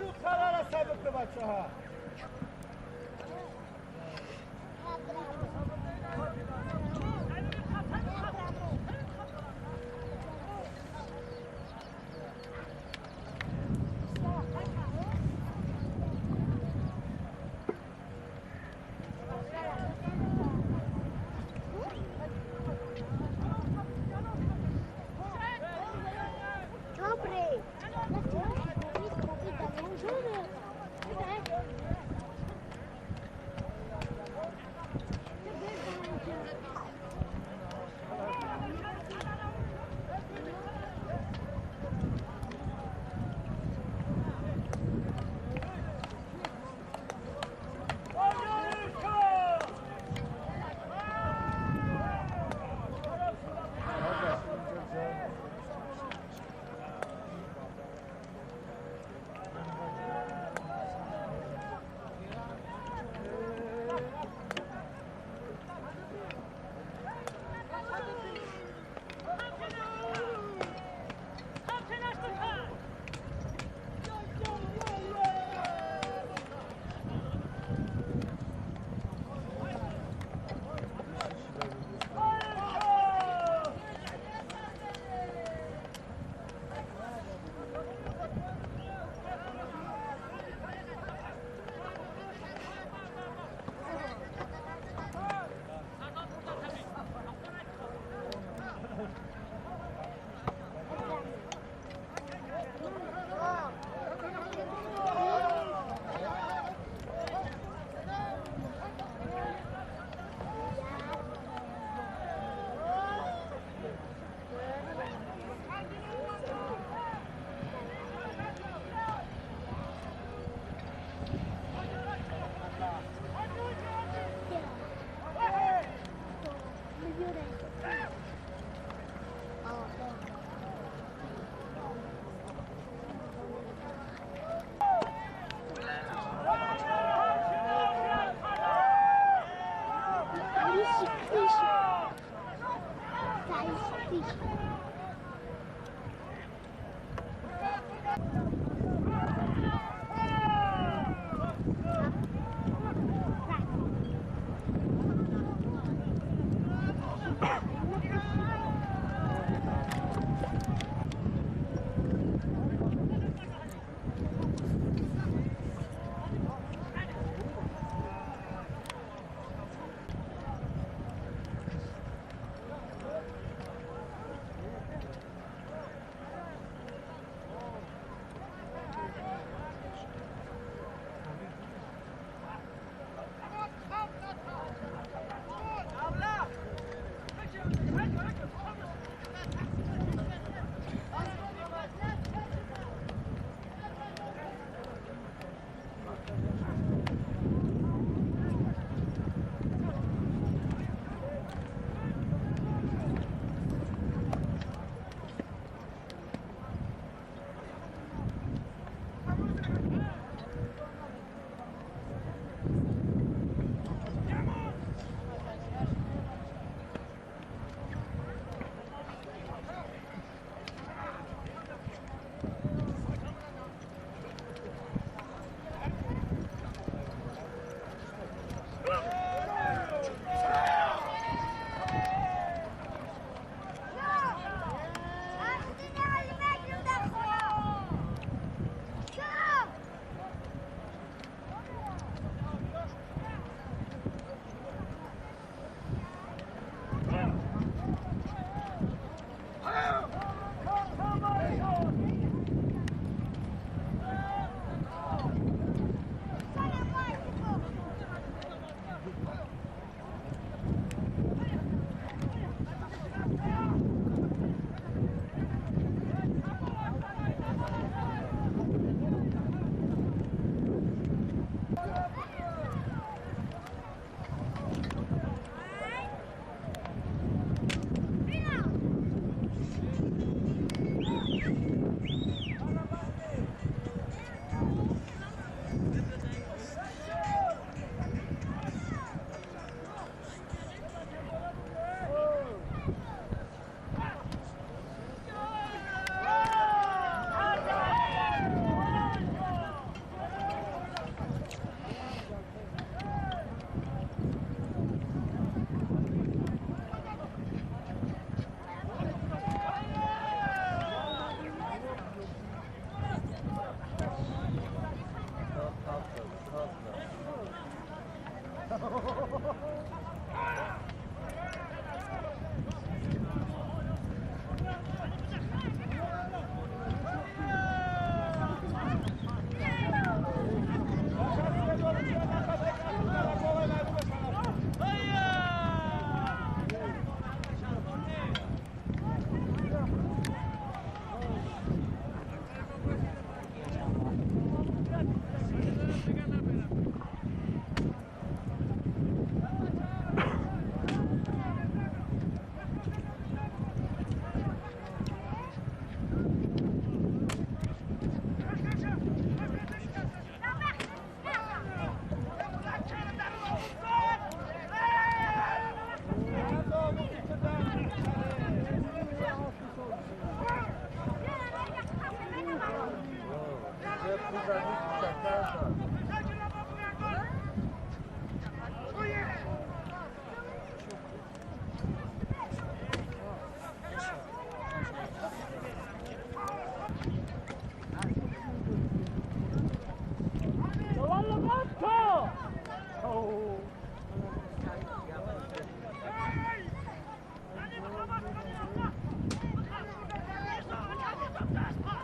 رو قرار سبب به بچه ها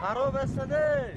خراب استده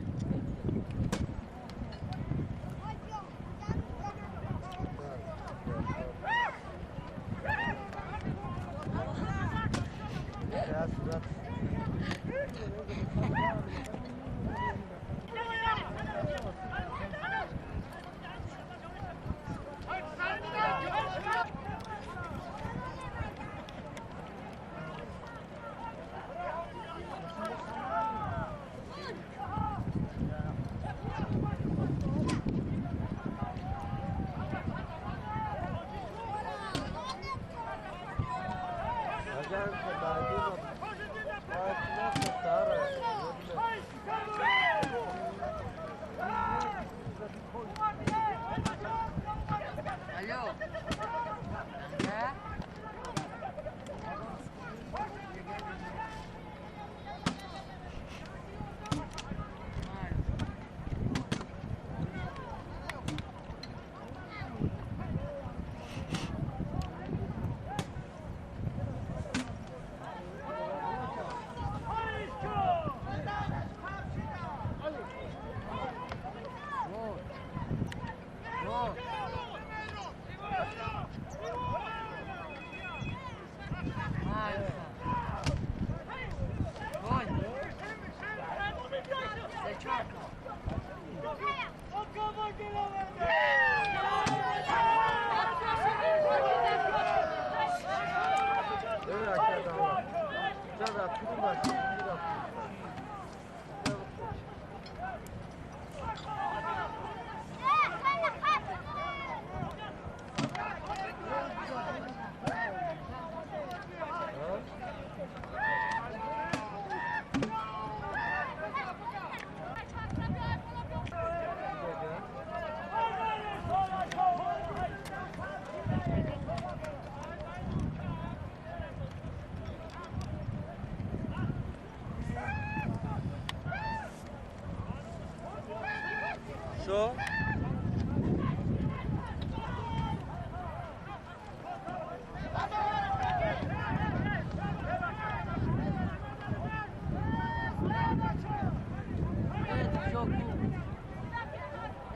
شو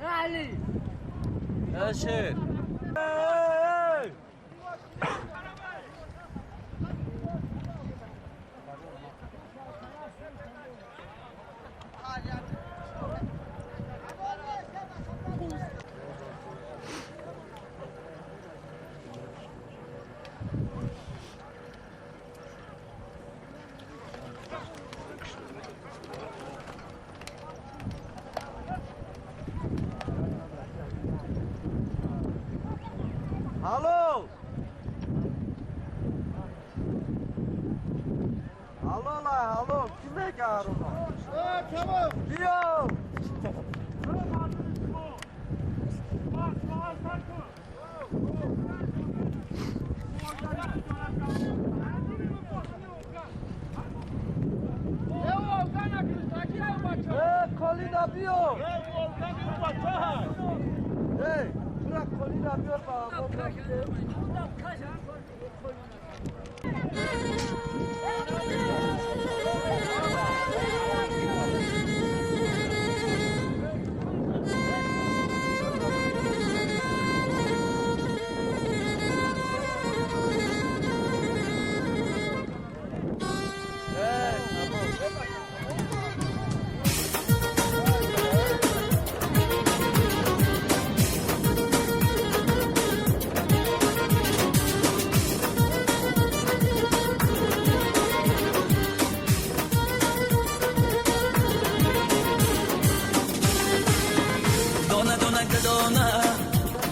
علي يا شيخ Hallå! Hallå la, hallå, kim är garona? Tamam. Bio! Kolina bio! Hey, bırak kolina bio bana.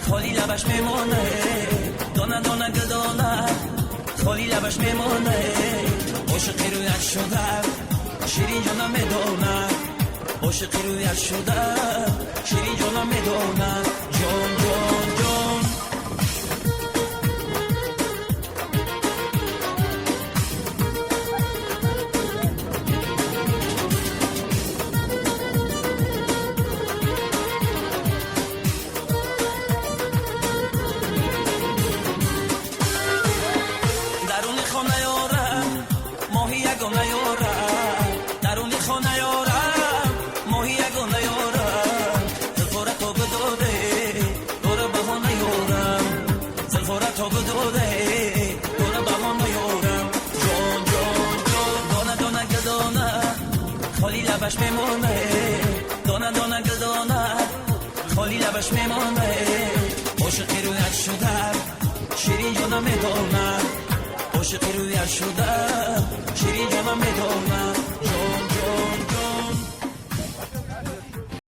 خالی لبش میمونه دونه دونه گدونه خالی لبش میمونه عاشقی رویت شدم شیرین جانم میدونم عاشقی رویت شدم شیرین جانم میدونم جان جان جان لبش میمونه دونه دونه گدونه خالی لبش میمونه عاشقی رویت شدم شیرین جانم میدونم عاشقی رویت شدم شیرین جانم میدونم